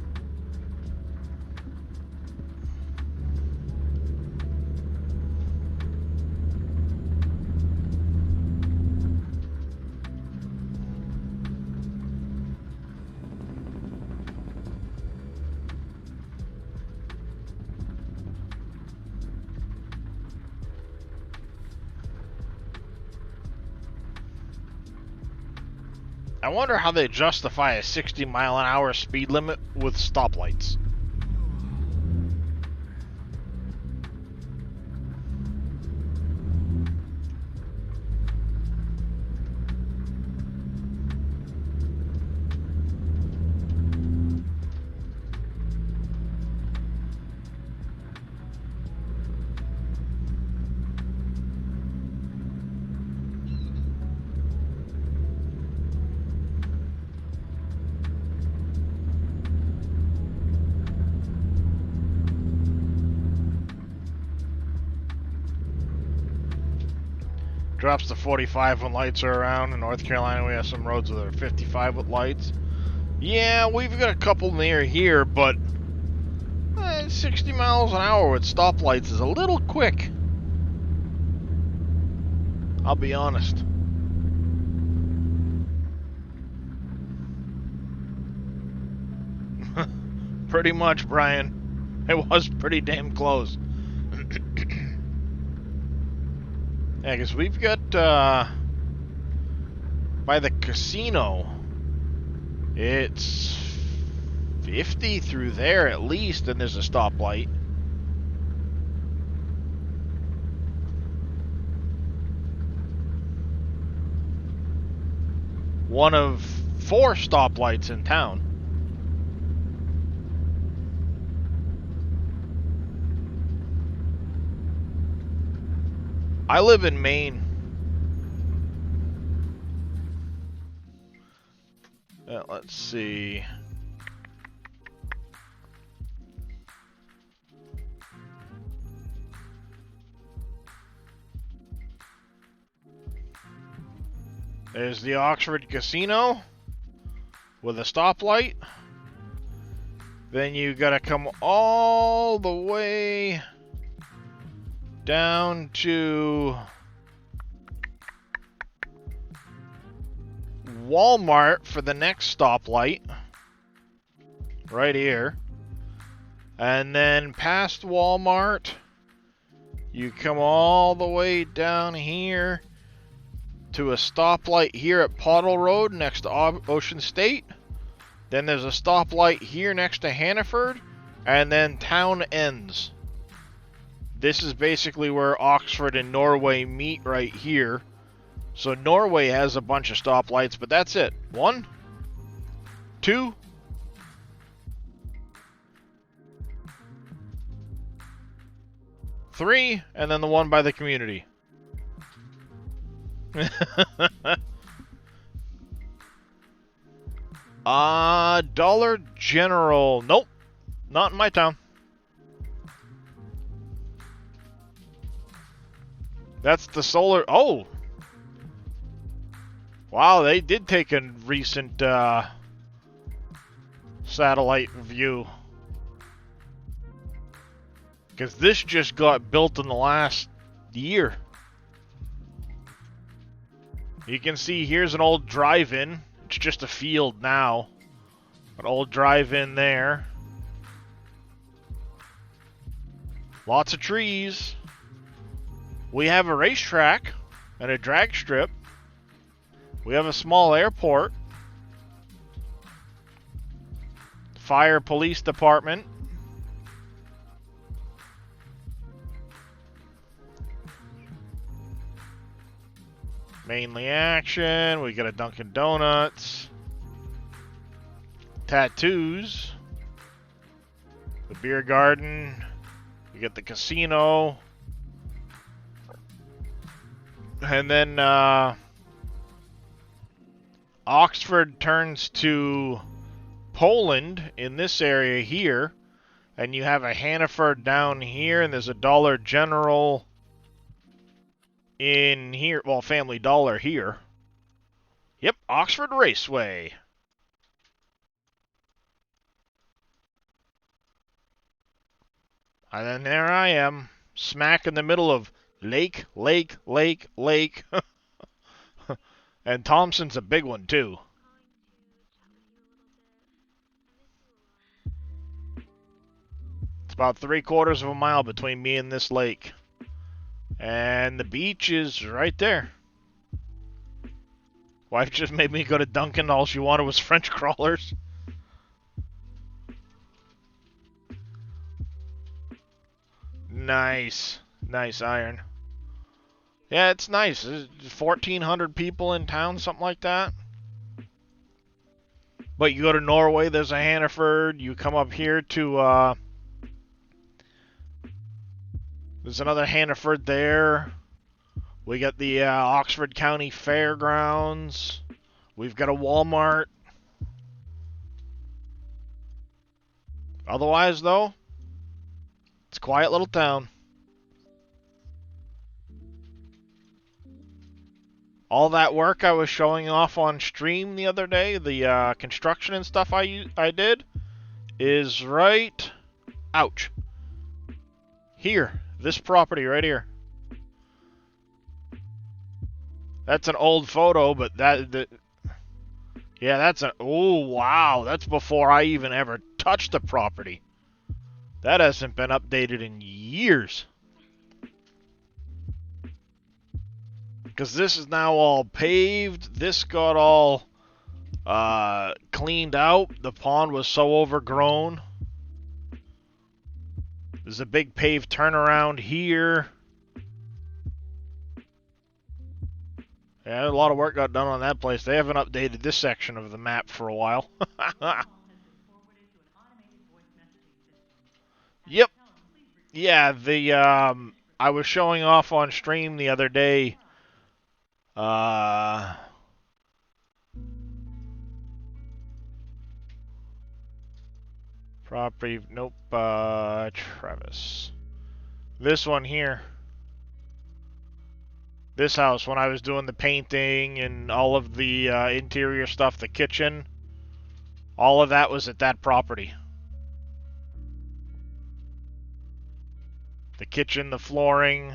I wonder how they justify a 60-mile-an-hour speed limit with stoplights. Drops to 45 when lights are around. In North Carolina, we have some roads that are 55 with lights. Yeah, we've got a couple near here, but 60 miles an hour with stoplights is a little quick. I'll be honest. Pretty much, Brian. It was pretty damn close. Yeah, because we've got, by the casino, it's 50 through there at least, and there's a stoplight. One of 4 stoplights in town. I live in Maine. Let's see. There's the Oxford Casino with a stoplight. Then you gotta come all the way down to Walmart for the next stoplight. Right here. And then past Walmart, you come all the way down here to a stoplight here at Pottle Road next to Ocean State. Then there's a stoplight here next to Hannaford, and then town ends. This is basically where Oxford and Norway meet right here. So Norway has a bunch of stoplights, but that's it. 1, 2, 3, and then the one by the community. Dollar General. Nope. Not in my town. That's the solar... Oh! Wow, they did take a recent satellite view. Because this just got built in the last year. You can see here's an old drive-in. It's just a field now. An old drive-in there. Lots of trees. We have a racetrack and a drag strip. We have a small airport. Fire police department. Mainly action. We got a Dunkin' Donuts. Tattoos. The beer garden. We got the casino. And then Oxford turns to Poland in this area here, and you have a Hannaford down here, and there's a Dollar General in here. Well, Family Dollar here. Yep, Oxford Raceway. And then there I am, smack in the middle of lake. And Thompson's a big one, too. It's about 3/4 of a mile between me and this lake. And the beach is right there. Wife just made me go to Dunkin'. All she wanted was French crawlers. Nice. Nice iron. Yeah, it's nice. There's 1,400 people in town, something like that. But you go to Norway, there's a Hannaford. You come up here to, there's another Hannaford there. We got the Oxford County Fairgrounds. We've got a Walmart. Otherwise, though, it's a quiet little town. All that work I was showing off on stream the other day, the construction and stuff I did, is right, ouch, here, this property right here. That's an old photo, but yeah, that's oh wow, that's before I even ever touched the property. That hasn't been updated in years. Because this is now all paved. This got all cleaned out. The pond was so overgrown. There's a big paved turnaround here. Yeah, a lot of work got done on that place. They haven't updated this section of the map for a while. Yep. Yeah, the I was showing off on stream the other day. Property, nope, Travis. This one here. This house, when I was doing the painting and all of the interior stuff, the kitchen, all of that was at that property. The kitchen, the flooring,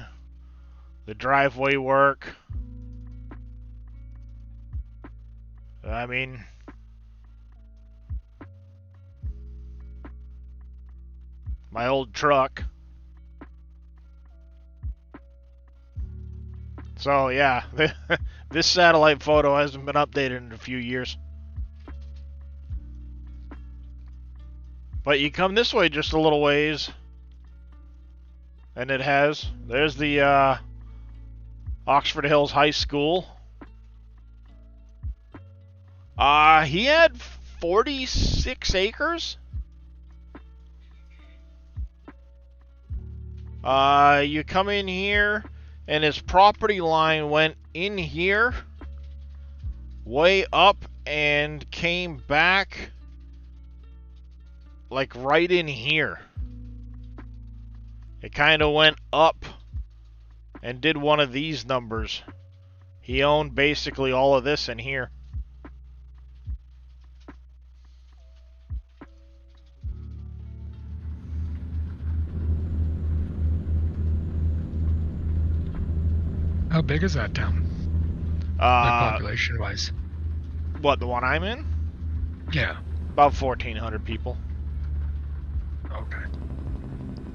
the driveway work. I mean, my old truck. So yeah, this satellite photo hasn't been updated in a few years. But you come this way just a little ways, and it has. There's the Oxford Hills High School. He had 46 acres. You come in here, and his property line went in here, way up, and came back, like right in here. It kind of went up and did one of these numbers. He owned basically all of this in here. How big is that town? Like population-wise? What, the one I'm in? Yeah. About 1,400 people. Okay.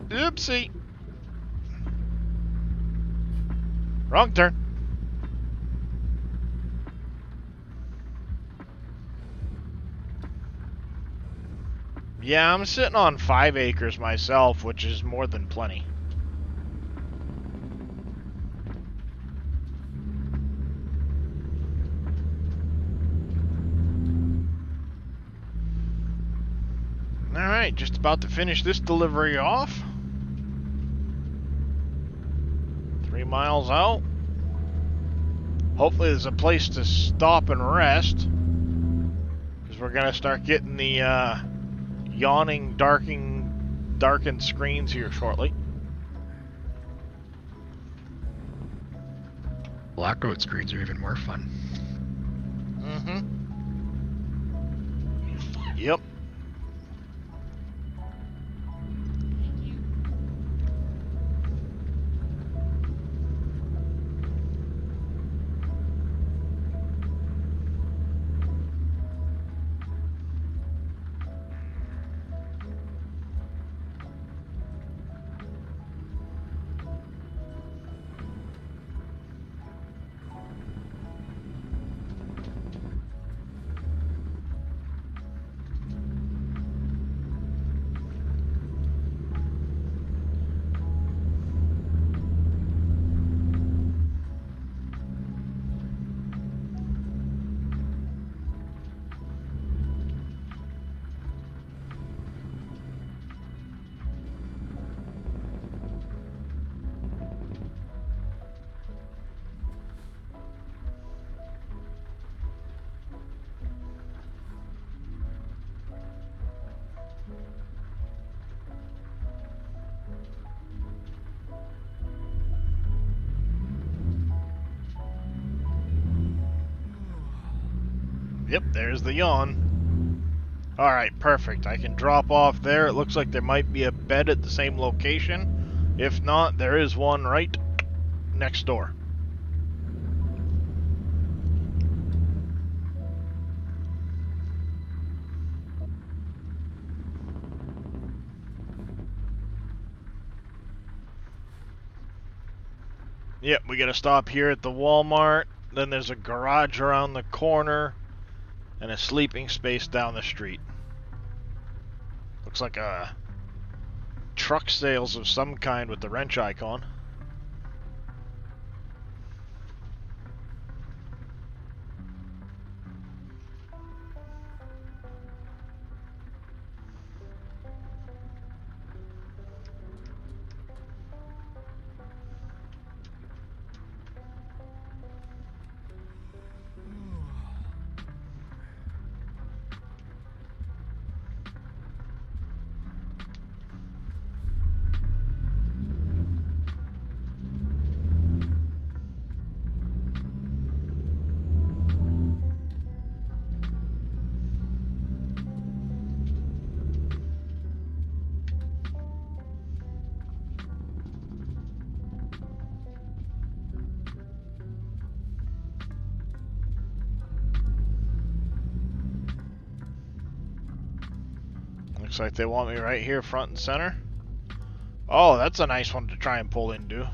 Oopsie. Wrong turn. Yeah, I'm sitting on 5 acres myself, which is more than plenty. Alright, just about to finish this delivery off. 3 miles out. Hopefully there's a place to stop and rest. Because Because we're gonna start getting the yawning, darkened screens here shortly. Blackout screens are even more fun. Mm-hmm. Yep. Yep, there's the yawn. Alright, perfect. I can drop off there. It looks like there might be a bed at the same location. If not, there is one right next door. Yep, we gotta stop here at the Walmart. Then there's a garage around the corner. And a sleeping space down the street. Looks like a truck sales of some kind with the wrench icon. Looks like they want me right here front and center. Oh, that's a nice one to try and pull into.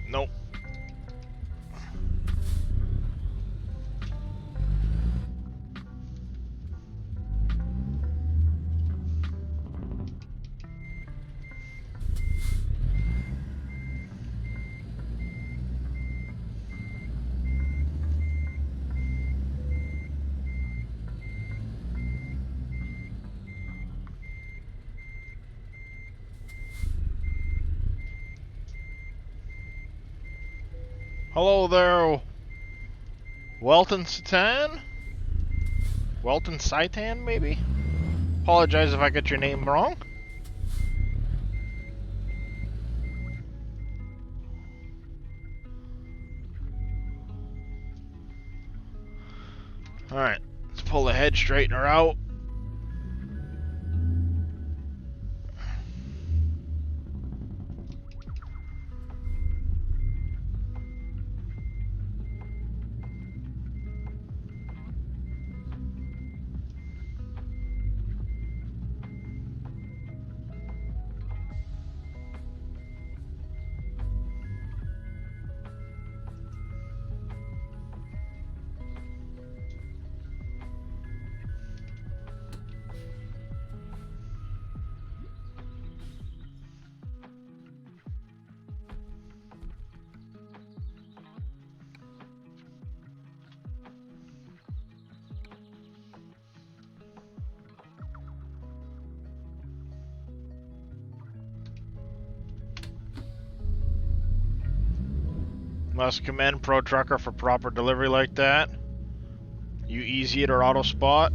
Nope. Hello there, Welton Satan? Welton Saitan, maybe? Apologize if I got your name wrong. Alright, let's pull the head straightener out. Must commend Pro Trucker for proper delivery like that. You easy it or auto spot?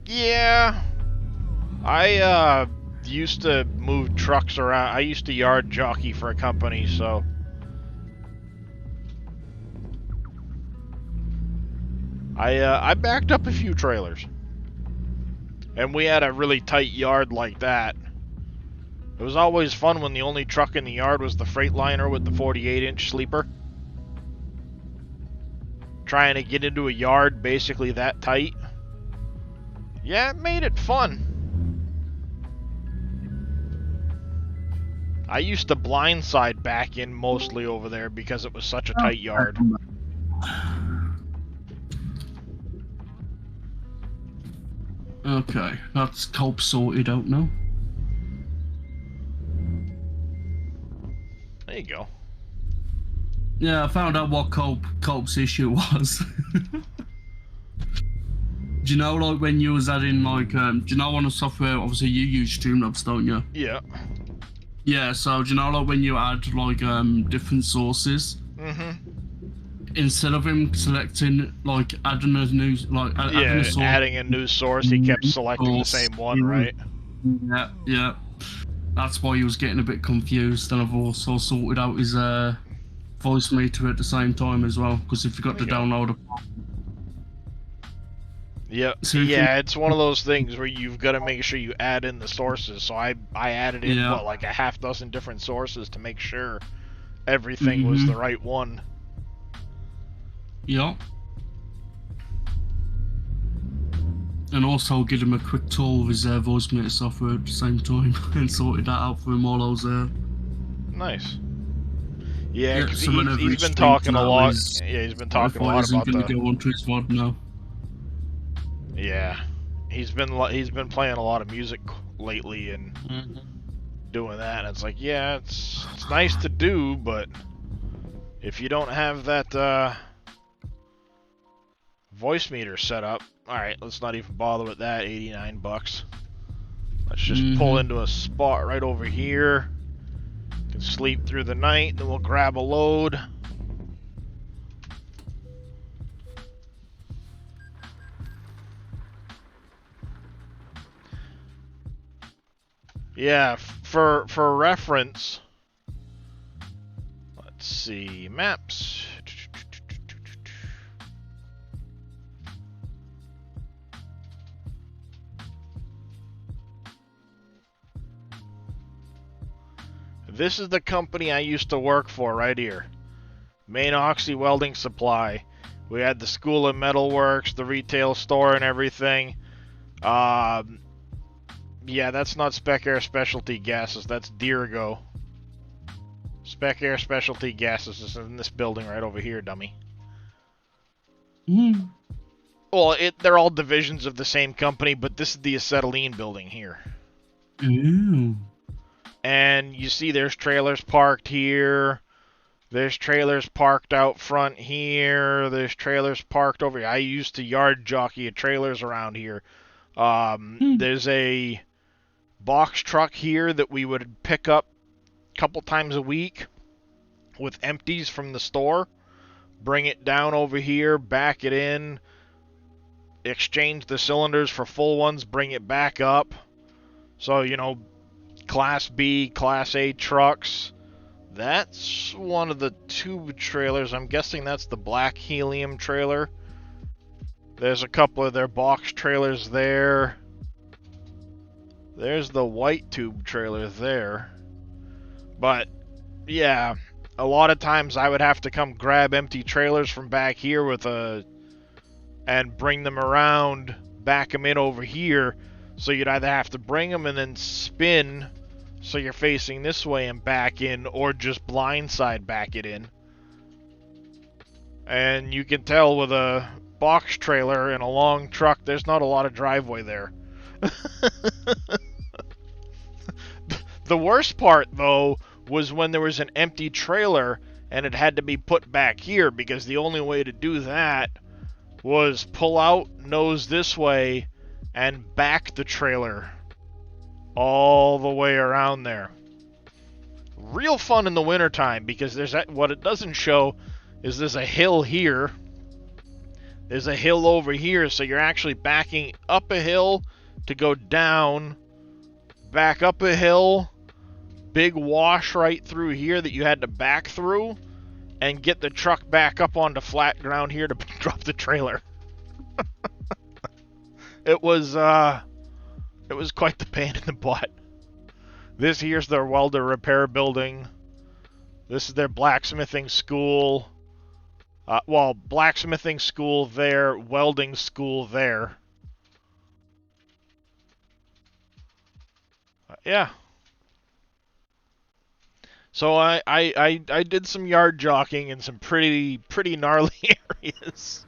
Yeah. I used to move trucks around. I used to yard jockey for a company, so I backed up a few trailers. And we had a really tight yard like that. It was always fun when the only truck in the yard was the Freightliner with the 48-inch sleeper. Trying to get into a yard basically that tight. Yeah, it made it fun. I used to blindside back in mostly over there because it was such a tight yard. Okay, that's Cope sorted out now. There you go. Yeah, I found out what Cope's issue was. Do you know, like, when you was adding, like, do you know on the software, obviously you use Streamlabs, don't you? Yeah. Yeah, so do you know, like, when you add, like, different sources? Mm-hmm. Instead of him selecting, like, adding a new, like, adding a source, adding a new source, he kept selecting the same one, right? Yeah, yeah. That's why he was getting a bit confused, and I've also sorted out his voice meter at the same time as well, because if you got to download a... Yep. So Yeah, it's one of those things where you've got to make sure you add in the sources. So I added in, what, like a half dozen different sources to make sure everything was the right one. Yeah. And also give him a quick tour of his voice meter software at the same time and sorted that out for him while I was there. Nice. Yeah, because so he's been talking a lot. Yeah, he's been talking a lot about the... go onto his VOD now. Yeah, he's been playing a lot of music lately and doing that. And it's like, yeah, it's nice to do, but if you don't have that voice meter set up, all right, let's not even bother with that. $89. Let's just pull into a spot right over here. Can sleep through the night, then we'll grab a load. Yeah, for reference, let's see, maps. This is the company I used to work for right here. Main Oxy Welding Supply. We had the School of Metalworks, the retail store and everything. Yeah, that's not Spec Air Specialty Gases, that's Dirigo. Spec Air Specialty Gases is in this building right over here, dummy. Well, they're all divisions of the same company, but this is the acetylene building here. And you see there's trailers parked here. There's trailers parked out front here. There's trailers parked over here. I used to yard jockey trailers around here. There's a box truck here that we would pick up a couple times a week with empties from the store. Bring it down over here, back it in, exchange the cylinders for full ones, bring it back up. So, you know, Class B, Class A trucks. That's one of the tube trailers. I'm guessing that's the black helium trailer. There's a couple of their box trailers there. There's the white tube trailer there. But, yeah, a lot of times I would have to come grab empty trailers from back here and bring them around, back them in over here. So you'd either have to bring them and then spin so you're facing this way and back in, or just blindside back it in. And you can tell with a box trailer and a long truck, there's not a lot of driveway there. The worst part, though, was when there was an empty trailer and it had to be put back here, because the only way to do that was pull out, nose this way, and back the trailer all the way around there. real fun in the wintertime because what it doesn't show is there's a hill here. There's a hill over here, so you're actually backing up a hill to go down, back up a hill, big wash right through here that you had to back through, and get the truck back up onto flat ground here to drop the trailer. It was quite the pain in the butt. This here's their welder repair building. This is their blacksmithing school. Well, blacksmithing school there, welding school there. Yeah. So I did some yard jockeying in some pretty gnarly areas.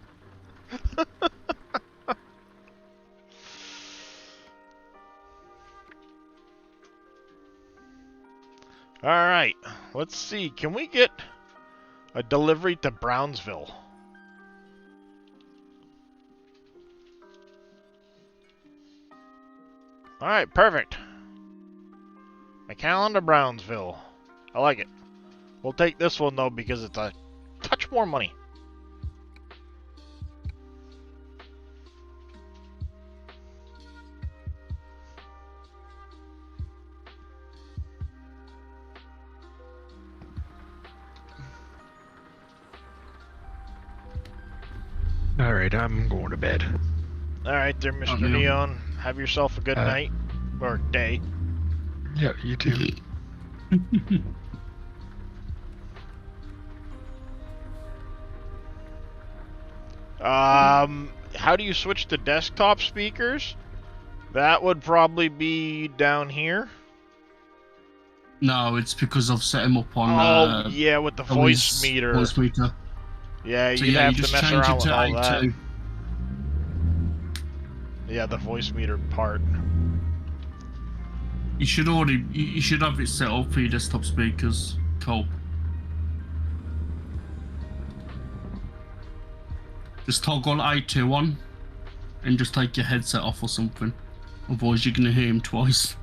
All right, let's see. Can we get a delivery to Brownsville? All right, perfect. McAllen to Brownsville. I like it. We'll take this one though because it's a touch more money. Alright, I'm going to bed. All right, there, Mr. Neon. Neon. Have yourself a good night or day. Yeah, you too. How do you switch to desktop speakers? That would probably be down here. No, it's because I've set him up on. Oh, yeah, with the voice meter. Voice meter. Yeah, So you'd yeah, have you to just mess change around it with to all that. A2. Yeah, the voice meter part. You should have it set up for your desktop speakers, Cole. Just toggle A2 on, and just take your headset off or something. Otherwise, you're gonna hear him twice.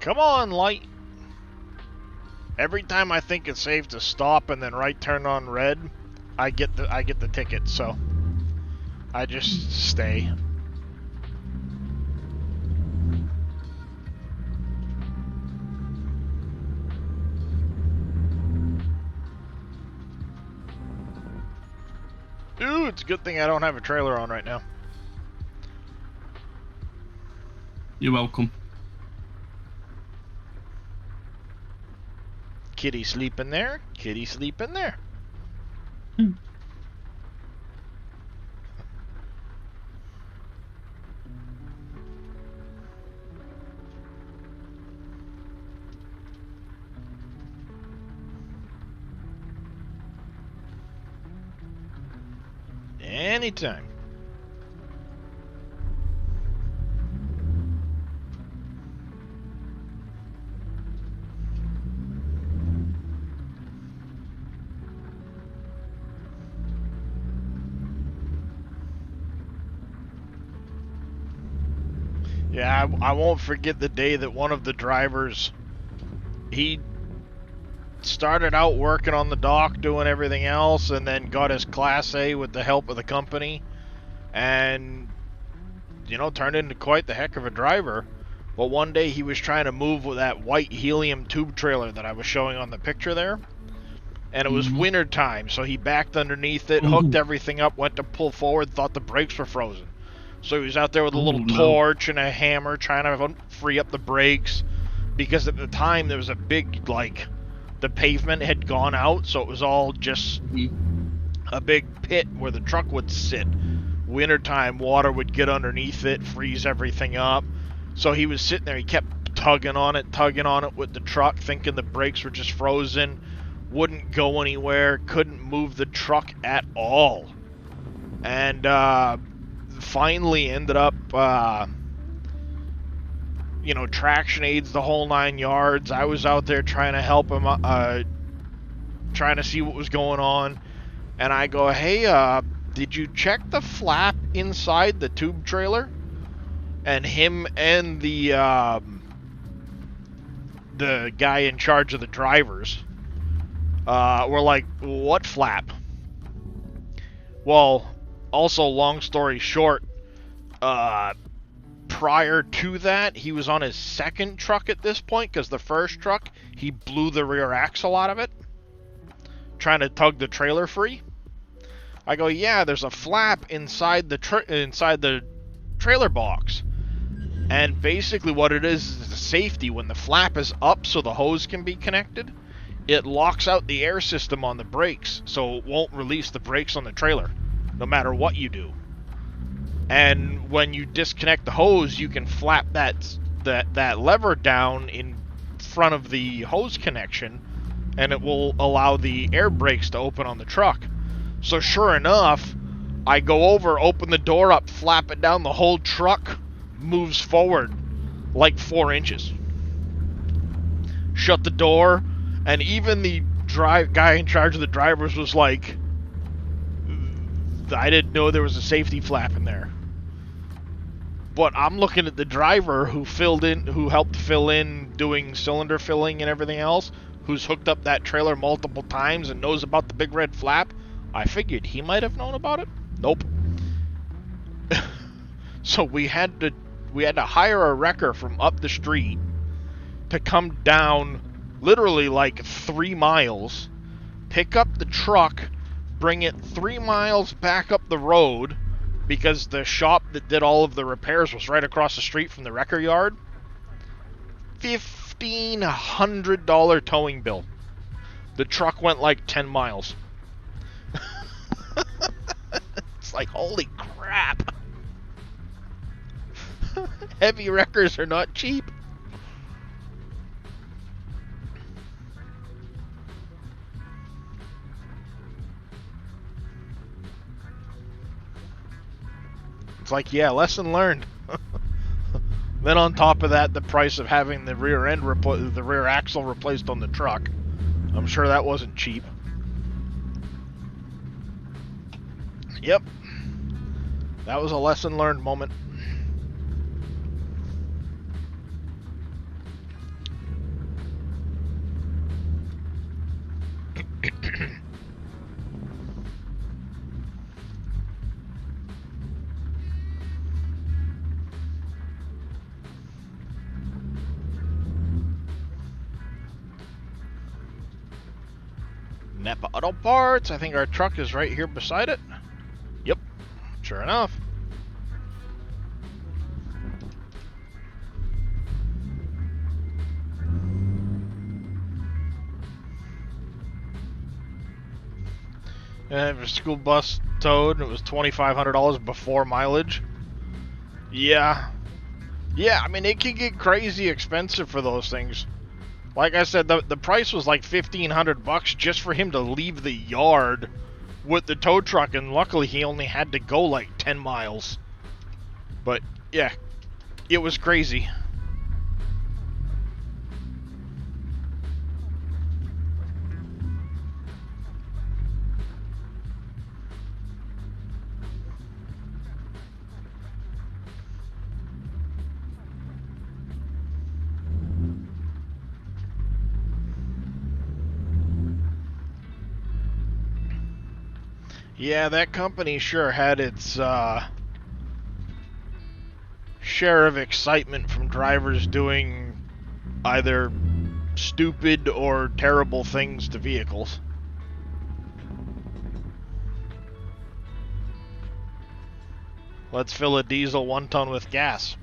Come on, light. Every time I think it's safe to stop and then right turn on red, I get the ticket, so I just stay. Ooh, it's a good thing I don't have a trailer on right now. You're welcome. Kitty sleeping there. Kitty sleeping there. Anytime. Yeah, I won't forget the day that one of the drivers, he started out working on the dock doing everything else and then got his Class A with the help of the company and, you know, turned into quite the heck of a driver. But one day he was trying to move with that white helium tube trailer that I was showing on the picture there. And it was winter time, so he backed underneath it, hooked everything up, went to pull forward, thought the brakes were frozen. So he was out there with a little torch and a hammer trying to free up the brakes. Because at the time there was a big, like, the pavement had gone out, so it was all just a big pit where the truck would sit. Wintertime, water would get underneath it, freeze everything up. So he was sitting there, he kept tugging on it with the truck, thinking the brakes were just frozen, wouldn't go anywhere, couldn't move the truck at all. And finally ended up, you know, traction aids the whole 9 yards. I was out there trying to help him trying to see what was going on. And I go, hey, did you check the flap inside the tube trailer? And him and the guy in charge of the drivers were like, what flap? Well, also, long story short, prior to that, he was on his second truck at this point, because the first truck, he blew the rear axle out of it, trying to tug the trailer free. I go, yeah, there's a flap inside the trailer box. And basically what it is the safety. When the flap is up so the hose can be connected, it locks out the air system on the brakes, so it won't release the brakes on the trailer, no matter what you do. And when you disconnect the hose, you can flap that lever down in front of the hose connection, and it will allow the air brakes to open on the truck. So sure enough, I go over, open the door up, flap it down, the whole truck moves forward like 4 inches. Shut the door, and even the guy in charge of the drivers was like, I didn't know there was a safety flap in there. But I'm looking at the driver who helped fill in, doing cylinder filling and everything else, who's hooked up that trailer multiple times and knows about the big red flap. I figured he might have known about it. Nope. So we had to hire a wrecker from up the street to come down literally like 3 miles, pick up the truck, bring it 3 miles back up the road, because the shop that did all of the repairs was right across the street from the wrecker yard. $1,500 towing bill. The truck went like 10 miles. It's like, holy crap. Heavy wreckers are not cheap. It's like, yeah, lesson learned. Then on top of that, the price of having the rear axle replaced on the truck. I'm sure that wasn't cheap. Yep. That was a lesson learned moment. Napa Auto Parts. I think our truck is right here beside it. Yep, sure enough. And a school bus towed, and it was $2,500 before mileage. Yeah. Yeah, I mean, it can get crazy expensive for those things. Like I said, the price was like $1,500 just for him to leave the yard with the tow truck, and luckily he only had to go like 10 miles. But yeah, it was crazy. Yeah, that company sure had its share of excitement from drivers doing either stupid or terrible things to vehicles. Let's fill a diesel 1 ton with gas.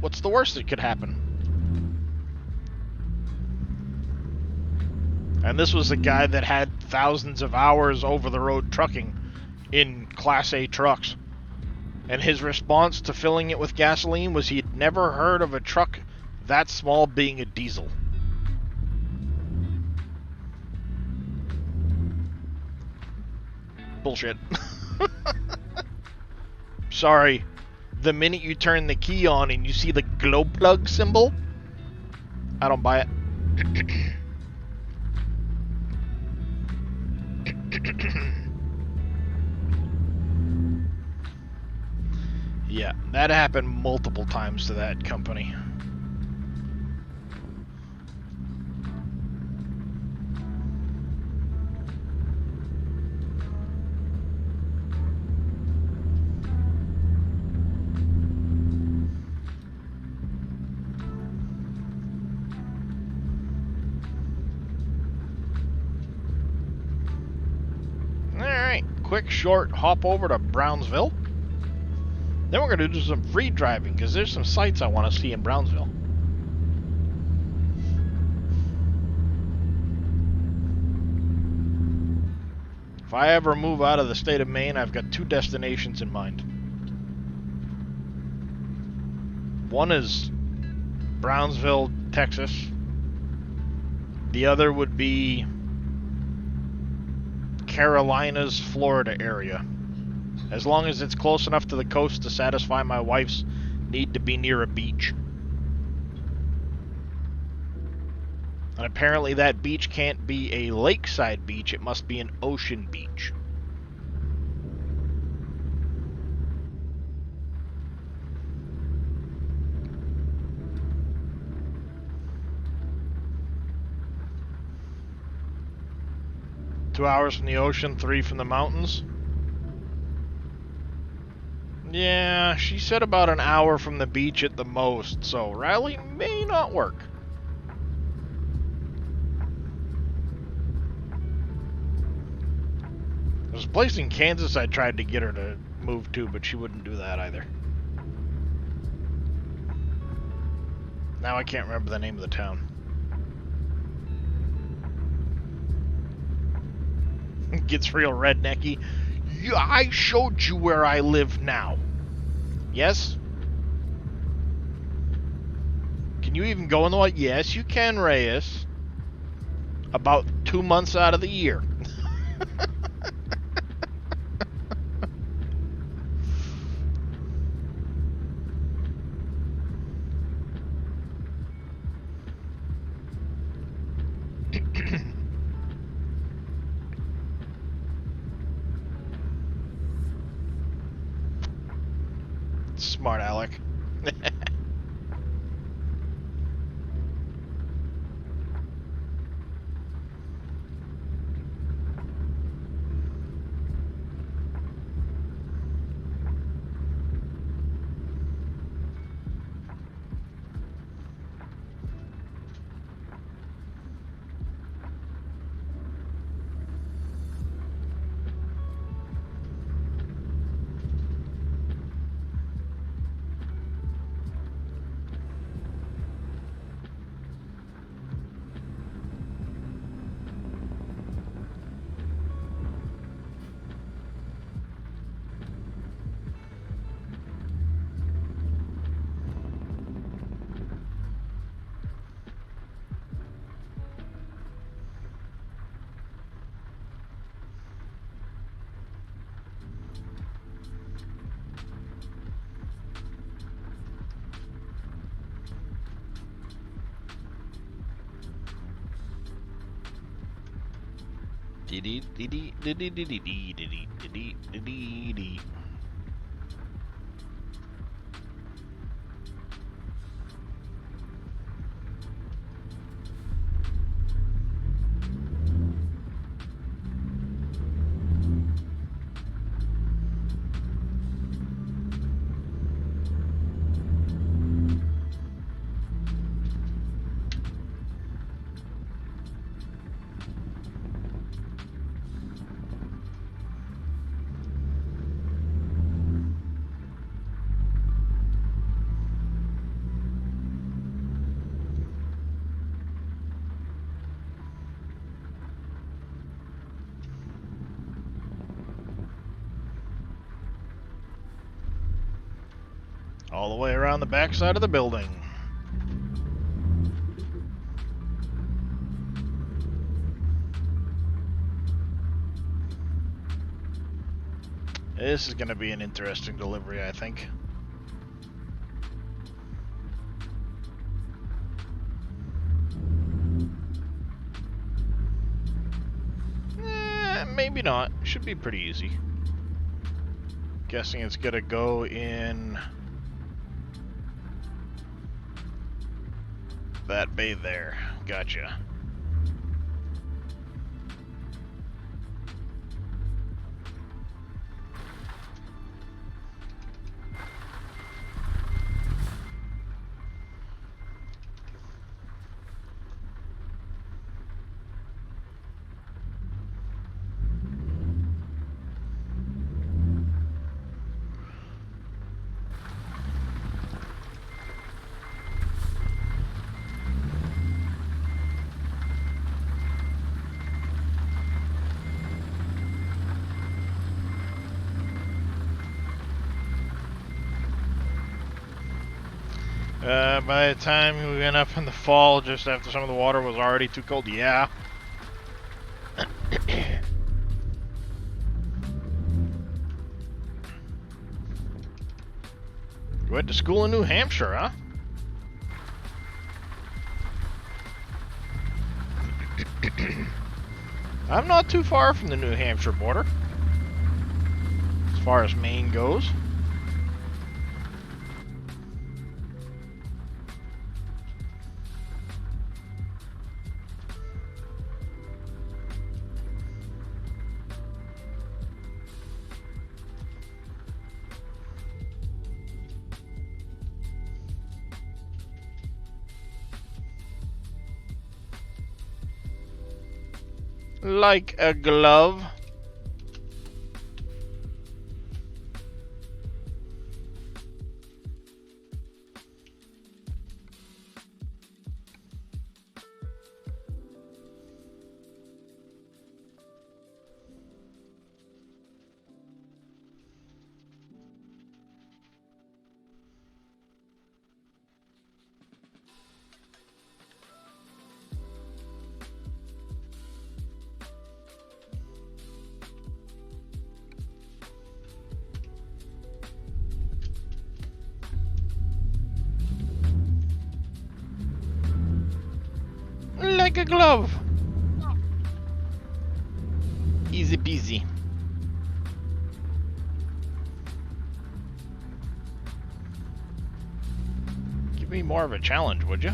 What's the worst that could happen? And this was a guy that had thousands of hours over-the-road trucking in Class A trucks. And his response to filling it with gasoline was he'd never heard of a truck that small being a diesel. Bullshit. Sorry. The minute you turn the key on and you see the glow plug symbol, I don't buy it. Yeah, that happened multiple times to that company. Alright, quick short hop over to Brownsville. Then we're going to do some free driving, because there's some sights I want to see in Brownsville. If I ever move out of the state of Maine, I've got 2 destinations in mind. One is Brownsville, Texas. The other would be Carolinas, Florida area. As long as it's close enough to the coast to satisfy my wife's need to be near a beach. And apparently that beach can't be a lakeside beach, it must be an ocean beach. Two hours from the ocean, 3 from the mountains. Yeah, she said about an hour from the beach at the most, so Raleigh may not work. There's a place in Kansas I tried to get her to move to, but she wouldn't do that either. Now I can't remember the name of the town. It gets real rednecky. Yeah, I showed you where I live now. Yes? Can you even go in the light? Yes, you can, Reyes. About 2 months out of the year. Smart Alec. All the way around the back side of the building. This is going to be an interesting delivery, I think. maybe not. Should be pretty easy. Guessing it's gonna go in that bay there. Gotcha. By the time we went up in the fall, just after some of the water was already too cold, yeah. You went to school in New Hampshire, huh? I'm not too far from the New Hampshire border, as far as Maine goes. Like a glove. Like a glove. Easy peasy. Give me more of a challenge, would you?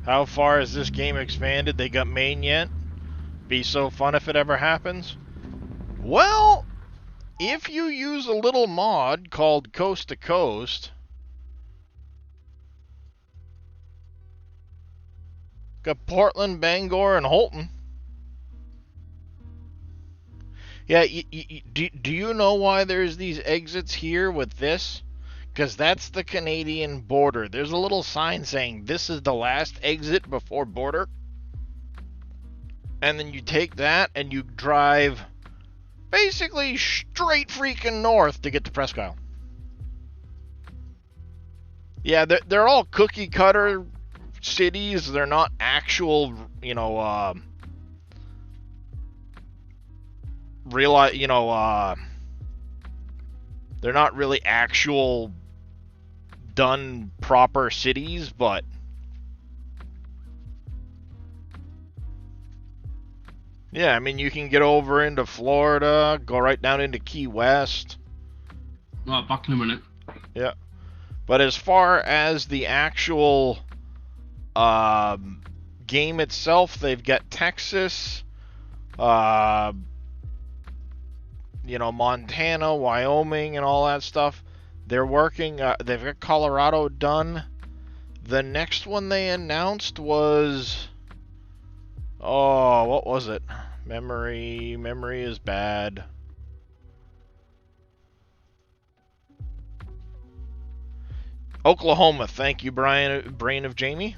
How far has this game expanded? They got Maine yet? Be so fun if it ever happens. Well, if you use a little mod called Coast to Coast, got Portland, Bangor, and Holton. Yeah, do you know why there's these exits here with this? Because that's the Canadian border. There's a little sign saying this is the last exit before border. And then you take that and you drive basically straight freaking north to get to Presque Isle. Yeah, they're all cookie cutter cities. They're not actual, you know, they're not really actual done proper cities, but yeah, I mean, you can get over into Florida, go right down into Key West. Right, back in a minute. Yeah. But as far as the actual game itself, they've got Texas, you know, Montana, Wyoming, and all that stuff. They're working, they've got Colorado done. The next one they announced was, oh, what was it? Memory is bad. Oklahoma, thank you, Brian, Brain of Jamie.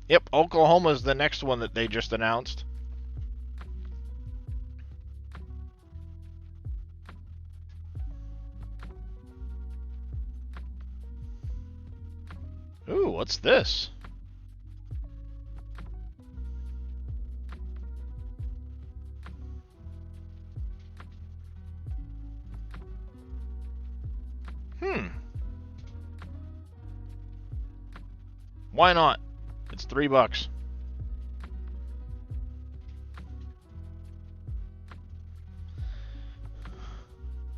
Yep, Oklahoma is the next one that they just announced. Ooh, what's this? Why not? It's $3.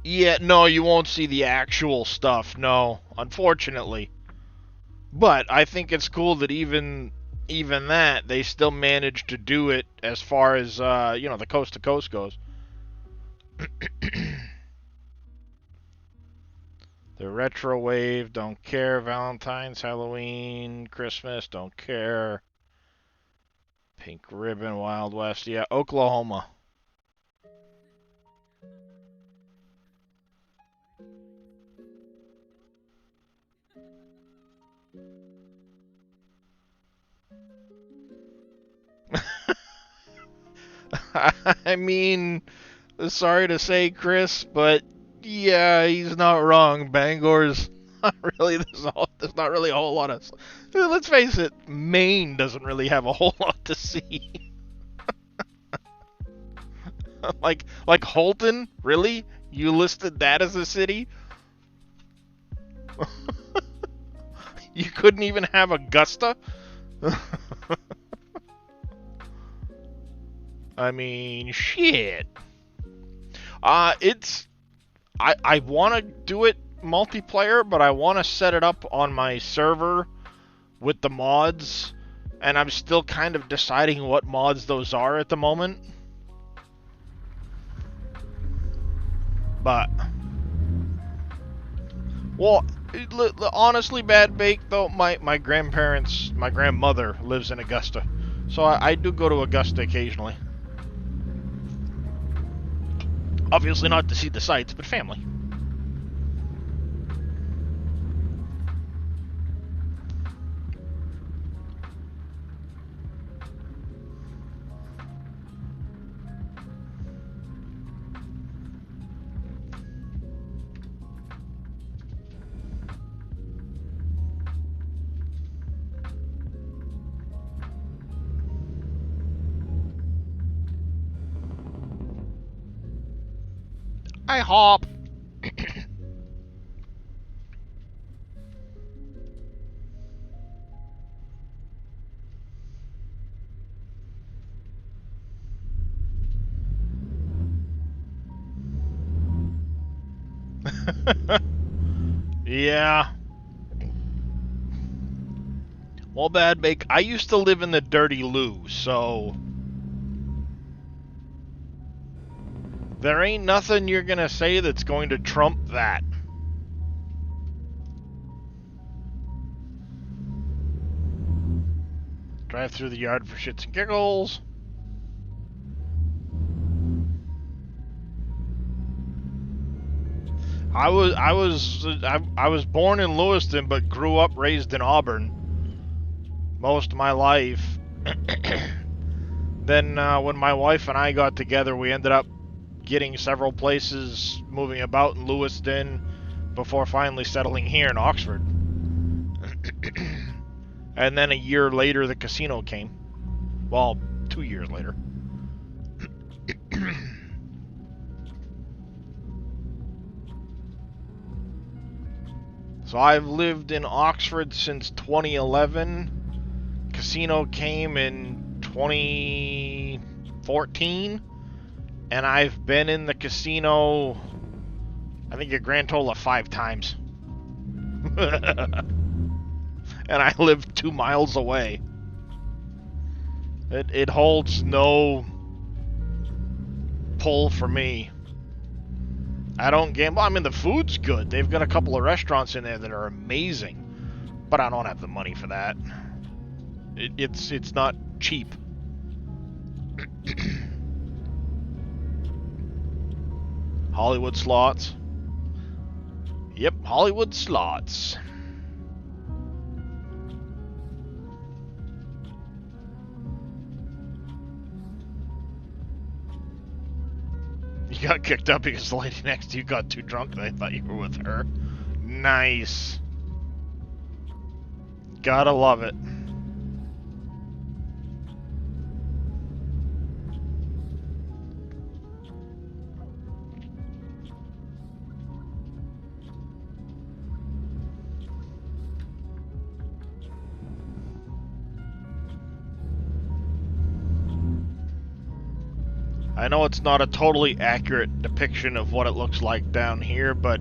Yeah, no, you won't see the actual stuff, no, unfortunately. But I think it's cool that even that, they still managed to do it as far as, the coast to coast goes. The retro wave, don't care. Valentine's, Halloween, Christmas, don't care. Pink Ribbon, Wild West, yeah, Oklahoma. I mean, sorry to say, Chris, but yeah, he's not wrong. Bangor's not really. There's not really a whole lot of. Let's face it, Maine doesn't really have a whole lot to see. like Holton, really? You listed that as a city? You couldn't even have Augusta? I mean, shit. I want to do it multiplayer, but I want to set it up on my server with the mods, and I'm still kind of deciding what mods those are at the moment. But, well, honestly, Bad Bake, though, my grandmother lives in Augusta, so I do go to Augusta occasionally. Obviously not to see the sights, but family. I hop. Yeah. Well, Bad Bake, I used to live in the Dirty Lou, so there ain't nothing you're gonna say that's going to trump that. Drive through the yard for shits and giggles. I was born in Lewiston, but grew up raised in Auburn most of my life. Then when my wife and I got together, we ended up getting several places, moving about in Lewiston before finally settling here in Oxford. And then a year later, the casino came. Well, 2 years later. So I've lived in Oxford since 2011. Casino came in 2014. And I've been in the casino, I think a grand total of 5 times. And I live 2 miles away. It holds no pull for me. I don't gamble. I mean, the food's good. They've got a couple of restaurants in there that are amazing, but I don't have the money for that. It's not cheap. Hollywood slots. Yep, Hollywood slots. You got kicked out because the lady next to you got too drunk and they thought you were with her. Nice. Gotta love it. I know it's not a totally accurate depiction of what it looks like down here, but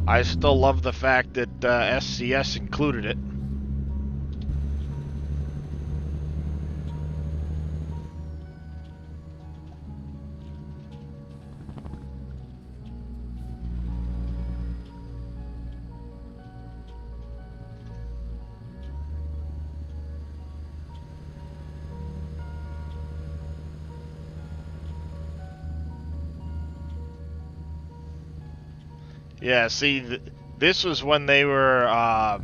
I still love the fact that SCS included it. Yeah, see, this was when they were,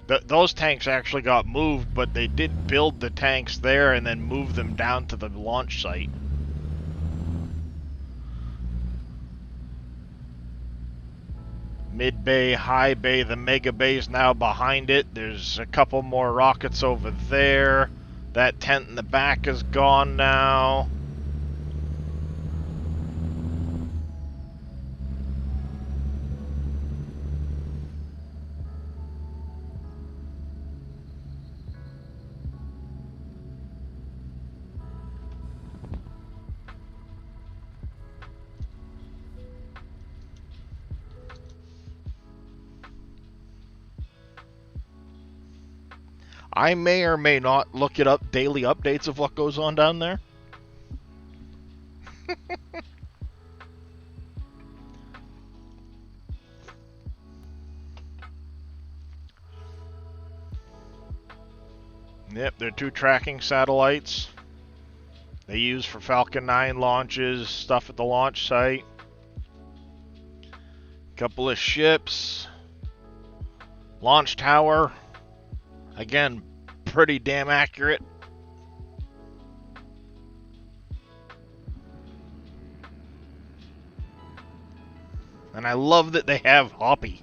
those tanks actually got moved, but they did build the tanks there and then move them down to the launch site. Mid bay, high bay, the mega bay's now behind it. There's a couple more rockets over there. That tent in the back is gone now. I may or may not look it up, daily updates of what goes on down there. Yep, they're 2 tracking satellites they use for Falcon 9 launches, stuff at the launch site. Couple of ships. Launch tower. Again, pretty damn accurate. And I love that they have Hoppy.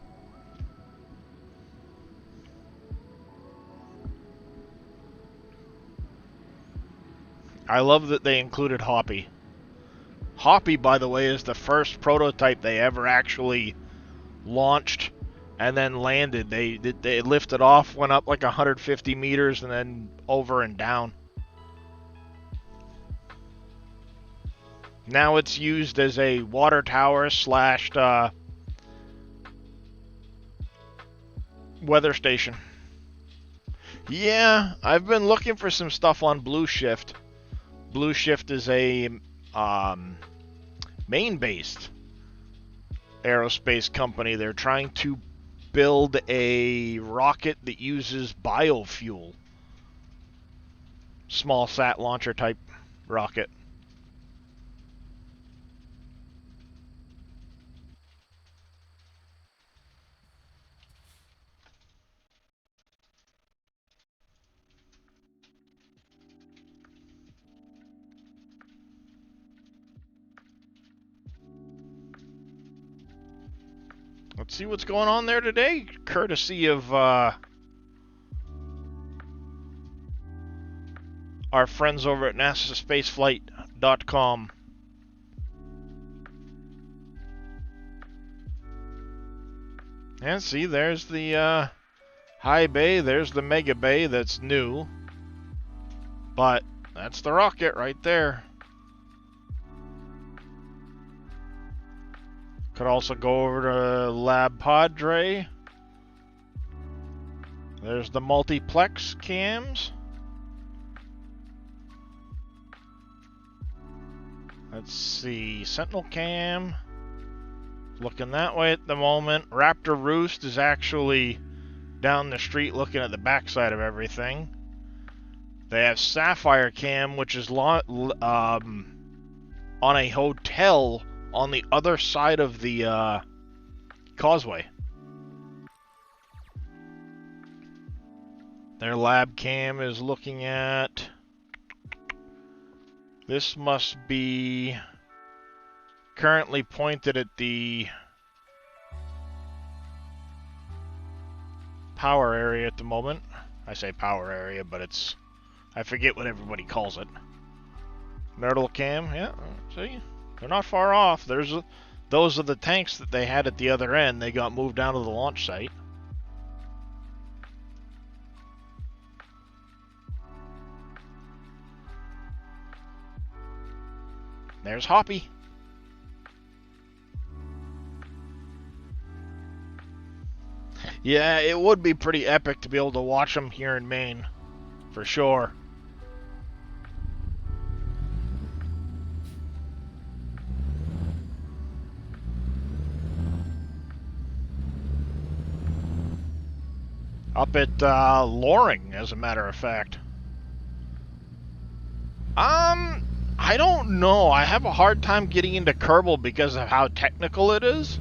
I love that they included Hoppy. Hoppy, by the way, is the first prototype they ever actually launched and then landed. They lifted off, went up like 150 meters, and then over and down. Now it's used as a water tower slash weather station. Yeah, I've been looking for some stuff on Blue Shift. Blue Shift is a Maine-based aerospace company. They're trying to build a rocket that uses biofuel. Small sat launcher type rocket. Let's see what's going on there today, courtesy of our friends over at NASASpaceflight.com. And see, there's the high bay, there's the mega bay that's new. But that's the rocket right there. Could also go over to Lab Padre. There's the multiplex cams. Let's see, Sentinel cam. Looking that way at the moment. Raptor Roost is actually down the street looking at the backside of everything. They have Sapphire cam, which is on a hotel on the other side of the causeway. Their lab cam is looking at... This must be currently pointed at the power area at the moment. I say power area, but it's... I forget what everybody calls it. Myrtle cam, yeah, see? They're not far off. Those are the tanks that they had at the other end. They got moved down to the launch site. There's Hoppy. Yeah, it would be pretty epic to be able to watch them here in Maine, for sure. Up at Loring, as a matter of fact. I don't know. I have a hard time getting into Kerbal because of how technical it is.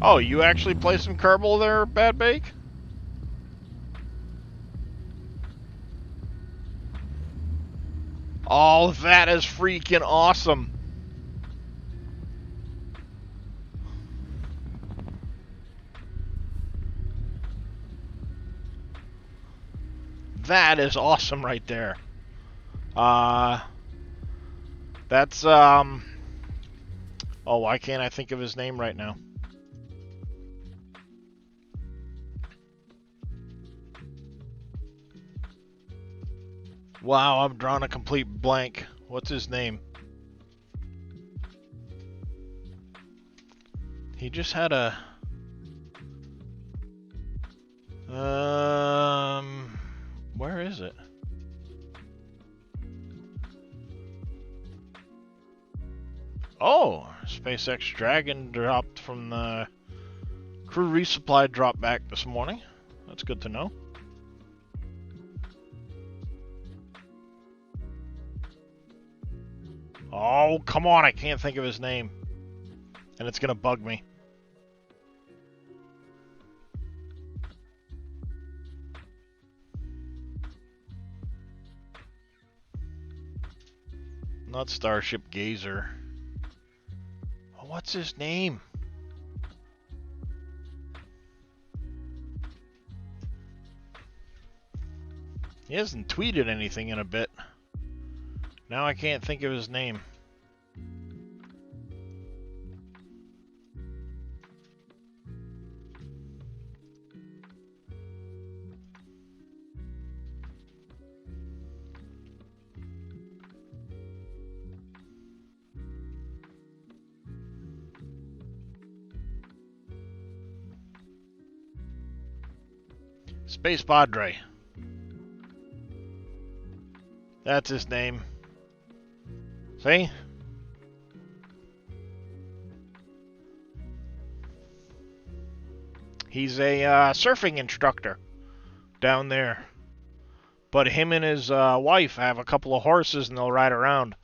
Oh, you actually play some Kerbal there, Bad Bake? Oh, that is freaking awesome. That is awesome right there. That's, oh, why can't I think of his name right now? Wow, I'm drawing a complete blank. What's his name? He just had a... Where is it? Oh, SpaceX Dragon dropped from the crew resupply drop back this morning. That's good to know. Oh, come on, I can't think of his name. And it's gonna bug me. Not Starship Gazer. Oh, what's his name? He hasn't tweeted anything in a bit. Now I can't think of his name. Space Padre. That's his name. See? He's a surfing instructor down there. But him and his wife have a couple of horses and they'll ride around.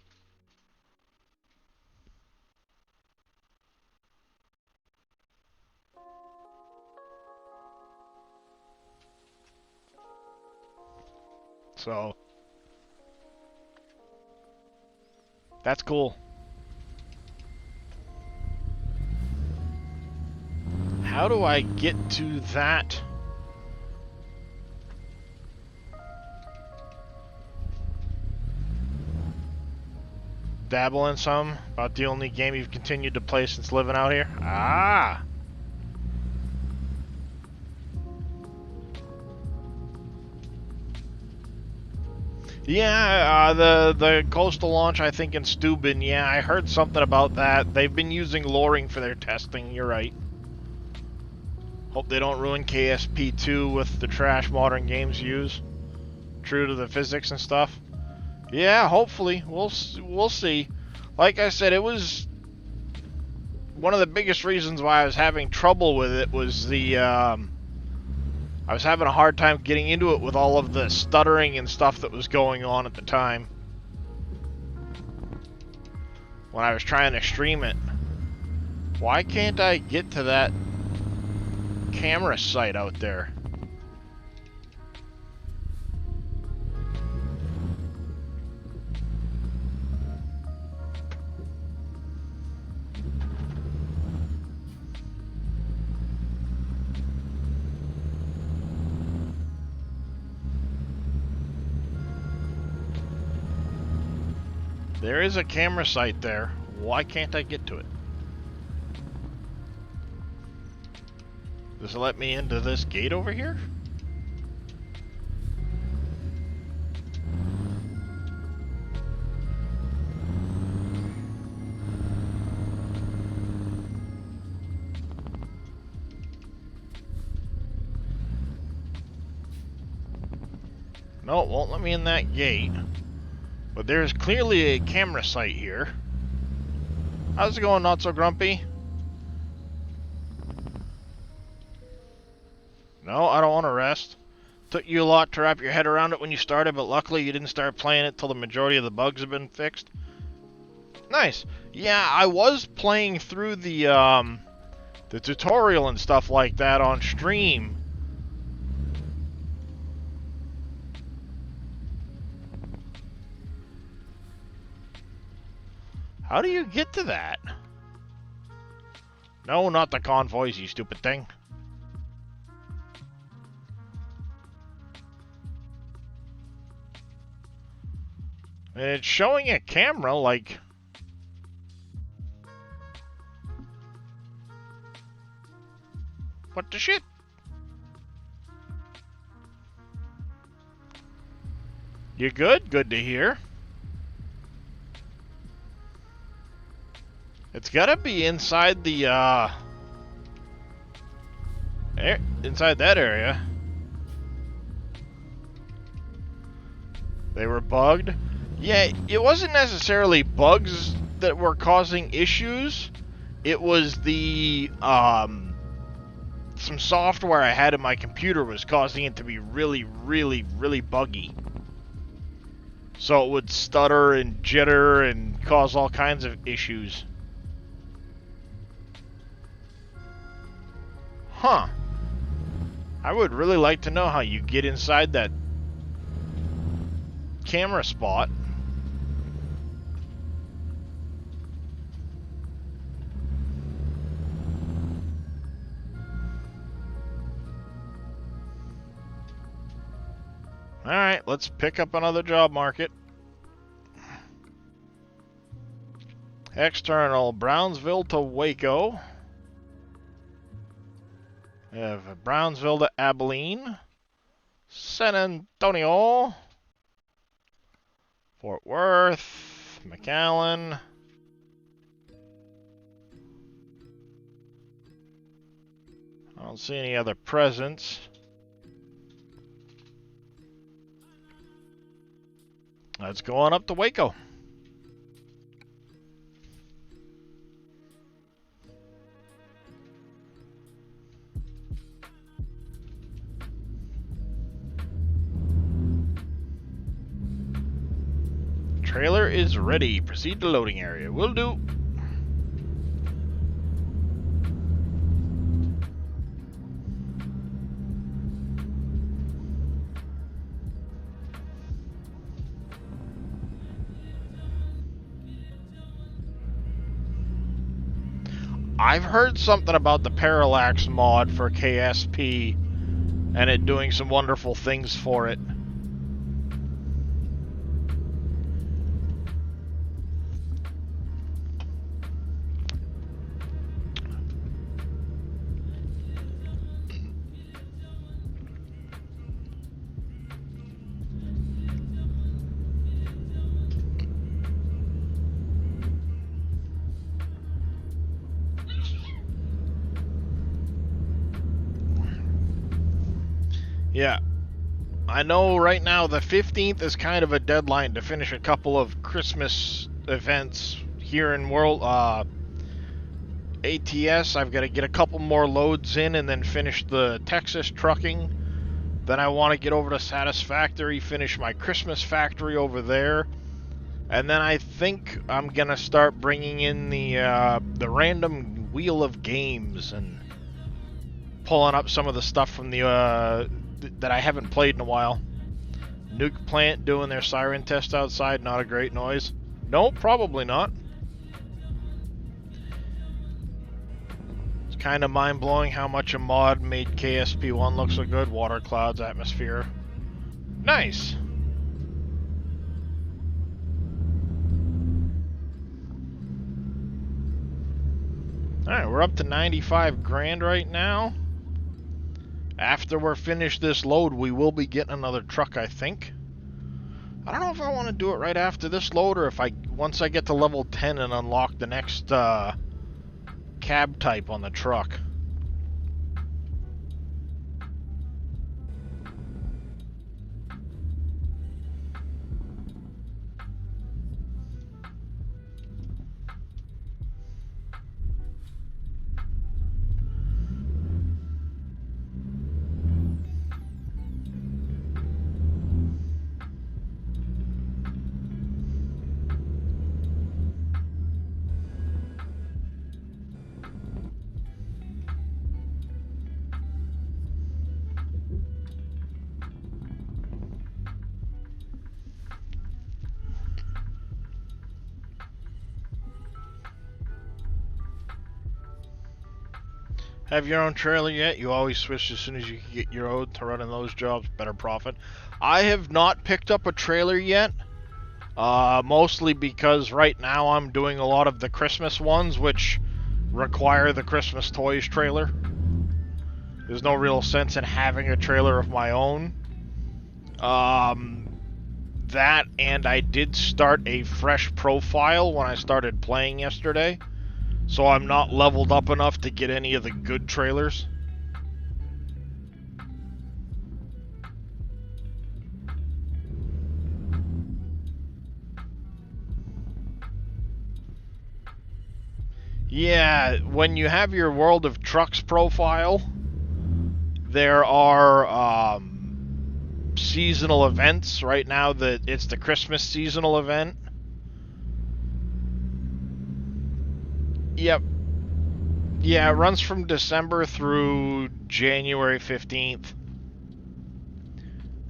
So, that's cool. How do I get to that? Dabbling some about the only game you've continued to play since living out here? Ah! Yeah, the coastal launch, I think, in Steuben. Yeah, I heard something about that. They've been using Loring for their testing, you're right. Hope they don't ruin KSP2 with the trash modern games use. True to the physics and stuff. Yeah, hopefully. We'll see. Like I said, it was... one of the biggest reasons why I was having trouble with it was the... I was having a hard time getting into it with all of the stuttering and stuff that was going on at the time. When I was trying to stream it. Why can't I get to that camera site out there? There is a camera site there. Why can't I get to it? Does it let me into this gate over here? No, it won't let me in that gate. But there's clearly a camera site here. How's it going, Not So Grumpy? No, I don't want to rest. Took you a lot to wrap your head around it when you started, but luckily you didn't start playing it till the majority of the bugs have been fixed. Nice. Yeah, I was playing through the tutorial and stuff like that on stream. How do you get to that? No, not the convoys, you stupid thing. And it's showing a camera, like... What the shit? You good? Good to hear. It's gotta be inside the, inside that area. They were bugged. Yeah, it wasn't necessarily bugs that were causing issues. It was the, some software I had in my computer was causing it to be really, really, really buggy. So it would stutter and jitter and cause all kinds of issues. Huh. I would really like to know how you get inside that camera spot. Alright, let's pick up another job market. External, Brownsville to Waco. We have Brownsville to Abilene. San Antonio. Fort Worth. McAllen. I don't see any other presents. Let's go on up to Waco. Trailer is ready. Proceed to loading area. Will do. I've heard something about the Parallax mod for KSP and it doing some wonderful things for it. Yeah, I know right now the 15th is kind of a deadline to finish a couple of Christmas events here in World ATS. I've got to get a couple more loads in and then finish the Texas trucking. Then I want to get over to Satisfactory, finish my Christmas factory over there. And then I think I'm going to start bringing in the random wheel of games and pulling up some of the stuff from the that I haven't played in a while. Nuke plant doing their siren test outside, not a great noise. No, probably not. It's kind of mind-blowing how much a mod made KSP1 look so good. Water, clouds, atmosphere. Nice. Alright, we're up to 95 grand right now. After we're finished this load, we will be getting another truck, I think. I don't know if I want to do it right after this load, or if once I get to level 10 and unlock the next cab type on the truck. Have your own trailer yet? You always switch as soon as you get your own to running those jobs, better profit. I have not picked up a trailer yet, mostly because right now I'm doing a lot of the Christmas ones, which require the Christmas Toys trailer. There's no real sense in having a trailer of my own. That, and I did start a fresh profile when I started playing yesterday. So I'm not leveled up enough to get any of the good trailers. Yeah, when you have your World of Trucks profile, there are seasonal events. Right now, it's the Christmas seasonal event. Yep. Yeah, it runs from December through January 15th.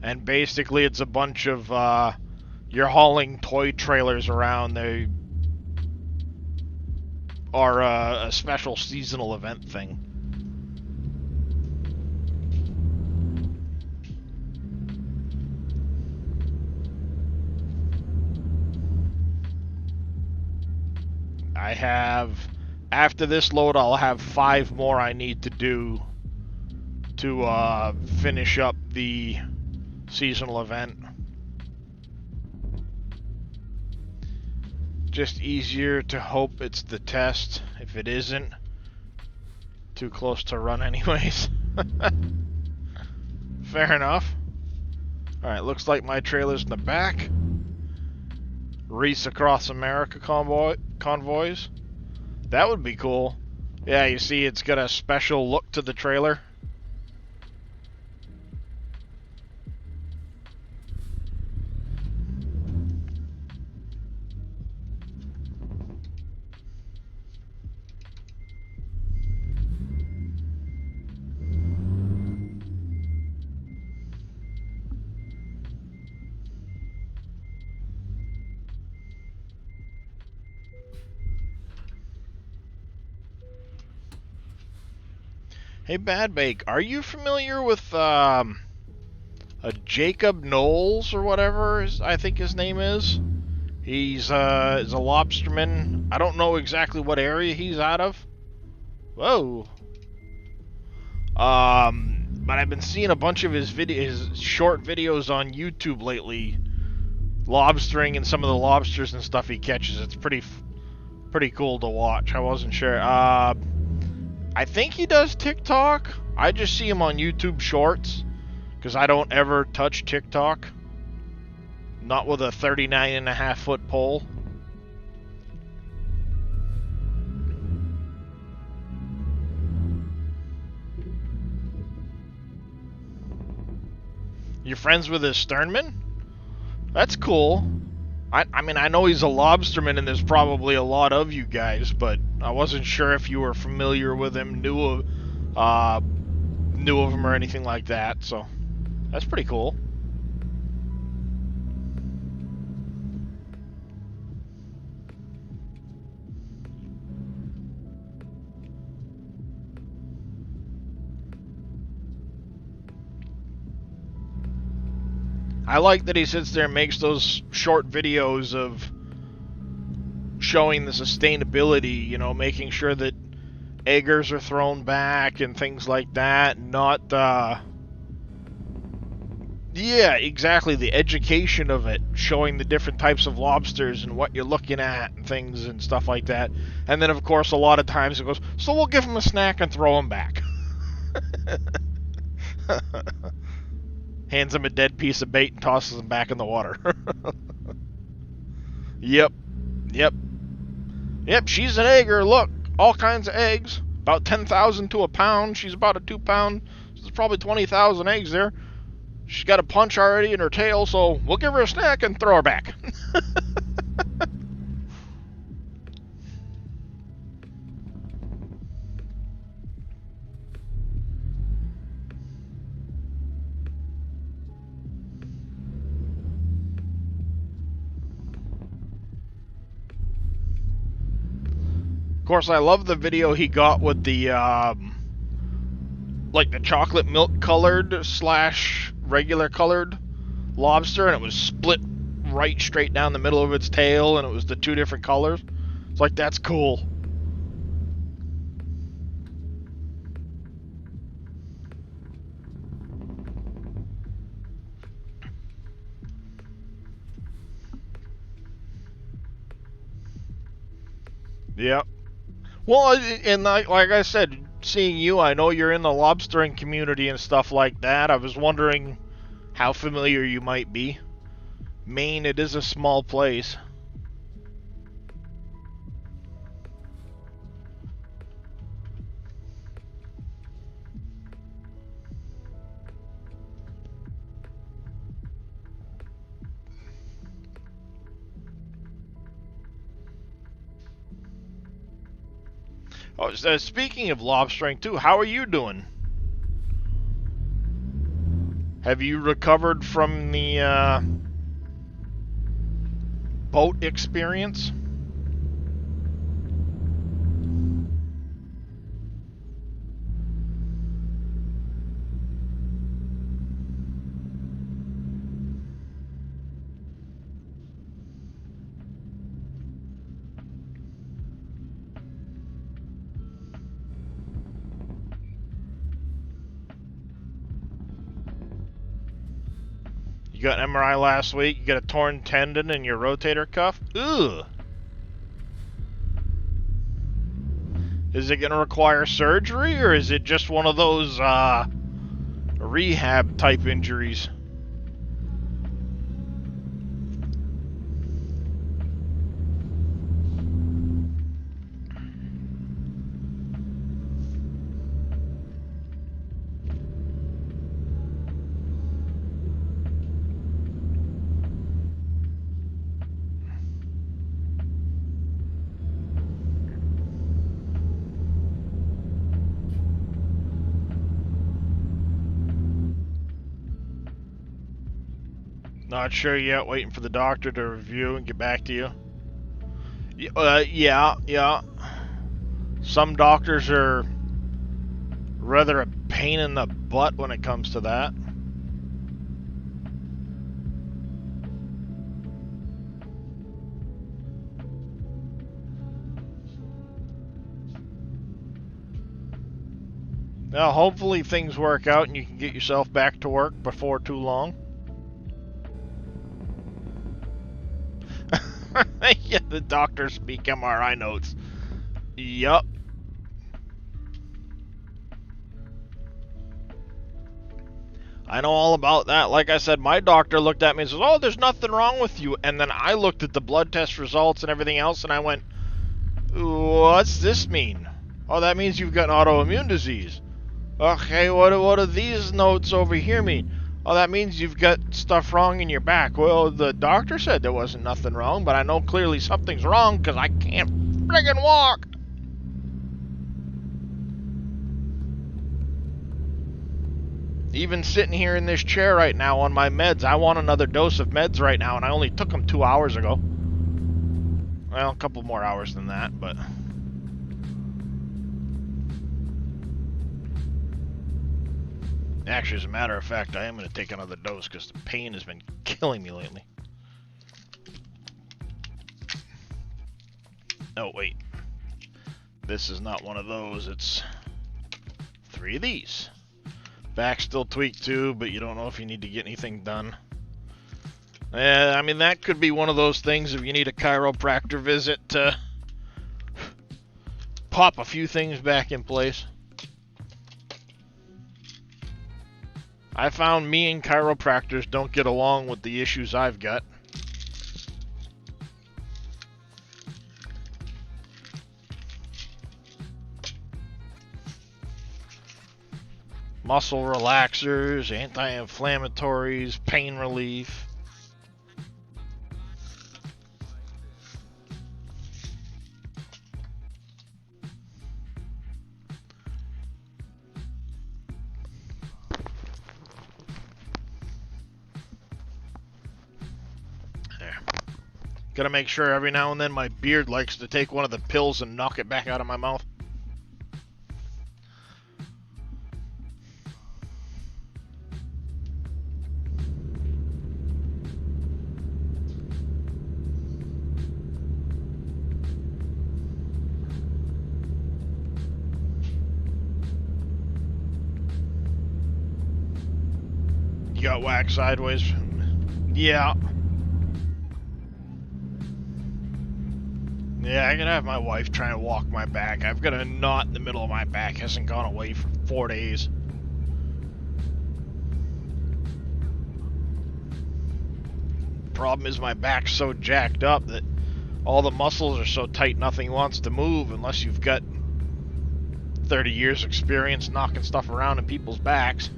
And basically it's a bunch of, you're hauling toy trailers around. They are a special seasonal event thing. I have... After this load, I'll have 5 more I need to do to finish up the seasonal event. Just easier to hope it's the test. If it isn't, too close to run anyways. Fair enough. Alright, looks like my trailer's in the back. Reese Across America convoys. That would be cool. Yeah, you see it's got a special look to the trailer. Hey, Bad Bake, are you familiar with a Jacob Knowles or whatever I think his name is? He's a lobsterman. I don't know exactly what area he's out of. Whoa. But I've been seeing a bunch of his short videos on YouTube lately, lobstering and some of the lobsters and stuff he catches. It's pretty cool to watch. I wasn't sure. I think he does TikTok. I just see him on YouTube Shorts, because I don't ever touch TikTok. Not with a 39.5-foot pole. You're friends with his sternman? That's cool. I mean, I know he's a lobsterman and there's probably a lot of you guys, but I wasn't sure if you were familiar with him, knew of him or anything like that, so that's pretty cool. I like that he sits there and makes those short videos of showing the sustainability, you know, making sure that eggers are thrown back and things like that. Not, yeah, exactly, the education of it, showing the different types of lobsters and what you're looking at and things and stuff like that. And then, of course, a lot of times it goes, so we'll give them a snack and throw them back. Hands him a dead piece of bait and tosses him back in the water. Yep. Yep, she's an egger. Look, all kinds of eggs. About 10,000 to a pound. She's about a 2 pound. So there's probably 20,000 eggs there. She's got a punch already in her tail, so we'll give her a snack and throw her back. Of course, I love the video he got with the, like the chocolate milk colored slash regular colored lobster, and it was split right straight down the middle of its tail, and it was the 2 different colors. It's like, that's cool. Yep. Well, and like I said, seeing you, I know you're in the lobstering community and stuff like that. I was wondering how familiar you might be. Maine, it is a small place. Oh, so speaking of lobstering too, how are you doing? Have you recovered from the boat experience? You got an MRI last week, you got a torn tendon in your rotator cuff? Ugh! Is it going to require surgery, or is it just one of those, rehab type injuries? Not sure yet, waiting for the doctor to review and get back to you. Yeah. Some doctors are rather a pain in the butt when it comes to that. Now, hopefully things work out and you can get yourself back to work before too long. Yeah, the doctors speak MRI notes. Yup. I know all about that. Like I said, my doctor looked at me and says, "Oh, there's nothing wrong with you." And then I looked at the blood test results and everything else, and I went, "What's this mean?" "Oh, that means you've got autoimmune disease." "Okay, what do these notes over here mean?" "Oh, that means you've got stuff wrong in your back." Well, the doctor said there wasn't nothing wrong, but I know clearly something's wrong because I can't friggin' walk. Even sitting here in this chair right now on my meds, I want another dose of meds right now, and I only took them 2 hours ago. Well, a couple more hours than that, but... Actually, as a matter of fact, I am going to take another dose because the pain has been killing me lately. Oh, wait. This is not one of those. It's 3 of these. Back still tweaked too, but you don't know if you need to get anything done. I mean, that could be one of those things if you need a chiropractor visit to pop a few things back in place. I found me and chiropractors don't get along with the issues I've got. Muscle relaxers, anti-inflammatories, pain relief. There. Gotta make sure every now and then my beard likes to take one of the pills and knock it back out of my mouth. You got whacked sideways? Yeah. Yeah, I'm gonna have my wife trying to walk my back. I've got a knot in the middle of my back. Hasn't gone away for 4 days. Problem is my back's so jacked up that all the muscles are so tight nothing wants to move unless you've got 30 years experience knocking stuff around in people's backs.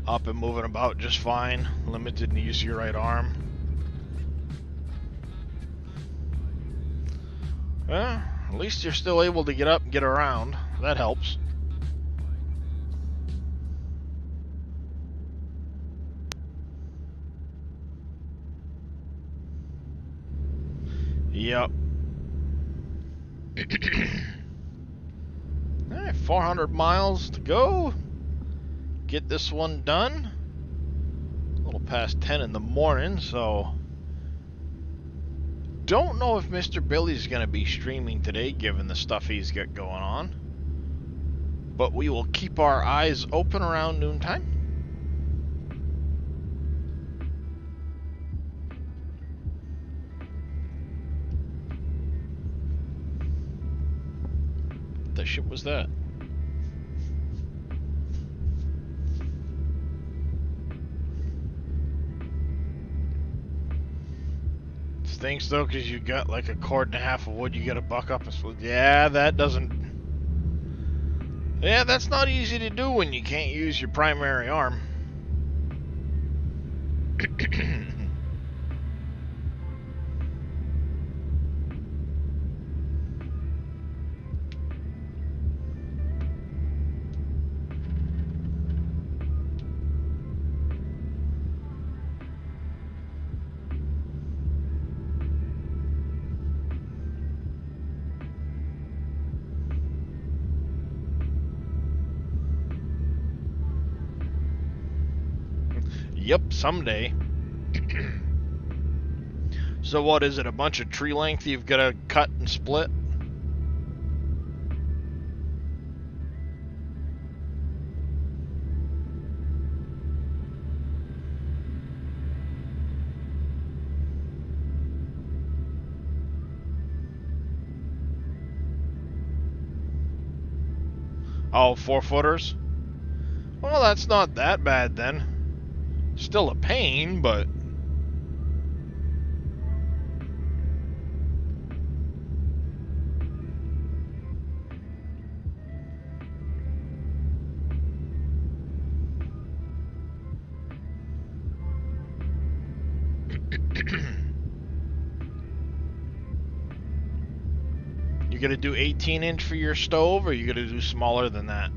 Up and moving about just fine. Limited in the use of your right arm. Well, at least you're still able to get up and get around. That helps. Yep. Alright, 400 miles to go. Get this one done. A little past 10 in the morning, so don't know if Mr. Billy's going to be streaming today given the stuff he's got going on, but we will keep our eyes open around noontime. What the shit was that? Stinks though, because you got like a cord and a half of wood you gotta buck up and split. Yeah, that doesn't. Yeah, that's not easy to do when you can't use your primary arm. Yep, someday. So what is it, a bunch of tree length you've got to cut and split? Oh, 4-footers? Well, that's not that bad then. Still a pain, but you gonna do 18-inch for your stove, or you gonna do smaller than that?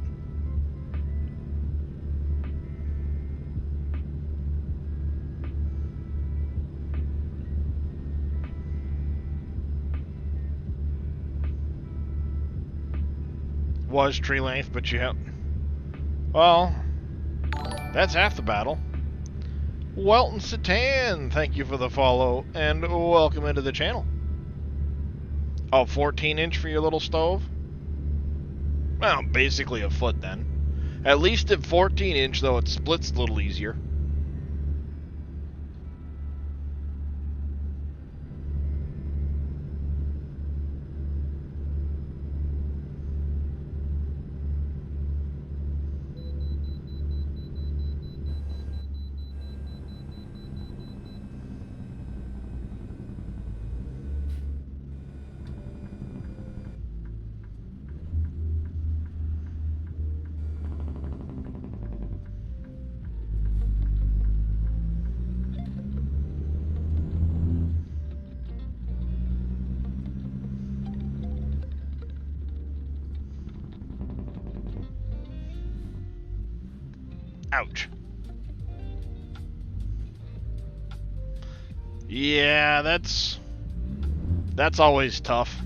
Was tree length, but you have... Well, that's half the battle. Welton Satan, thank you for the follow, and welcome into the channel. Oh, 14-inch for your little stove? Well, basically a foot then. At least at 14-inch, though, it splits a little easier. Ouch. Yeah, that's always tough.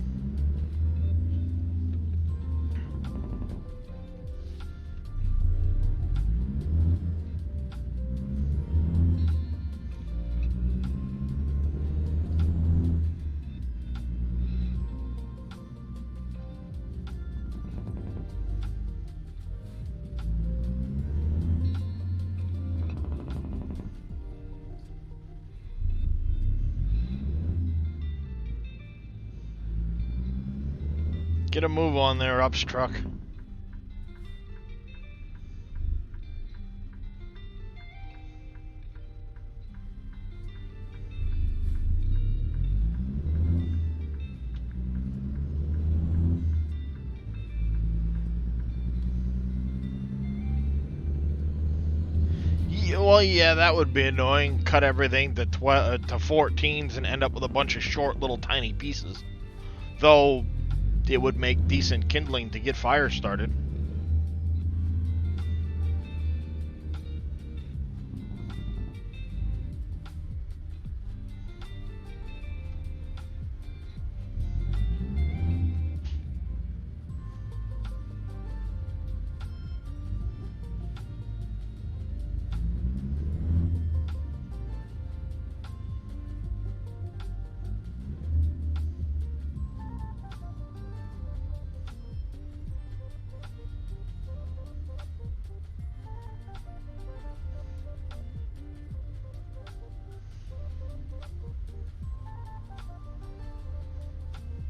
Get a move on there, Upstruck. Well, yeah, that would be annoying. Cut everything to 14s and end up with a bunch of short little tiny pieces. Though it would make decent kindling to get fire started.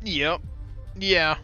Yep. Yeah.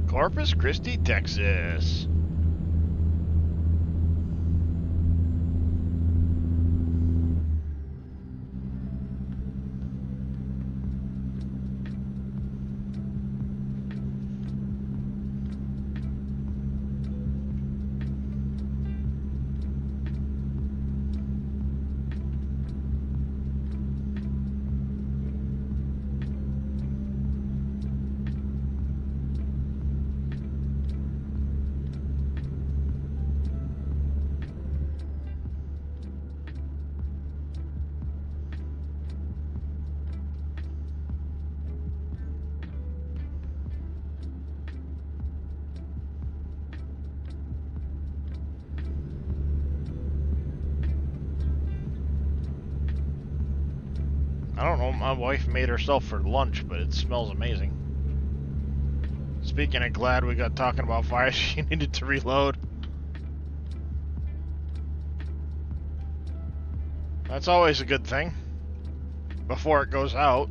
Corpus Christi, Texas. I don't know what my wife made herself for lunch, but it smells amazing. Speaking of glad we got talking about fire, she needed to reload. That's always a good thing. before it goes out.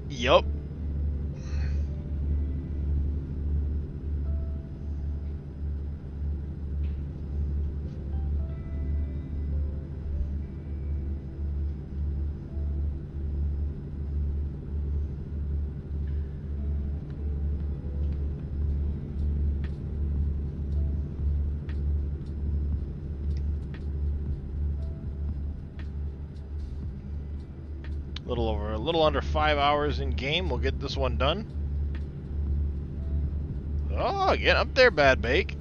Yup. A little under 5 hours in game. We'll get this one done. Oh, get up there, Bad Bake.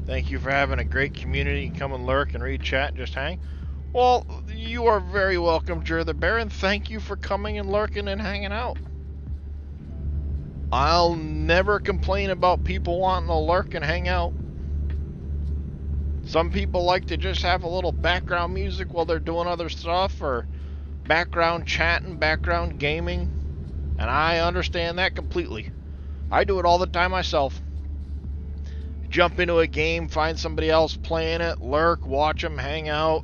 Thank you for having a great community. Come and lurk and read chat and just hang. Well, you are very welcome, Jer the Baron. Thank you for coming and lurking and hanging out. I'll never complain about people wanting to lurk and hang out. Some people like to just have a little background music while they're doing other stuff, or background chatting, background gaming, and I understand that completely. I do it all the time myself. Jump into a game, find somebody else playing it, lurk, watch them, hang out,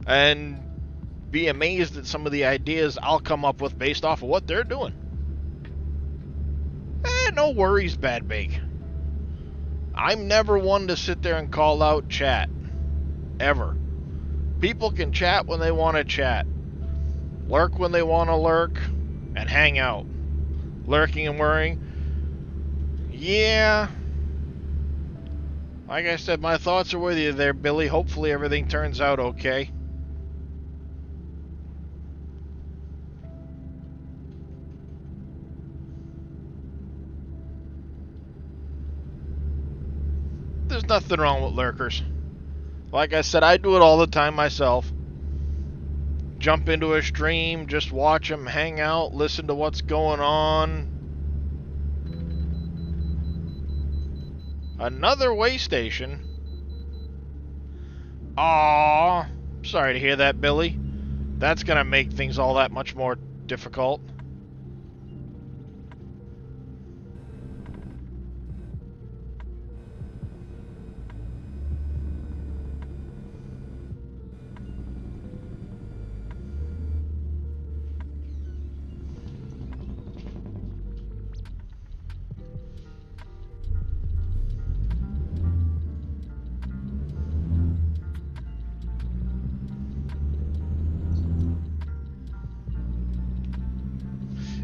and be amazed at some of the ideas I'll come up with based off of what they're doing. No worries, Bad Bake. I'm never one to sit there and call out chat. Ever. People can chat when they want to chat. Lurk when they want to lurk. And hang out. Lurking and worrying. Yeah. Like I said, my thoughts are with you there, Billy. Hopefully everything turns out okay. There's nothing wrong with lurkers. Like I said, I do it all the time myself. Jump into a stream, just watch them, hang out, listen to what's going on. Another way station. Aww. Sorry to hear that, Billy. That's gonna make things all that much more difficult.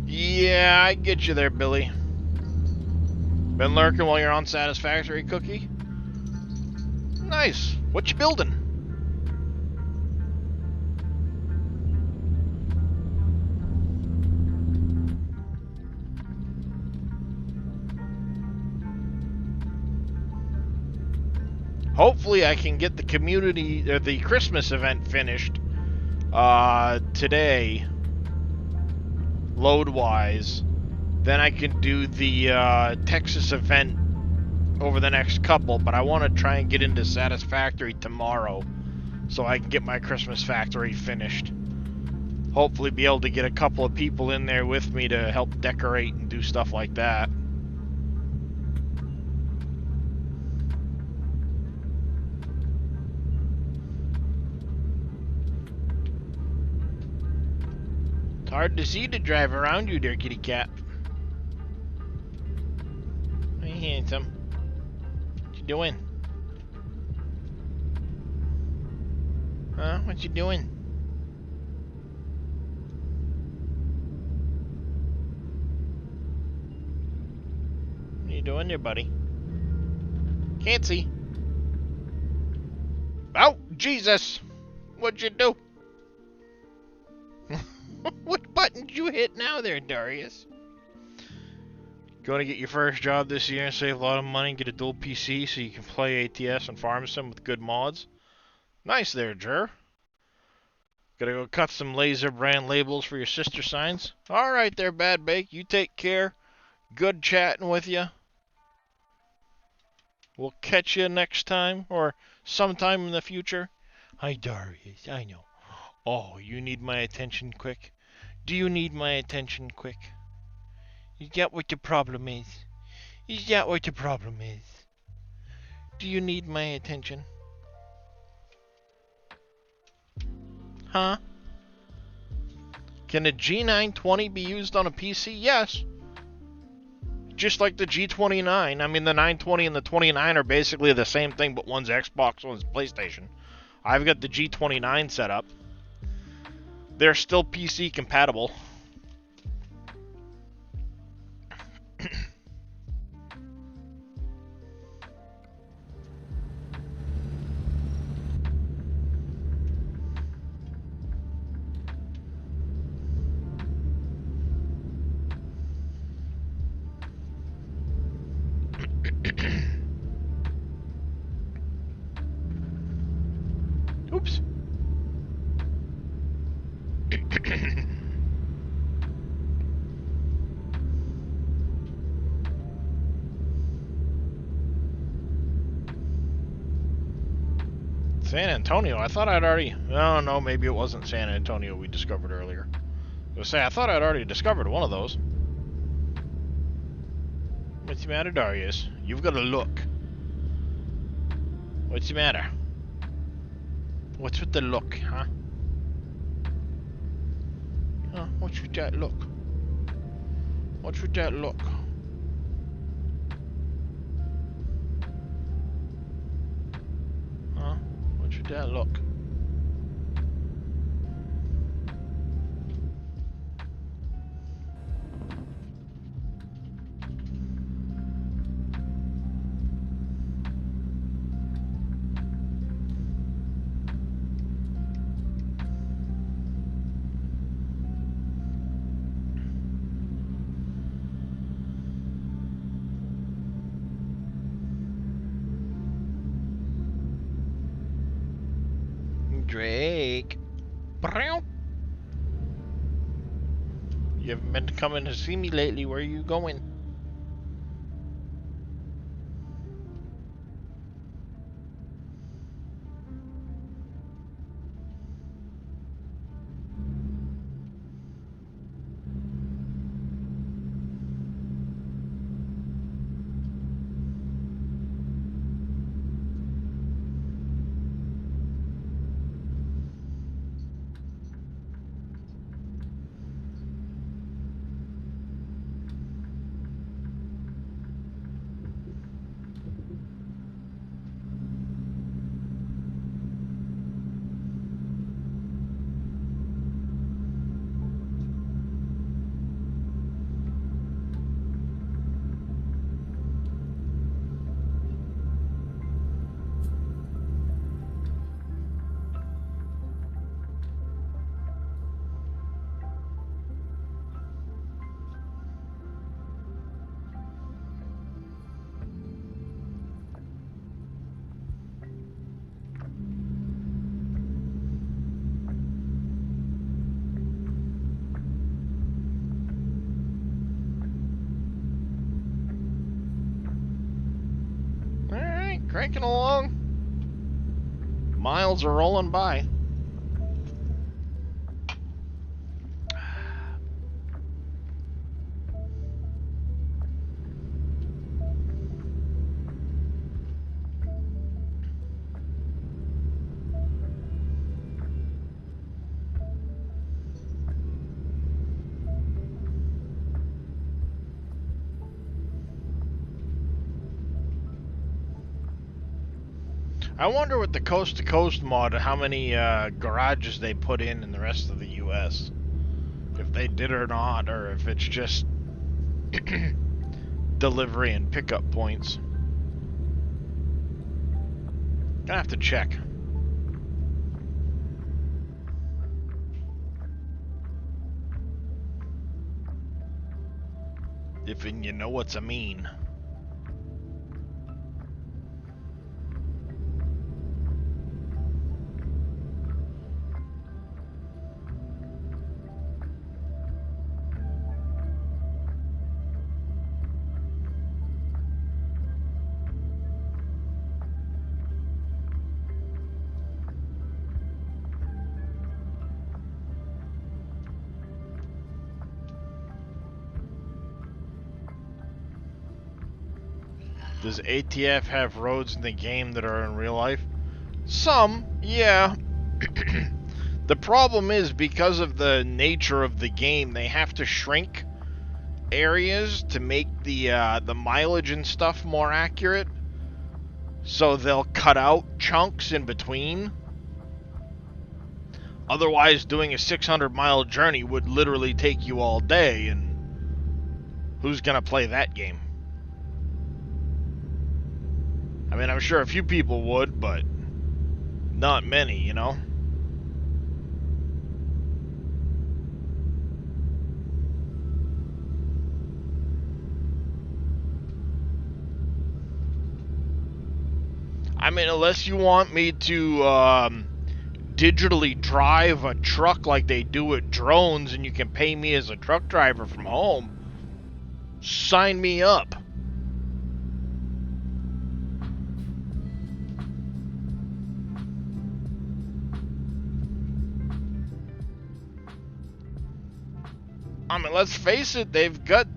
Yeah, I get you there, Billy. Been lurking while you're on Satisfactory, Cookie? Nice. What you building? Hopefully I can get the community, or the Christmas event finished today. Load-wise, then I can do the Texas event over the next couple, but I want to try and get into Satisfactory tomorrow so I can get my Christmas factory finished. Hopefully be able to get a couple of people in there with me to help decorate and do stuff like that. Hard to see to drive around you there, kitty cat. Hey, handsome. What you doing? Huh? What you doing? What you doing there, buddy? Can't see. Oh, Jesus! What'd you do? What button did you hit now there, Darius? Going to get your first job this year and save a lot of money, get a dual PC so you can play ATS and farm sim with good mods. Nice there, Jer. Gotta go cut some laser brand labels for your sister signs. Alright there, Bad Bake. You take care. Good chatting with you. We'll catch you next time or sometime in the future. Hi, Darius. I know. Oh, you need my attention quick? Do you need my attention quick? Is that what the problem is? Is that what the problem is? Do you need my attention? Huh? Can a G920 be used on a PC? Yes. Just like the G29. I mean, the 920 and the 29 are basically the same thing, but one's Xbox, one's PlayStation. I've got the G29 set up. They're still PC compatible. Oops. San Antonio, I thought I'd already... Oh, no, maybe it wasn't San Antonio we discovered earlier. I was saying, I thought I'd already discovered one of those. What's the matter, Darius? You've got to look. What's the matter? What's with the look, huh? Huh? What's with that look? What's with that look? Huh? What's with that look? Drake. You haven't been coming to see me lately. Where are you going? Cranking along. Miles are rolling by. I wonder with the coast to coast mod how many garages they put in the rest of the US. If they did or not, or if it's just delivery and pickup points. Gonna have to check. If you know what's a mean. Does ATF have roads in the game that are in real life? Some, yeah. The problem is, because of the nature of the game, they have to shrink areas to make the mileage and stuff more accurate. So they'll cut out chunks in between. Otherwise, doing a 600-mile journey would literally take you all day, and who's gonna play that game? I mean, I'm sure a few people would, but not many, you know? I mean, unless you want me to digitally drive a truck like they do with drones and you can pay me as a truck driver from home, sign me up. I mean, let's face it, they've got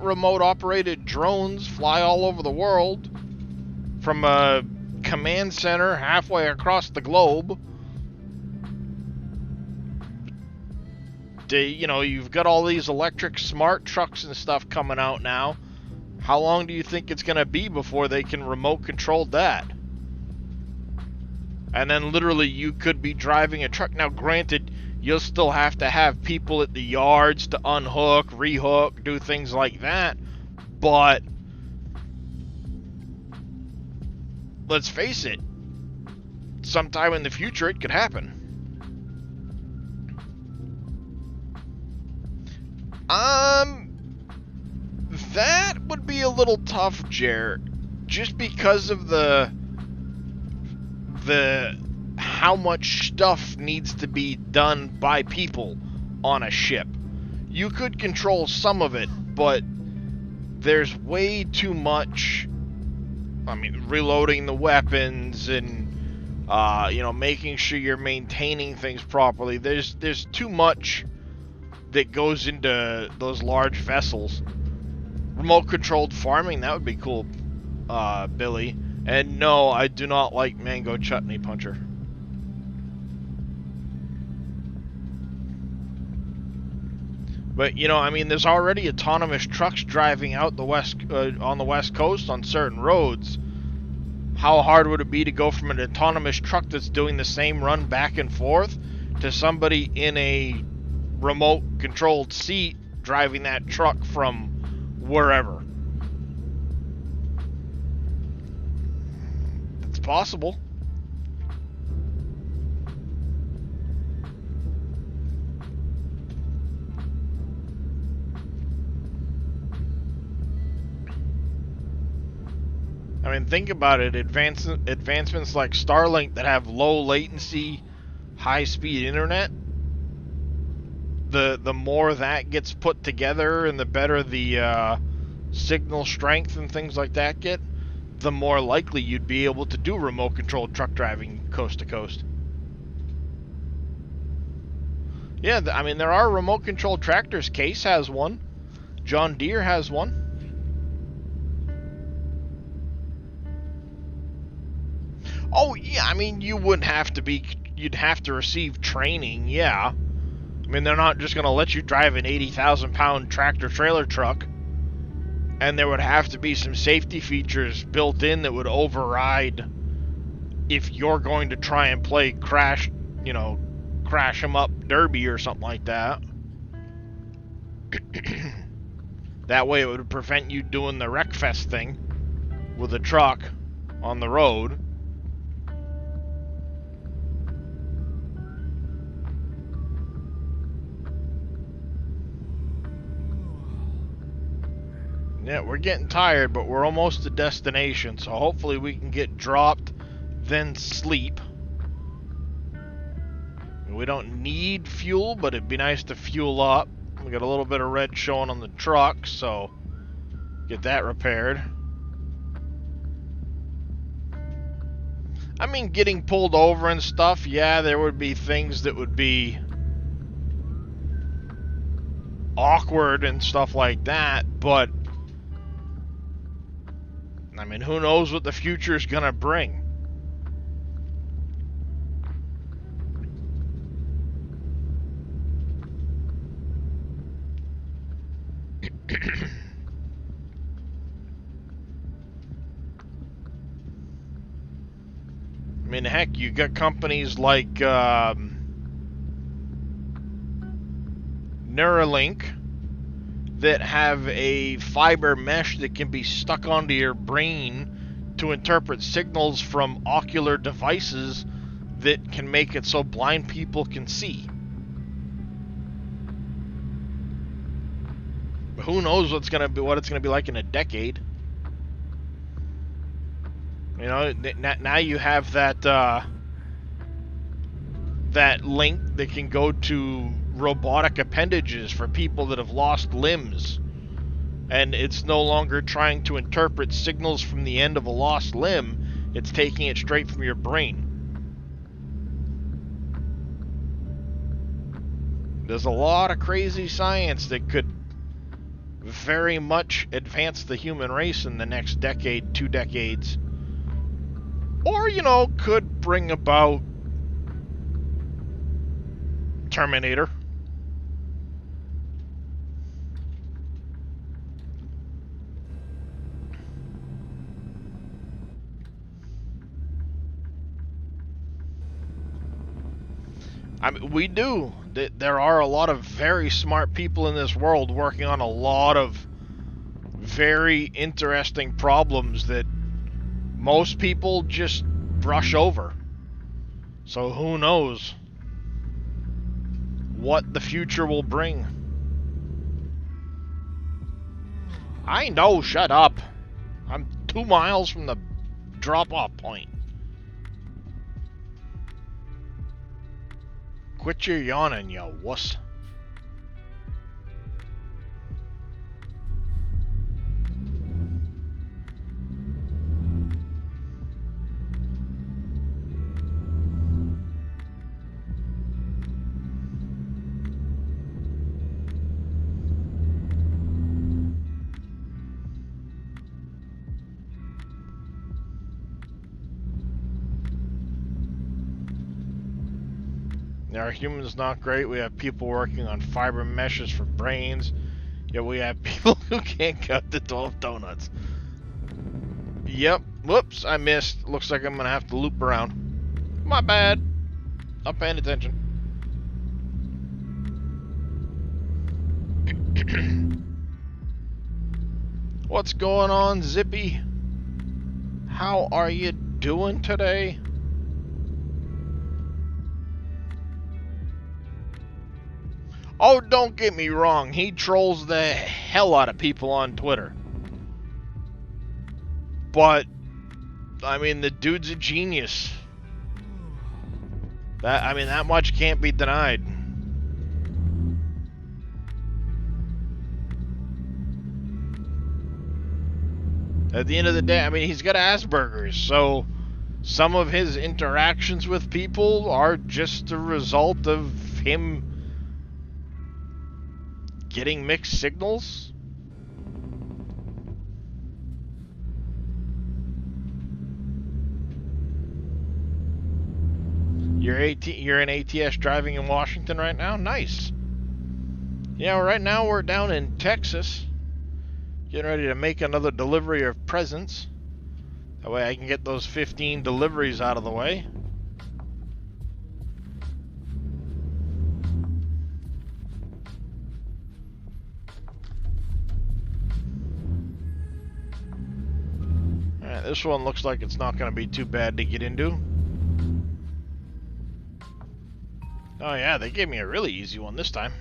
remote operated drones fly all over the world from a command center halfway across the globe. You know, you've got all these electric smart trucks and stuff coming out now. How long do you think it's going to be before they can remote control that? And then literally you could be driving a truck. Now granted, you'll still have to have people at the yards to unhook, rehook, do things like that. But let's face it, sometime in the future it could happen. That would be a little tough, Jer, just because of the how much stuff needs to be done by people on a ship. You could control some of it, but there's way too much. I mean, reloading the weapons and you know, making sure you're maintaining things properly. There's too much that goes into those large vessels. Remote controlled farming, that would be cool, Billy. And no, I do not like Mango Chutney Puncher. But you know, I mean, there's already autonomous trucks driving out the on the west coast on certain roads. How hard would it be to go from an autonomous truck that's doing the same run back and forth to somebody in a remote controlled seat driving that truck from wherever? It's possible. I mean, think about it. Advancements like Starlink that have low latency, high speed internet. The more that gets put together and the better the signal strength and things like that get, the more likely you'd be able to do remote controlled truck driving coast to coast. Yeah, I mean, there are remote controlled tractors. Case has one. John Deere has one. Oh, yeah, I mean, you'd have to receive training, yeah. I mean, they're not just going to let you drive an 80,000-pound tractor-trailer truck. And there would have to be some safety features built in that would override if you're going to try and play crash 'em up derby or something like that. That way it would prevent you doing the Wreckfest thing with a truck on the road. Yeah, we're getting tired, but we're almost to destination, so hopefully we can get dropped, then sleep. We don't need fuel, but it'd be nice to fuel up. We got a little bit of red showing on the truck, so get that repaired. I mean, getting pulled over and stuff, yeah, there would be things that would be awkward and stuff like that, but I mean, who knows what the future is going to bring? I mean, heck, you got companies like Neuralink that have a fiber mesh that can be stuck onto your brain to interpret signals from ocular devices that can make it so blind people can see. But who knows what it's gonna be like in a decade? You know, now you have that that link that can go to robotic appendages for people that have lost limbs, and it's no longer trying to interpret signals from the end of a lost limb. It's taking it straight from your brain. There's a lot of crazy science that could very much advance the human race in the next decade, 2 decades. Or, you know, could bring about Terminator. I mean, we do. There are a lot of very smart people in this world working on a lot of very interesting problems that most people just brush over. So who knows what the future will bring. I know, shut up. I'm 2 miles from the drop-off point. Quit your yawning, you wuss. Are humans not great? We have people working on fiber meshes for brains, yet we have people who can't cut the 12 donuts. Yep. Whoops, I missed. Looks like I'm gonna have to loop around. My bad. Not paying attention. What's going on, Zippy? How are you doing today? Oh, don't get me wrong, he trolls the hell out of people on Twitter. But, I mean, the dude's a genius. That much can't be denied. At the end of the day, I mean, he's got Asperger's, so some of his interactions with people are just a result of him getting mixed signals. You're in ATS driving in Washington right now? Nice. Yeah, right now we're down in Texas, getting ready to make another delivery of presents. That way I can get those 15 deliveries out of the way. Alright, this one looks like it's not going to be too bad to get into. Oh yeah, they gave me a really easy one this time.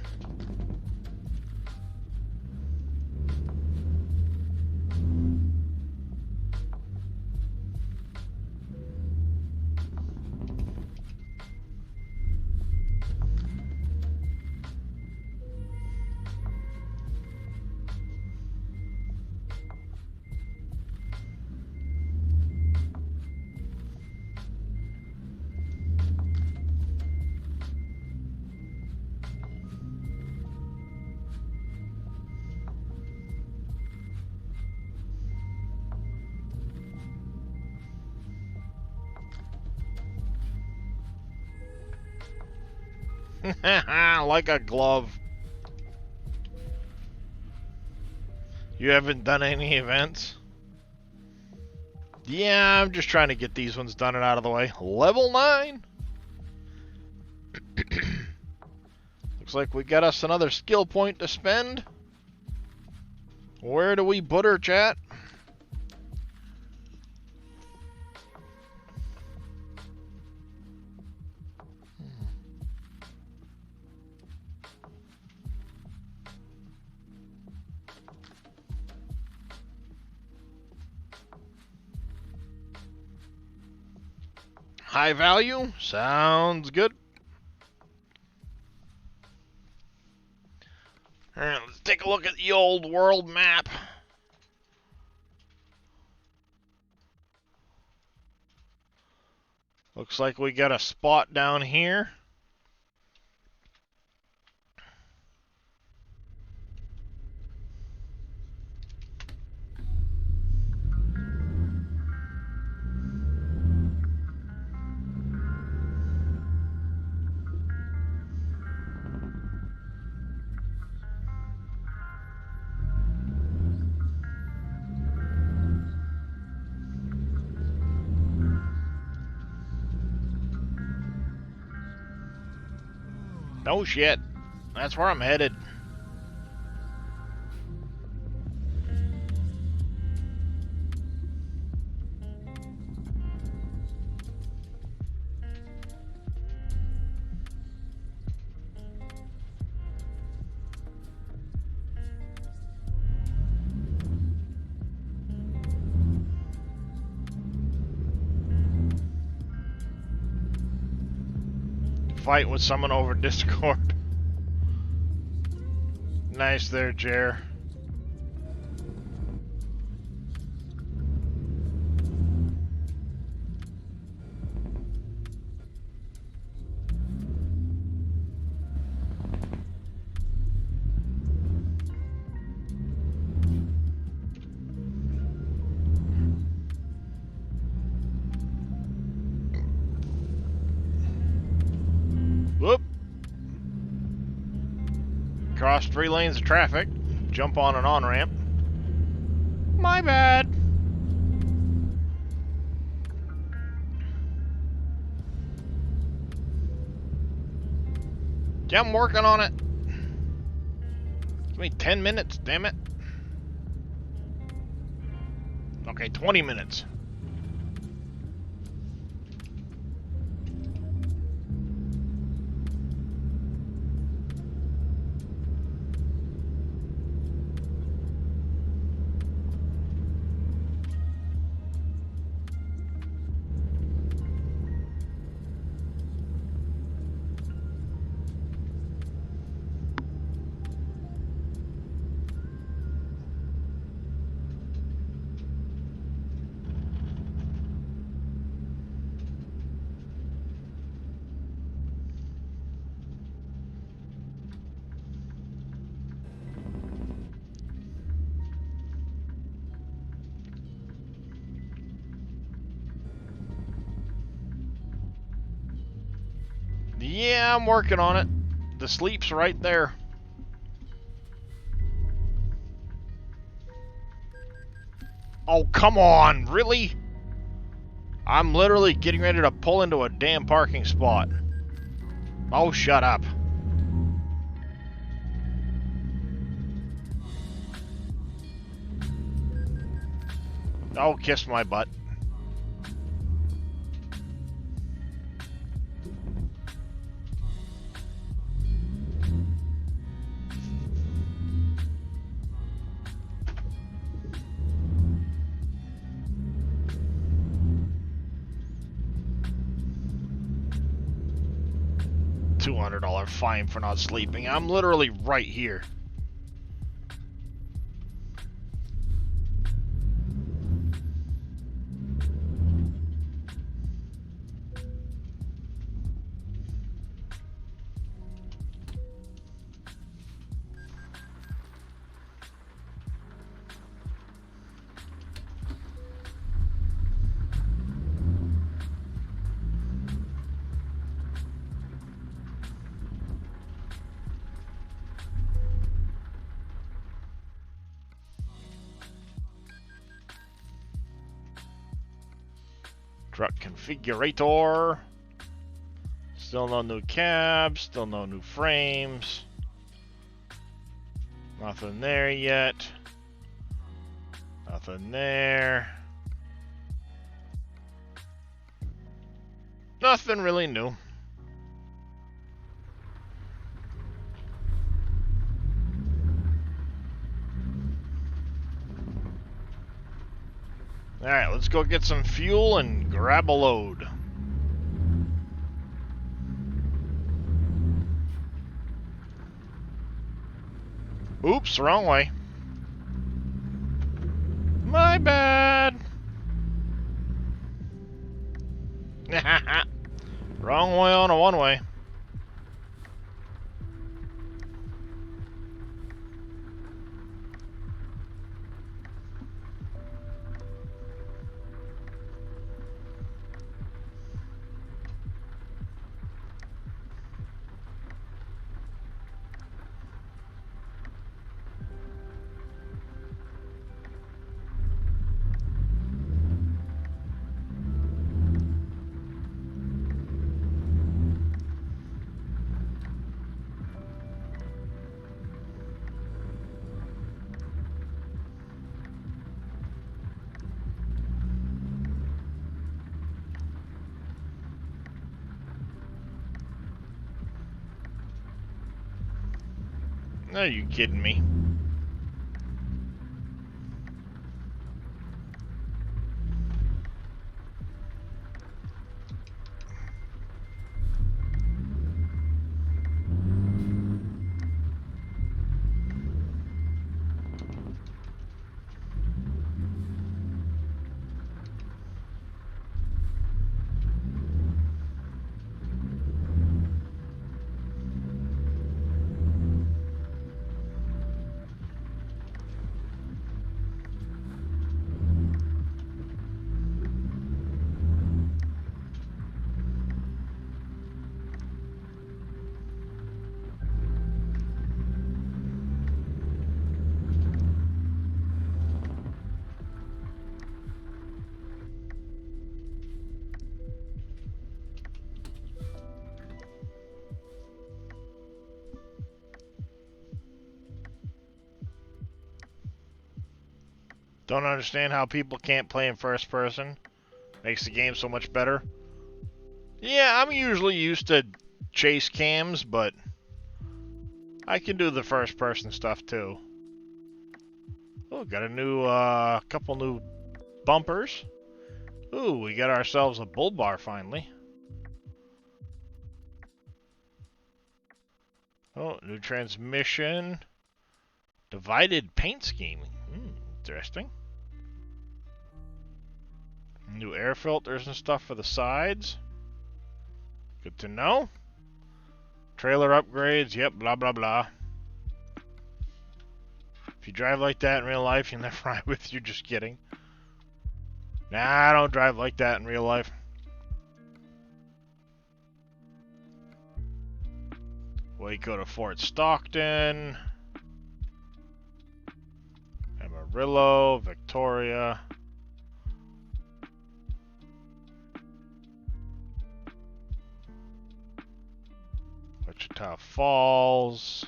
Like a glove. You haven't done any events? Yeah, I'm just trying to get these ones done and out of the way. Level 9. Looks like we got us another skill point to spend. Where do we put her, chat? High value? Sounds good. Alright, let's take a look at the old world map. Looks like we got a spot down here. Oh shit, that's where I'm headed. Fight with someone over Discord. Nice there, Jer. Whoop. Cross 3 lanes of traffic. Jump on an on-ramp. My bad. Yeah, I'm working on it. Give me 10 minutes, damn it. Okay, 20 minutes. Yeah, I'm working on it. The sleep's right there. Oh, come on, really? I'm literally getting ready to pull into a damn parking spot. Oh, shut up. Oh, kiss my butt. $200 fine for not sleeping. I'm literally right here. Truck configurator. Still no new cabs, still no new frames. Nothing there yet. Nothing there. Nothing really new. Alright, let's go get some fuel and grab a load. Oops, wrong way. My bad. Wrong way on a one-way. Are you kidding me? Don't understand how people can't play in first person. Makes the game so much better. Yeah, I'm usually used to chase cams, but I can do the first person stuff too. Oh, got a new, couple new bumpers. Ooh, we got ourselves a bull bar finally. Oh, new transmission. Divided paint scheme. Interesting. New air filters and stuff for the sides. Good to know. Trailer upgrades. Yep, blah, blah, blah. If you drive like that in real life, you'll never ride with you. Just kidding. Nah, I don't drive like that in real life. Waco to Fort Stockton. Amarillo, Victoria. Wichita Falls.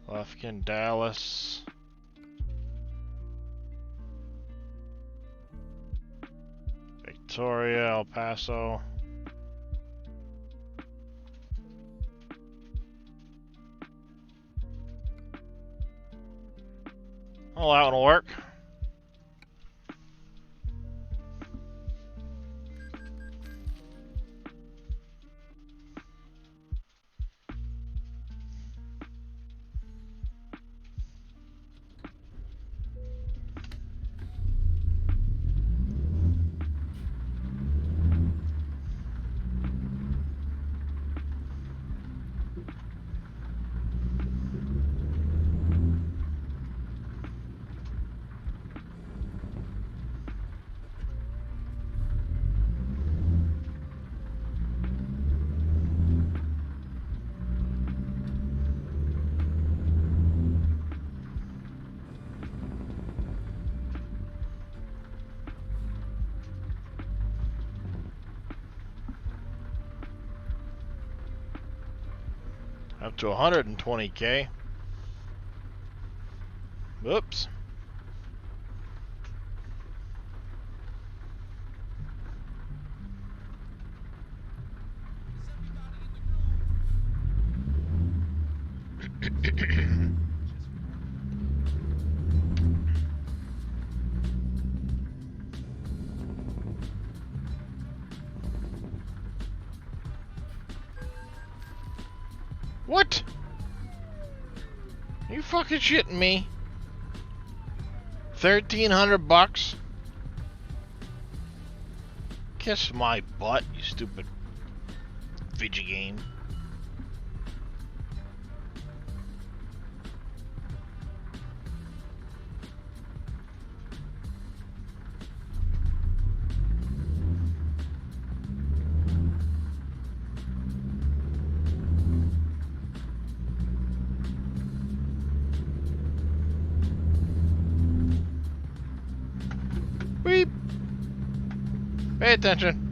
Lufkin, Dallas. Victoria, El Paso. Well, that one will work. Up to 120K. Whoops. What? You fucking shitting me? 1,300 bucks? Kiss my butt, you stupid fidget game. Weep. Pay attention.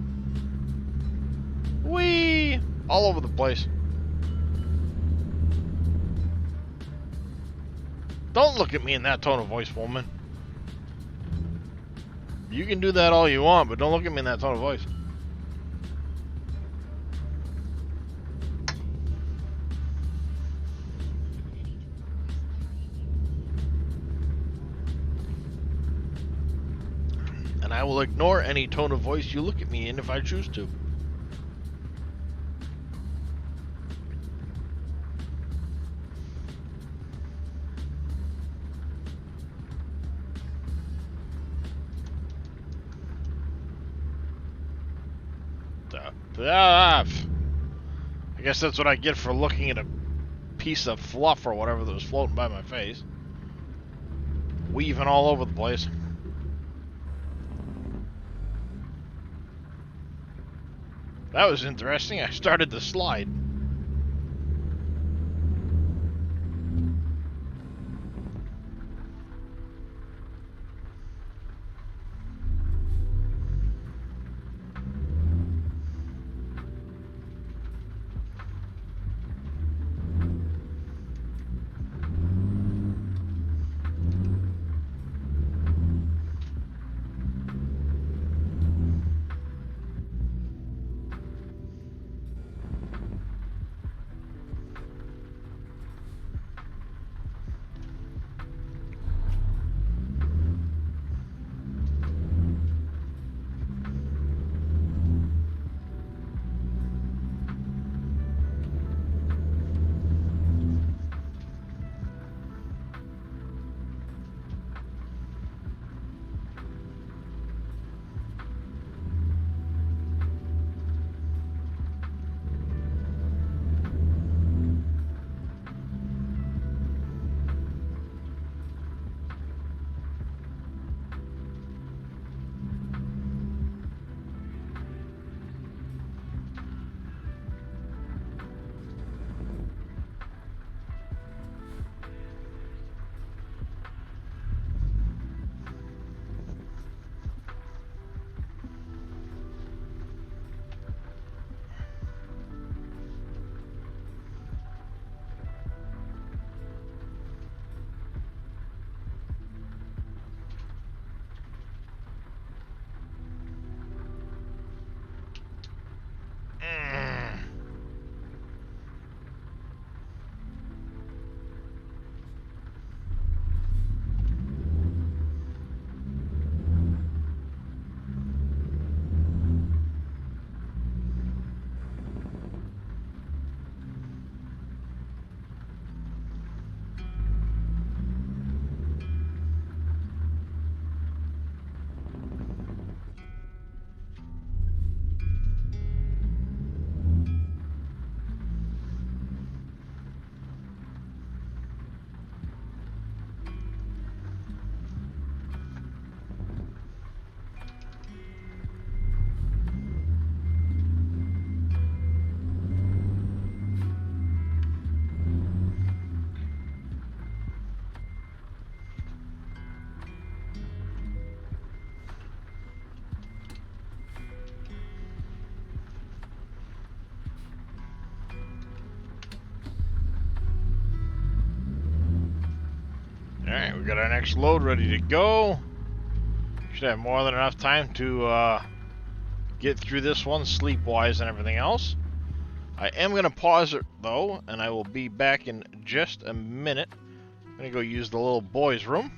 Wee. All over the place. Don't look at me in that tone of voice, woman. You can do that all you want, but don't look at me in that tone of voice. And I will ignore any tone of voice you look at me in if I choose to. I guess that's what I get for looking at a piece of fluff or whatever that was floating by my face. Weaving all over the place. That was interesting. I started the slide. Alright, we got our next load ready to go. Should have more than enough time to get through this one sleep-wise and everything else. I am going to pause it though, and I will be back in just a minute. I'm going to go use the little boys' room.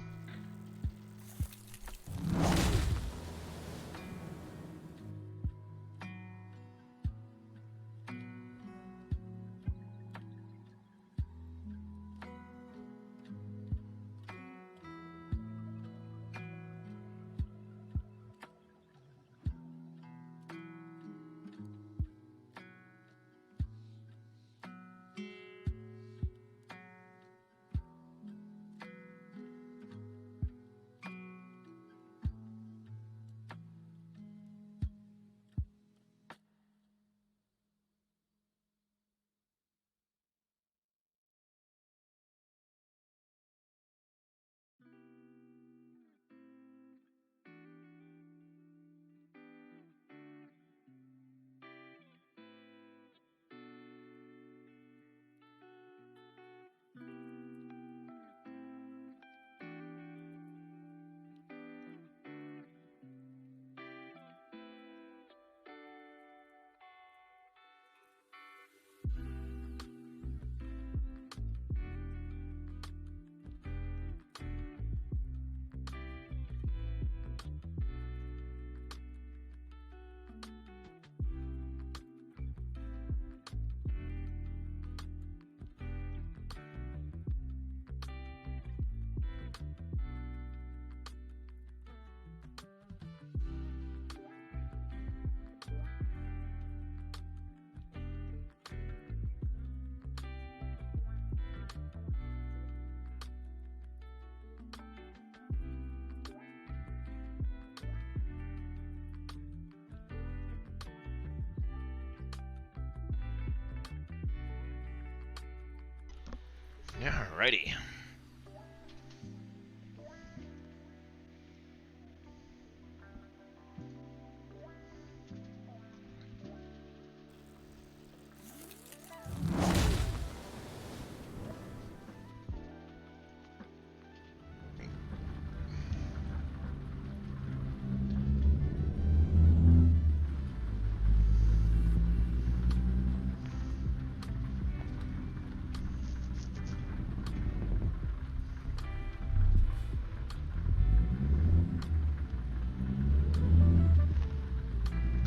Alrighty.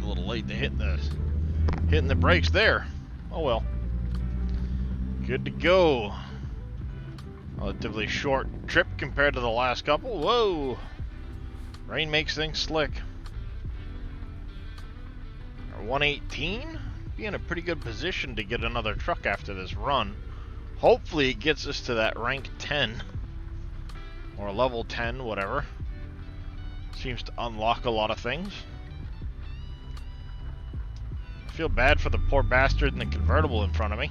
A little late to hitting the brakes there. Oh well. Good to go. Relatively short trip compared to the last couple. Whoa! Rain makes things slick. Our 118 be in a pretty good position to get another truck after this run. Hopefully it gets us to that rank 10 or level 10, whatever. Seems to unlock a lot of things. I feel bad for the poor bastard in the convertible in front of me.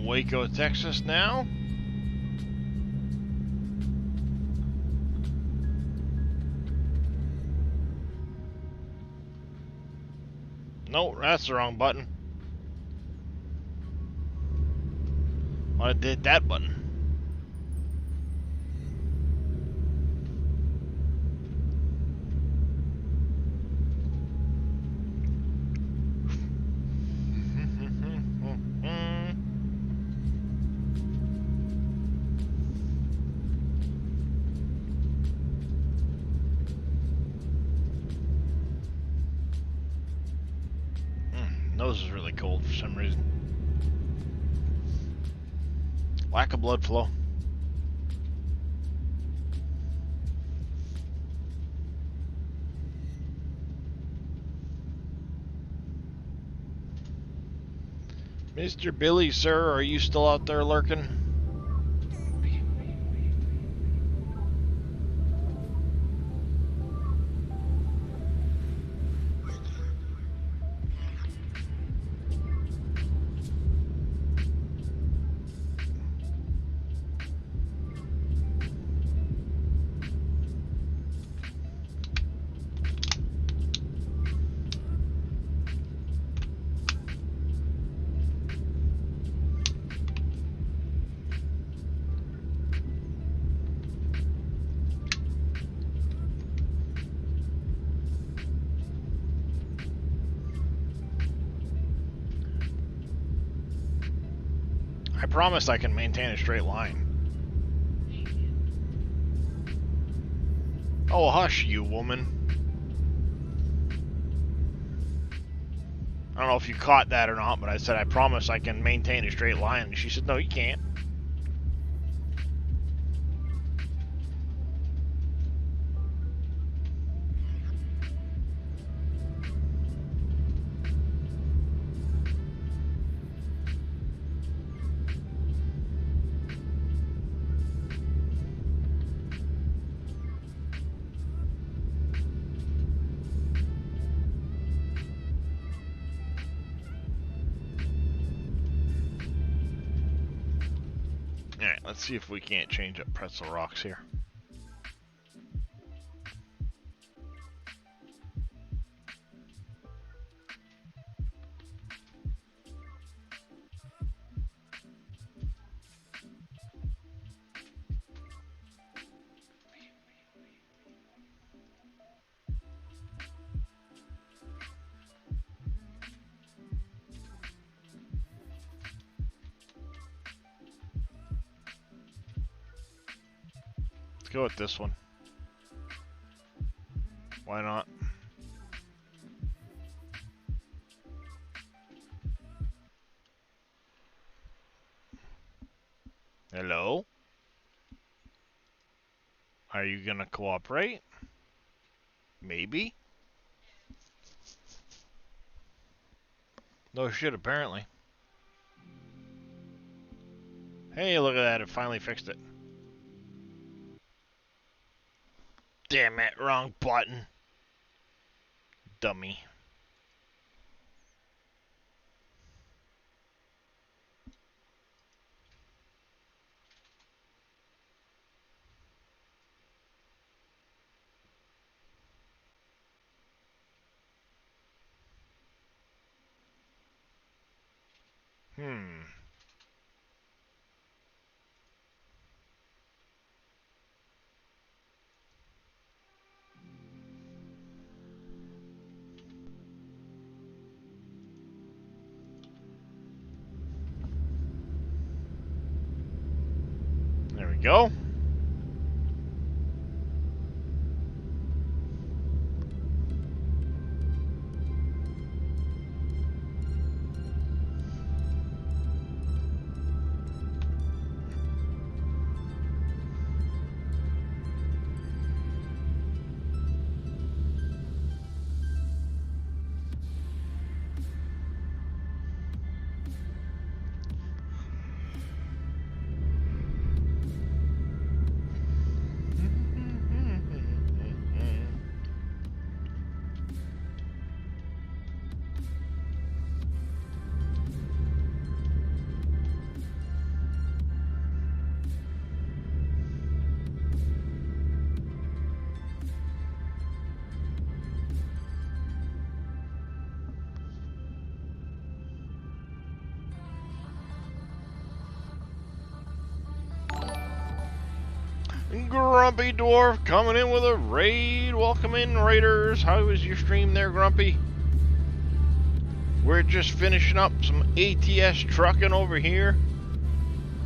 Waco, Texas now. Nope, that's the wrong button. I did that button. Nose is really cold for some reason. Lack of blood flow. Mr. Billy, sir, are you still out there lurking? I promise I can maintain a straight line. Oh, hush, you woman. I don't know if you caught that or not, but I said I promise I can maintain a straight line. And she said, no, you can't. Alright, let's see if we can't change up Pretzel Rocks here. Let's go with this one. Why not? Hello? Are you gonna cooperate? Maybe? No shit, apparently. Hey, look at that, it finally fixed it. Damn it, wrong button. Dummy. There we go. Grumpy Dwarf coming in with a raid. Welcome in, Raiders. How was your stream there, Grumpy? We're just finishing up some ATS trucking over here.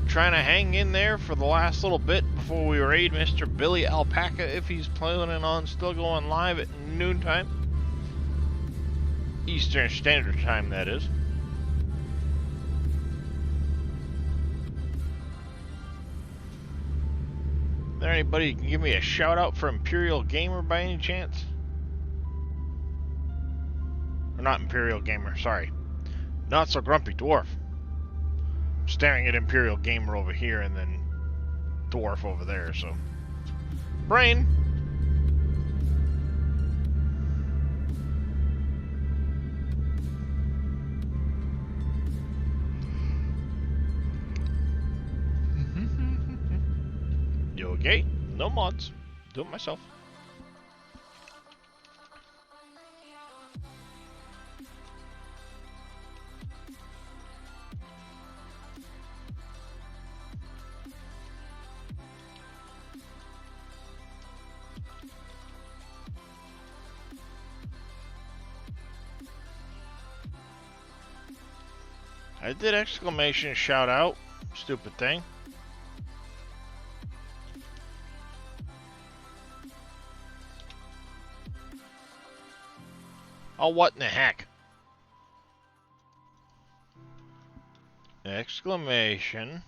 Trying to hang in there for the last little bit before we raid Mr. Billy Alpaca if he's planning on still going live at noontime. Eastern Standard Time, that is. Is there anybody who can give me a shout out for Imperial Gamer by any chance? Or not Imperial Gamer, sorry. Not So Grumpy Dwarf. I'm staring at Imperial Gamer over here and then Dwarf over there, so. Brain! You okay? No mods. Do it myself. I did exclamation shout out. Stupid thing. Oh, what in the heck? Exclamation.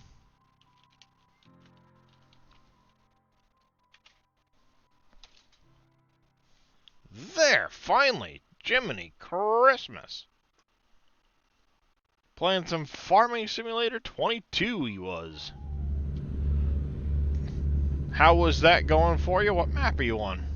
There, finally! Jiminy Christmas! Playing some Farming Simulator 22 he was. How was that going for you? What map are you on?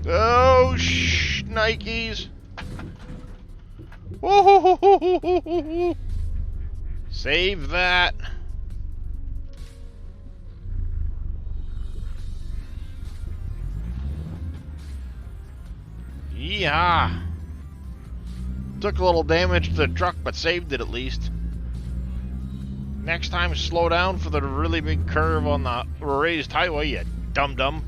Oh, Nikes! Woo-hoo-hoo-hoo-hoo-hoo-hoo. Save that. Yeah. Took a little damage to the truck, but saved it at least. Next time, slow down for the really big curve on the raised highway, you dum-dum.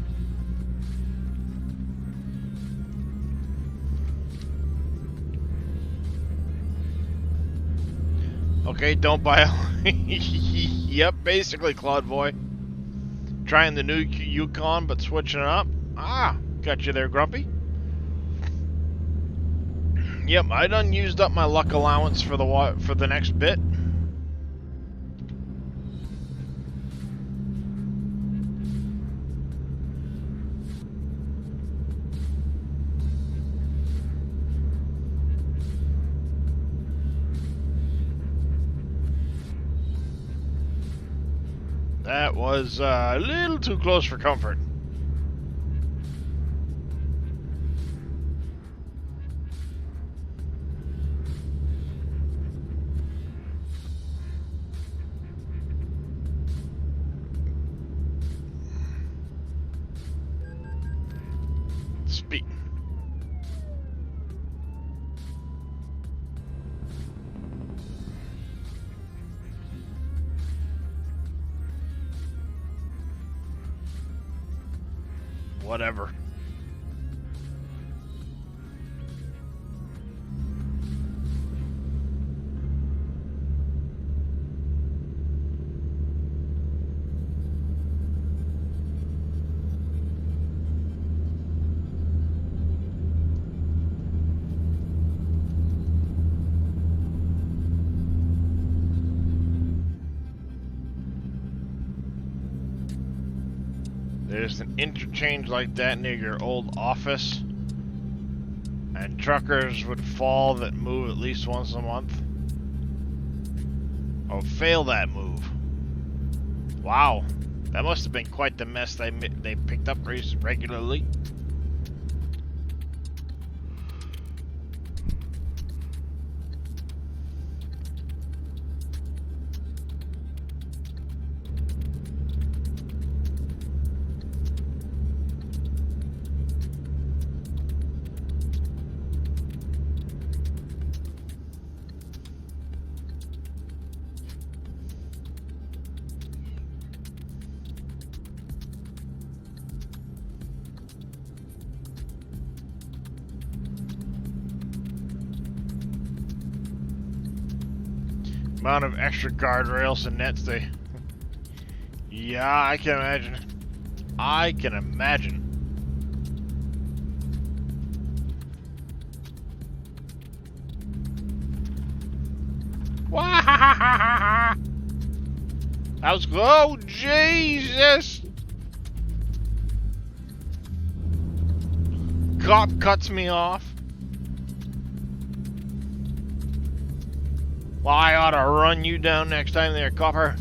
Okay, don't buy a... Yep, basically, Claude Boy. Trying the new Yukon, but switching it up. Ah, got you there, Grumpy. Yep, I done used up my luck allowance for the next bit. That was a little too close for comfort. Speed. Whatever. There's an interchange like that near your old office, and truckers would fall that move at least once a month. Or fail that move. Wow, that must have been quite the mess they picked up regularly. Amount of extra guardrails and nets they... Yeah, I can imagine. I can imagine. Wah! That was... Oh, Jesus! Cop cuts me off. Well, I ought to run you down next time there, copper.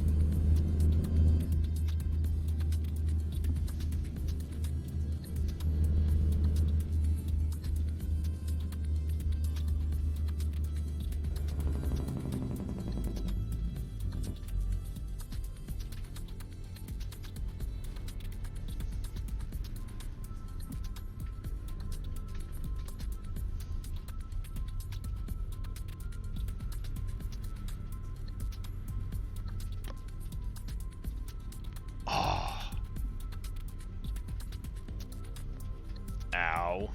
Ow.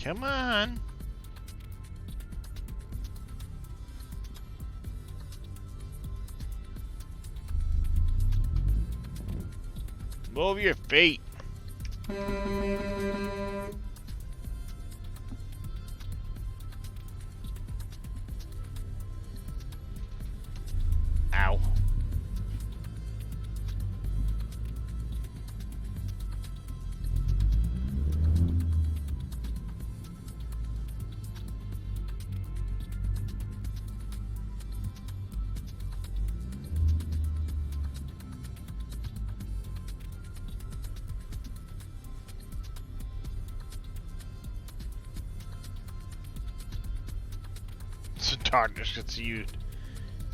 Come on. Move your feet. Ow. So darkness gets you.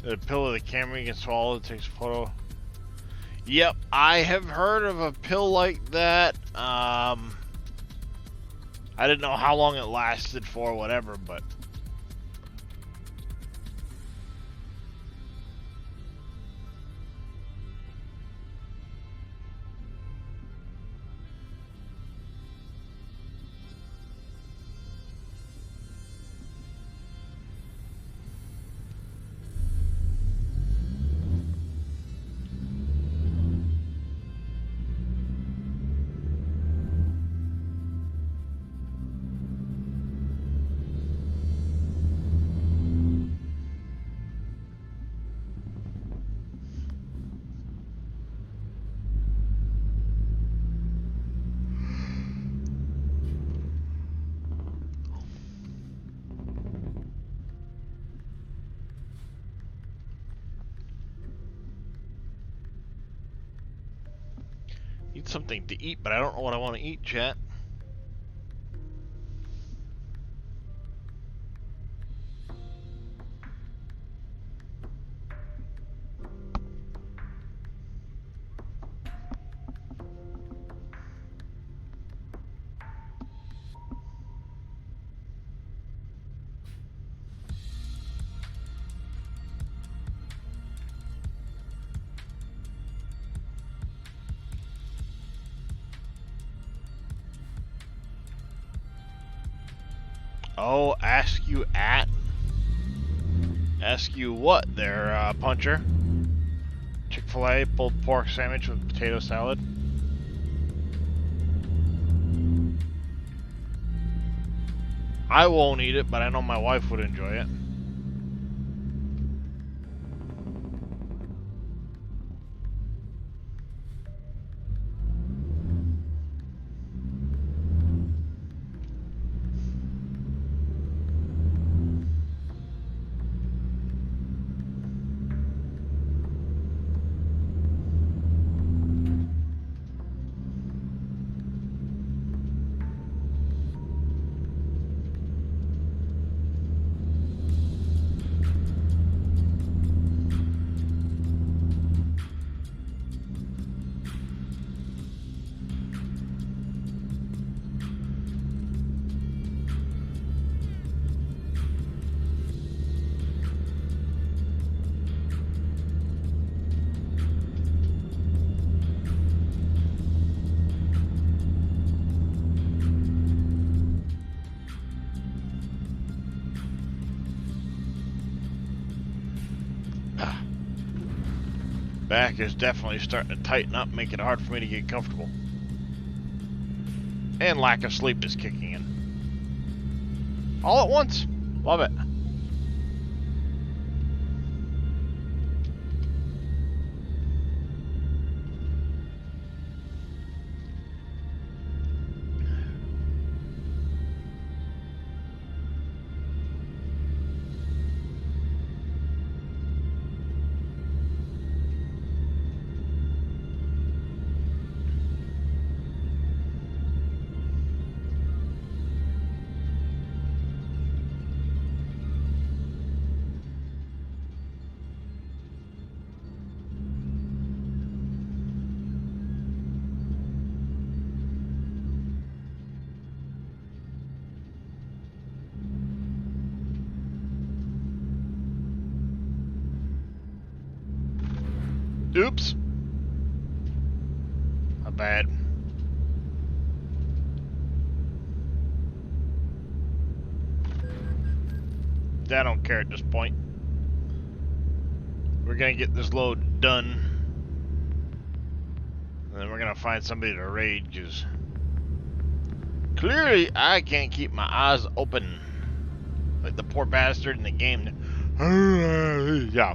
The pill of the camera you can swallow, it takes a photo. Yep, I have heard of a pill like that. I didn't know how long it lasted for, whatever, but need something to eat, but I don't know what I want to eat, chat. Oh, ask you at? Ask you what there, Puncher? Chick-fil-A pulled pork sandwich with potato salad. I won't eat it, but I know my wife would enjoy it. back is definitely starting to tighten up, make it hard for me to get comfortable. And lack of sleep is kicking in. All at once. Love it. Oops. My bad. I don't care at this point. We're gonna get this load done. And then we're gonna find somebody to raid, because clearly I can't keep my eyes open. Like the poor bastard in the game. Yeah.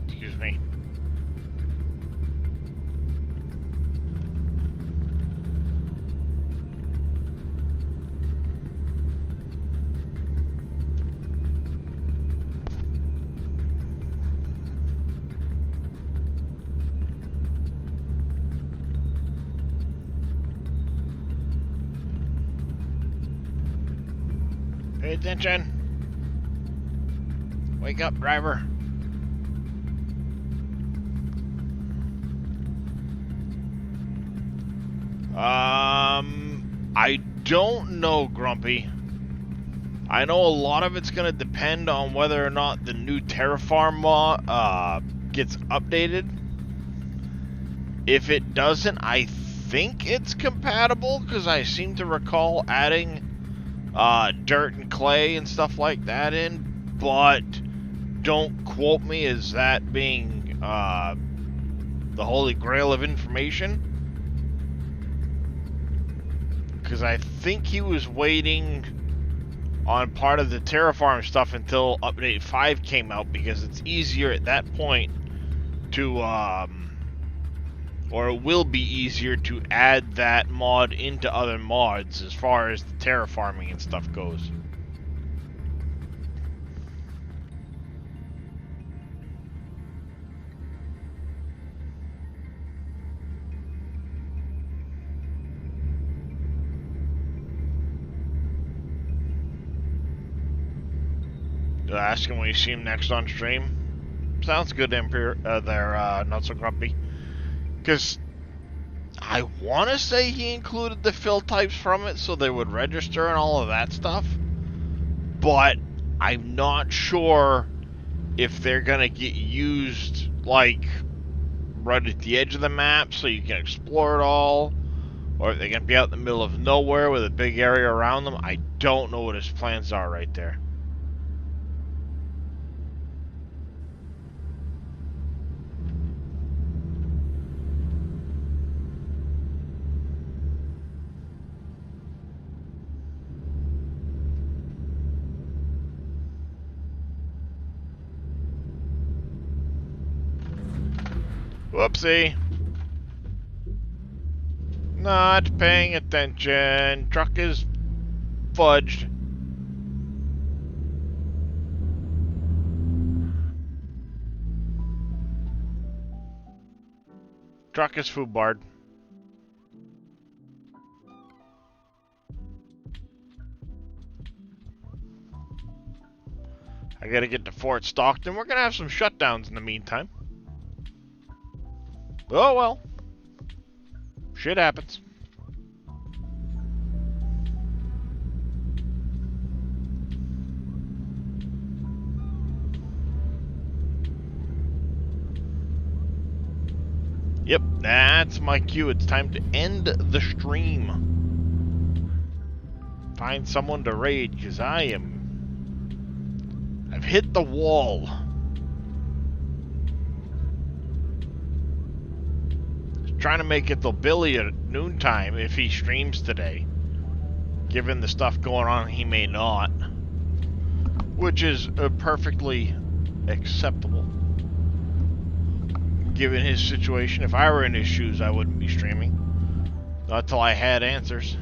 Excuse me. Pay attention. Wake up, driver. I don't know, Grumpy. I know a lot of it's gonna depend on whether or not the new Terraform mod gets updated. If it doesn't, I think it's compatible because I seem to recall adding dirt and clay and stuff like that in, but don't quote me as that being the holy grail of information, because I think he was waiting on part of the terraform stuff until update 5 came out, because it's easier at that point to or it will be easier to add that mod into other mods as far as the terraforming and stuff goes. Ask him when you see him next on stream. Sounds good, Empire. They're not so grumpy. Because I want to say he included the fill types from it so they would register and all of that stuff. But I'm not sure if they're going to get used, like, right at the edge of the map so you can explore it all. Or if they're going to be out in the middle of nowhere with a big area around them. I don't know what his plans are right there. Whoopsie. Not paying attention. Truck is fudged. Truck is foobarred. I gotta get to Fort Stockton. We're gonna have some shutdowns in the meantime. Oh well. Shit happens. Yep, that's my cue. It's time to end the stream. Find someone to raid, because I've hit the wall. Trying to make it to Billy at noontime if he streams today. Given the stuff going on, he may not. Which is perfectly acceptable. Given his situation, if I were in his shoes, I wouldn't be streaming. Not till I had answers.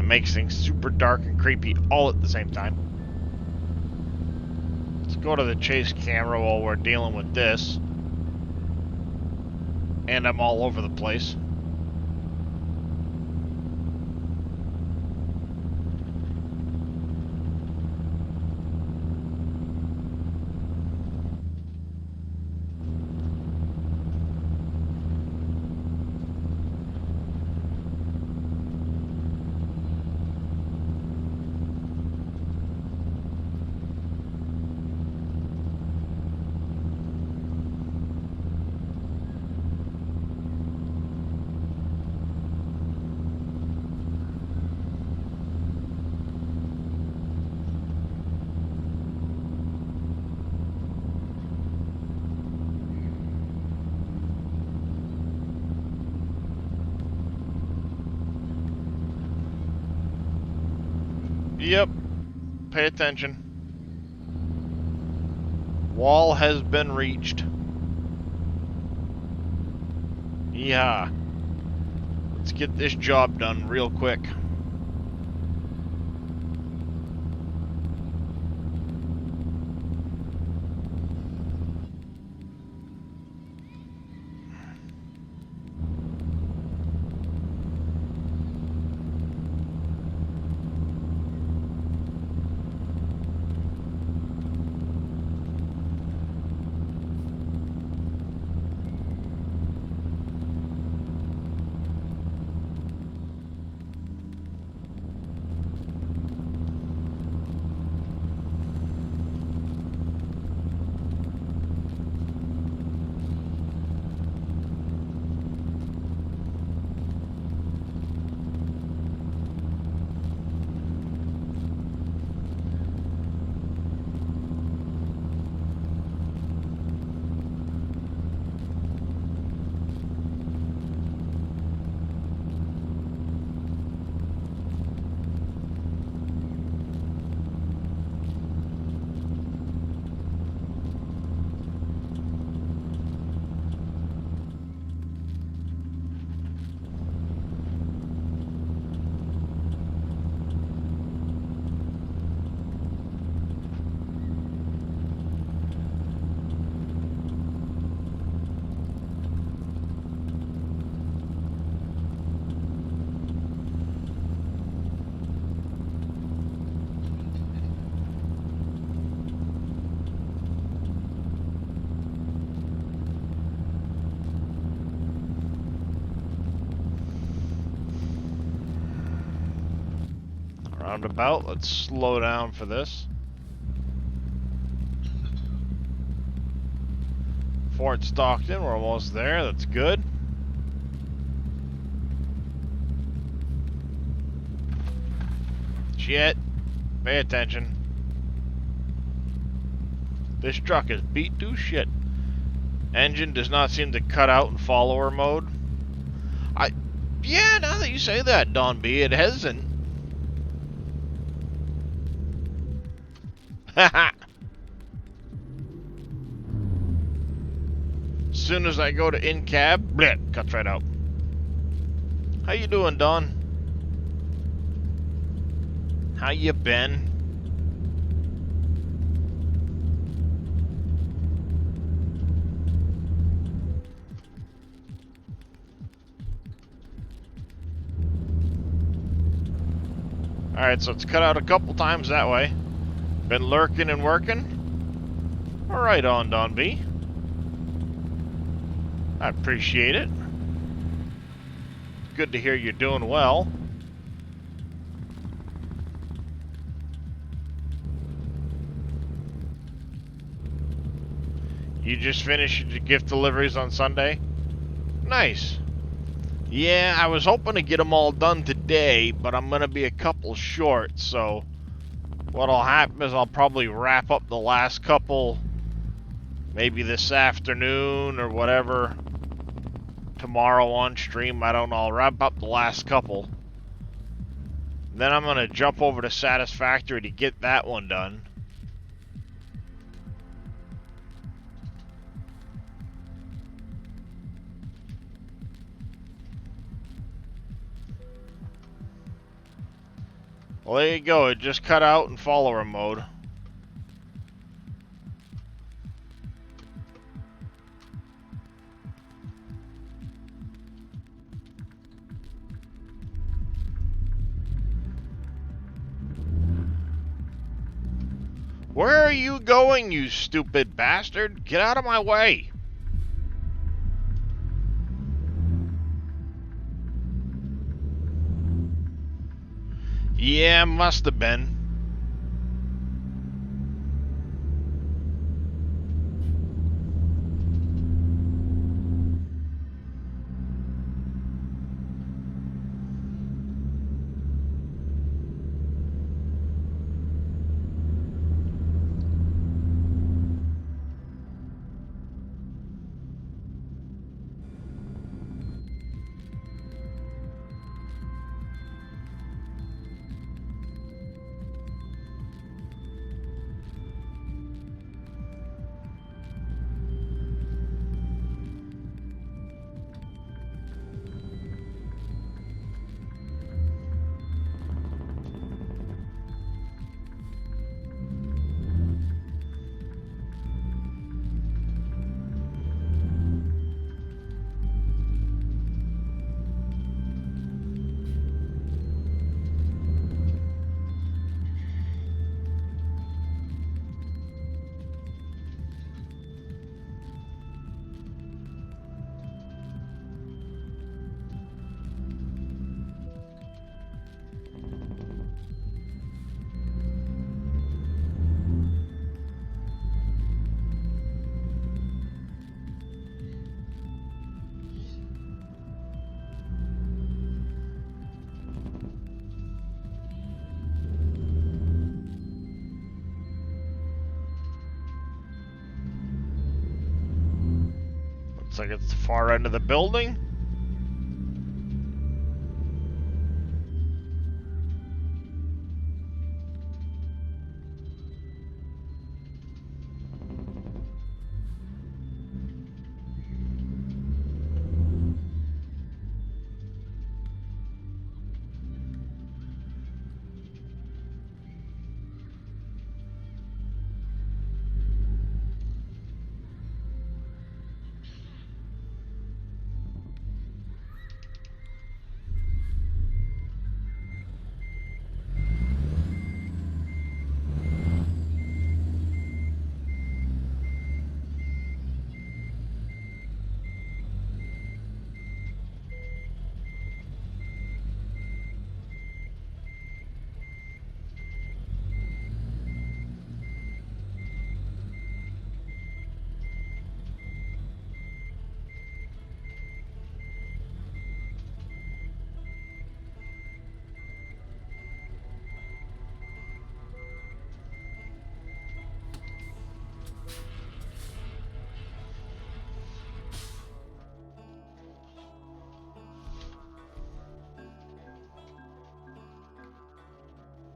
Makes things super dark and creepy all at the same time. Let's go to the chase camera while we're dealing with this. And I'm all over the place. Yep. Pay attention. Wall has been reached. Yeah. Let's get this job done real quick. Roundabout, let's slow down for this. Fort Stockton, we're almost there, that's good. Shit, pay attention. This truck is beat to shit. Engine does not seem to cut out in follower mode. Yeah, now that you say that, Don B, it hasn't. Haha. As soon as I go to in-cab, bleh, cuts right out. How you doing, Don? How you been? Alright, so it's cut out a couple times that way. Been lurking and working. Alright on, Don B. I appreciate it. Good to hear you're doing well. You just finished your gift deliveries on Sunday? Nice. Yeah, I was hoping to get them all done today, but I'm going to be a couple short, so what'll happen is I'll probably wrap up the last couple maybe this afternoon or whatever. Tomorrow on stream, I don't know. I'll wrap up the last couple. Then I'm going to jump over to Satisfactory to get that one done. Well, there you go. It just cut out in follower mode. Where are you going, you stupid bastard? Get out of my way. Yeah, must have been. Looks like it's the far end of the building.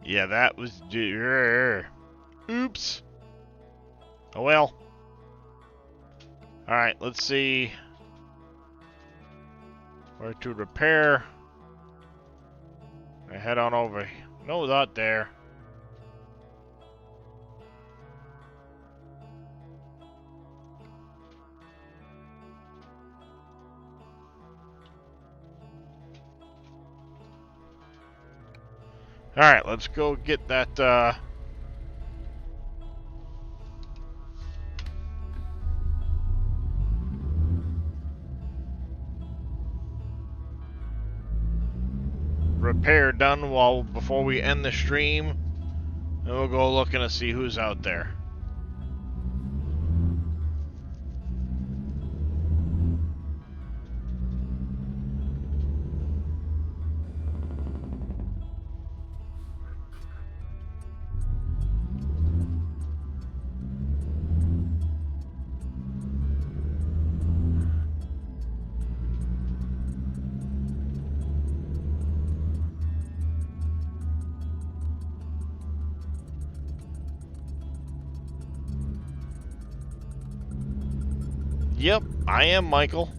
Yeah, that was... Oops. Oh well. Alright, let's see where to repair. I head on over. No, not there. Alright, let's go get that, repair done before we end the stream. And we'll go looking to see who's out there. Yep, I am Michael,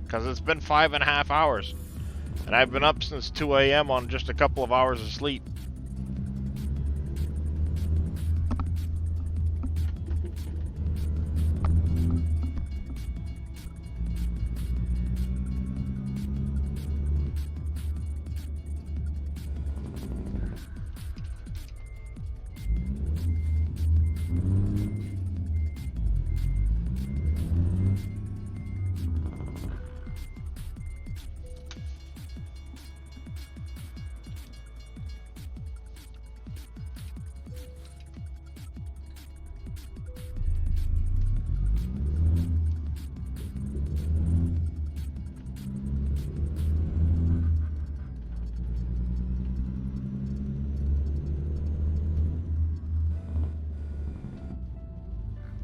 because it's been 5.5 hours, and I've been up since 2 a.m. on just a couple of hours of sleep.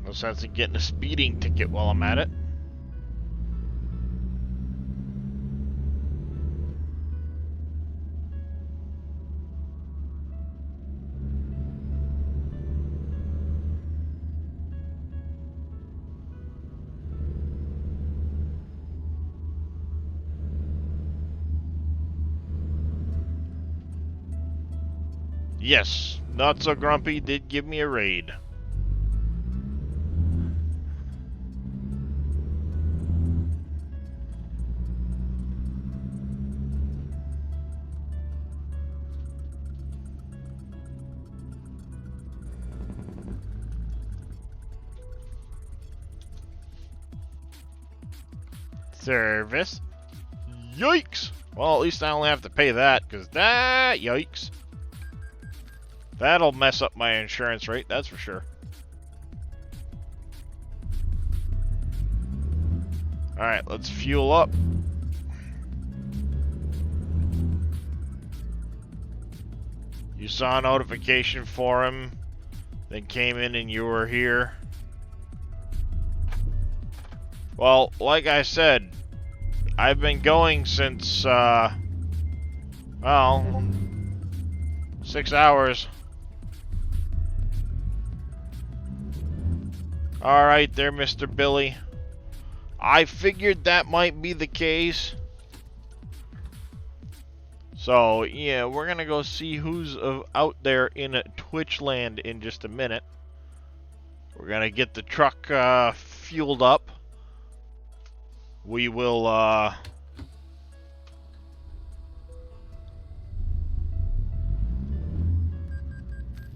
No sense in getting a speeding ticket while I'm at it. Yes, Not So Grumpy did give me a raid. Service. Yikes! Well, at least I only have to pay that, because that, yikes. That'll mess up my insurance rate, that's for sure. Alright, let's fuel up. You saw a notification for him, then came in and you were here. Well, like I said, I've been going since, well, 6 hours. Alright there, Mr. Billy. I figured that might be the case. So, yeah, we're gonna go see who's out there in Twitch land in just a minute. We're gonna get the truck fueled up. We will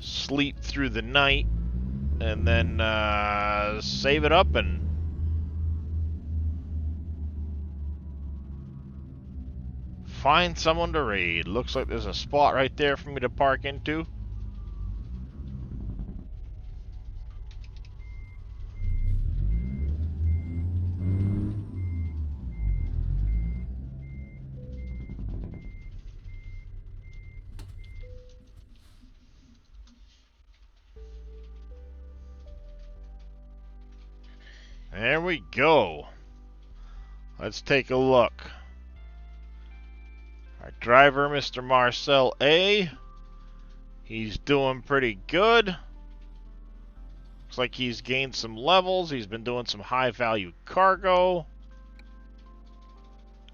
sleep through the night and then save it up and find someone to raid. Looks like there's a spot right there for me to park into. There we go. Let's take a look. Our driver, Mr. Marcel A. He's doing pretty good. Looks like he's gained some levels. He's been doing some high-value cargo.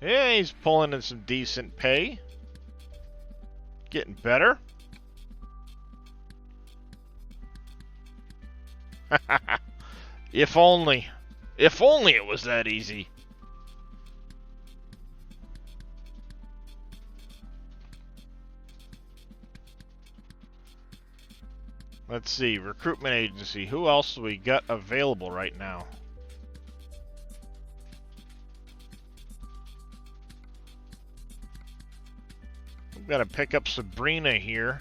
Yeah, he's pulling in some decent pay. Getting better. If only. If only it was that easy. Let's see, recruitment agency. Who else do we got available right now? We've got to pick up Sabrina here.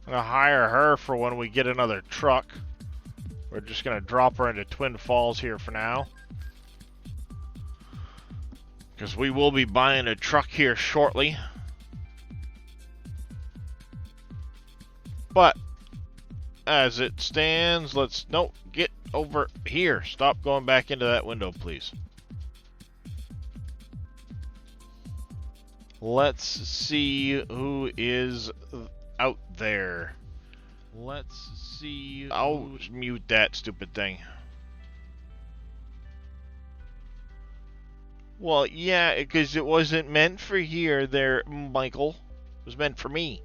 I'm gonna hire her for when we get another truck. We're just gonna drop her into Twin Falls here for now, because we will be buying a truck here shortly. But as it stands, let's get over here. Stop going back into that window, please. Let's see who is out there. Let's see. I'll mute that stupid thing. Well, yeah, because it wasn't meant for here there, Michael. It was meant for me.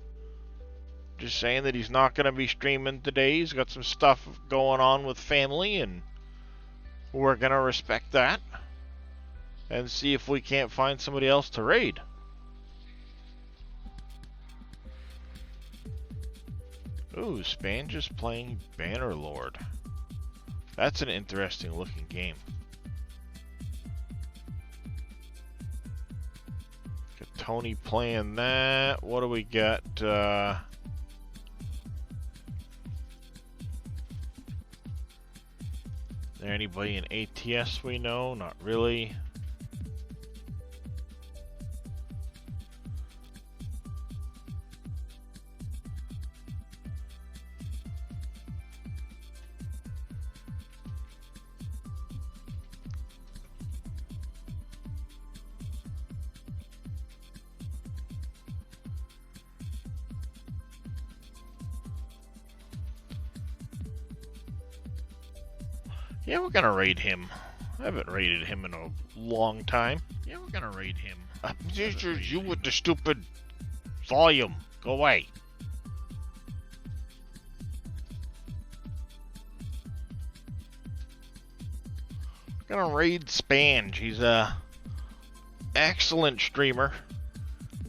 Just saying that he's not going to be streaming today. He's got some stuff going on with family, and we're going to respect that. And see if we can't find somebody else to raid. Ooh, Span just playing Bannerlord. That's an interesting looking game. Got Tony playing that. What do we got? There anybody in ATS we know? Not really. Yeah, we're gonna raid him. I haven't raided him in a long time. Yeah, we're gonna raid him. You with the stupid volume. Go away. Gonna raid Spange. He's a excellent streamer.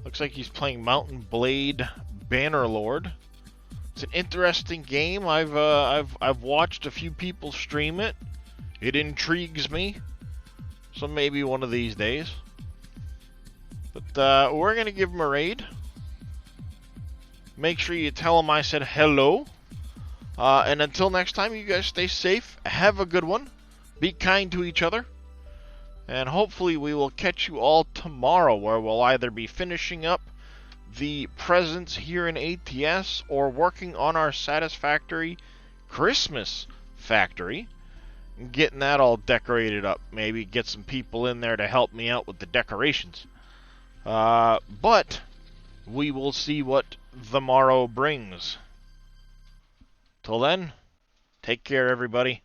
Looks like he's playing Mountain Blade Bannerlord. It's an interesting game. I've watched a few people stream it. It intrigues me. So maybe one of these days. But we're gonna give him a raid. Make sure you tell him I said hello. And until next time, you guys stay safe. Have a good one. Be kind to each other. And hopefully we will catch you all tomorrow, where we'll either be finishing up the presents here in ATS or working on our Satisfactory Christmas factory, getting that all decorated up. Maybe get some people in there to help me out with the decorations. But we will see what the morrow brings. Till then, take care, everybody.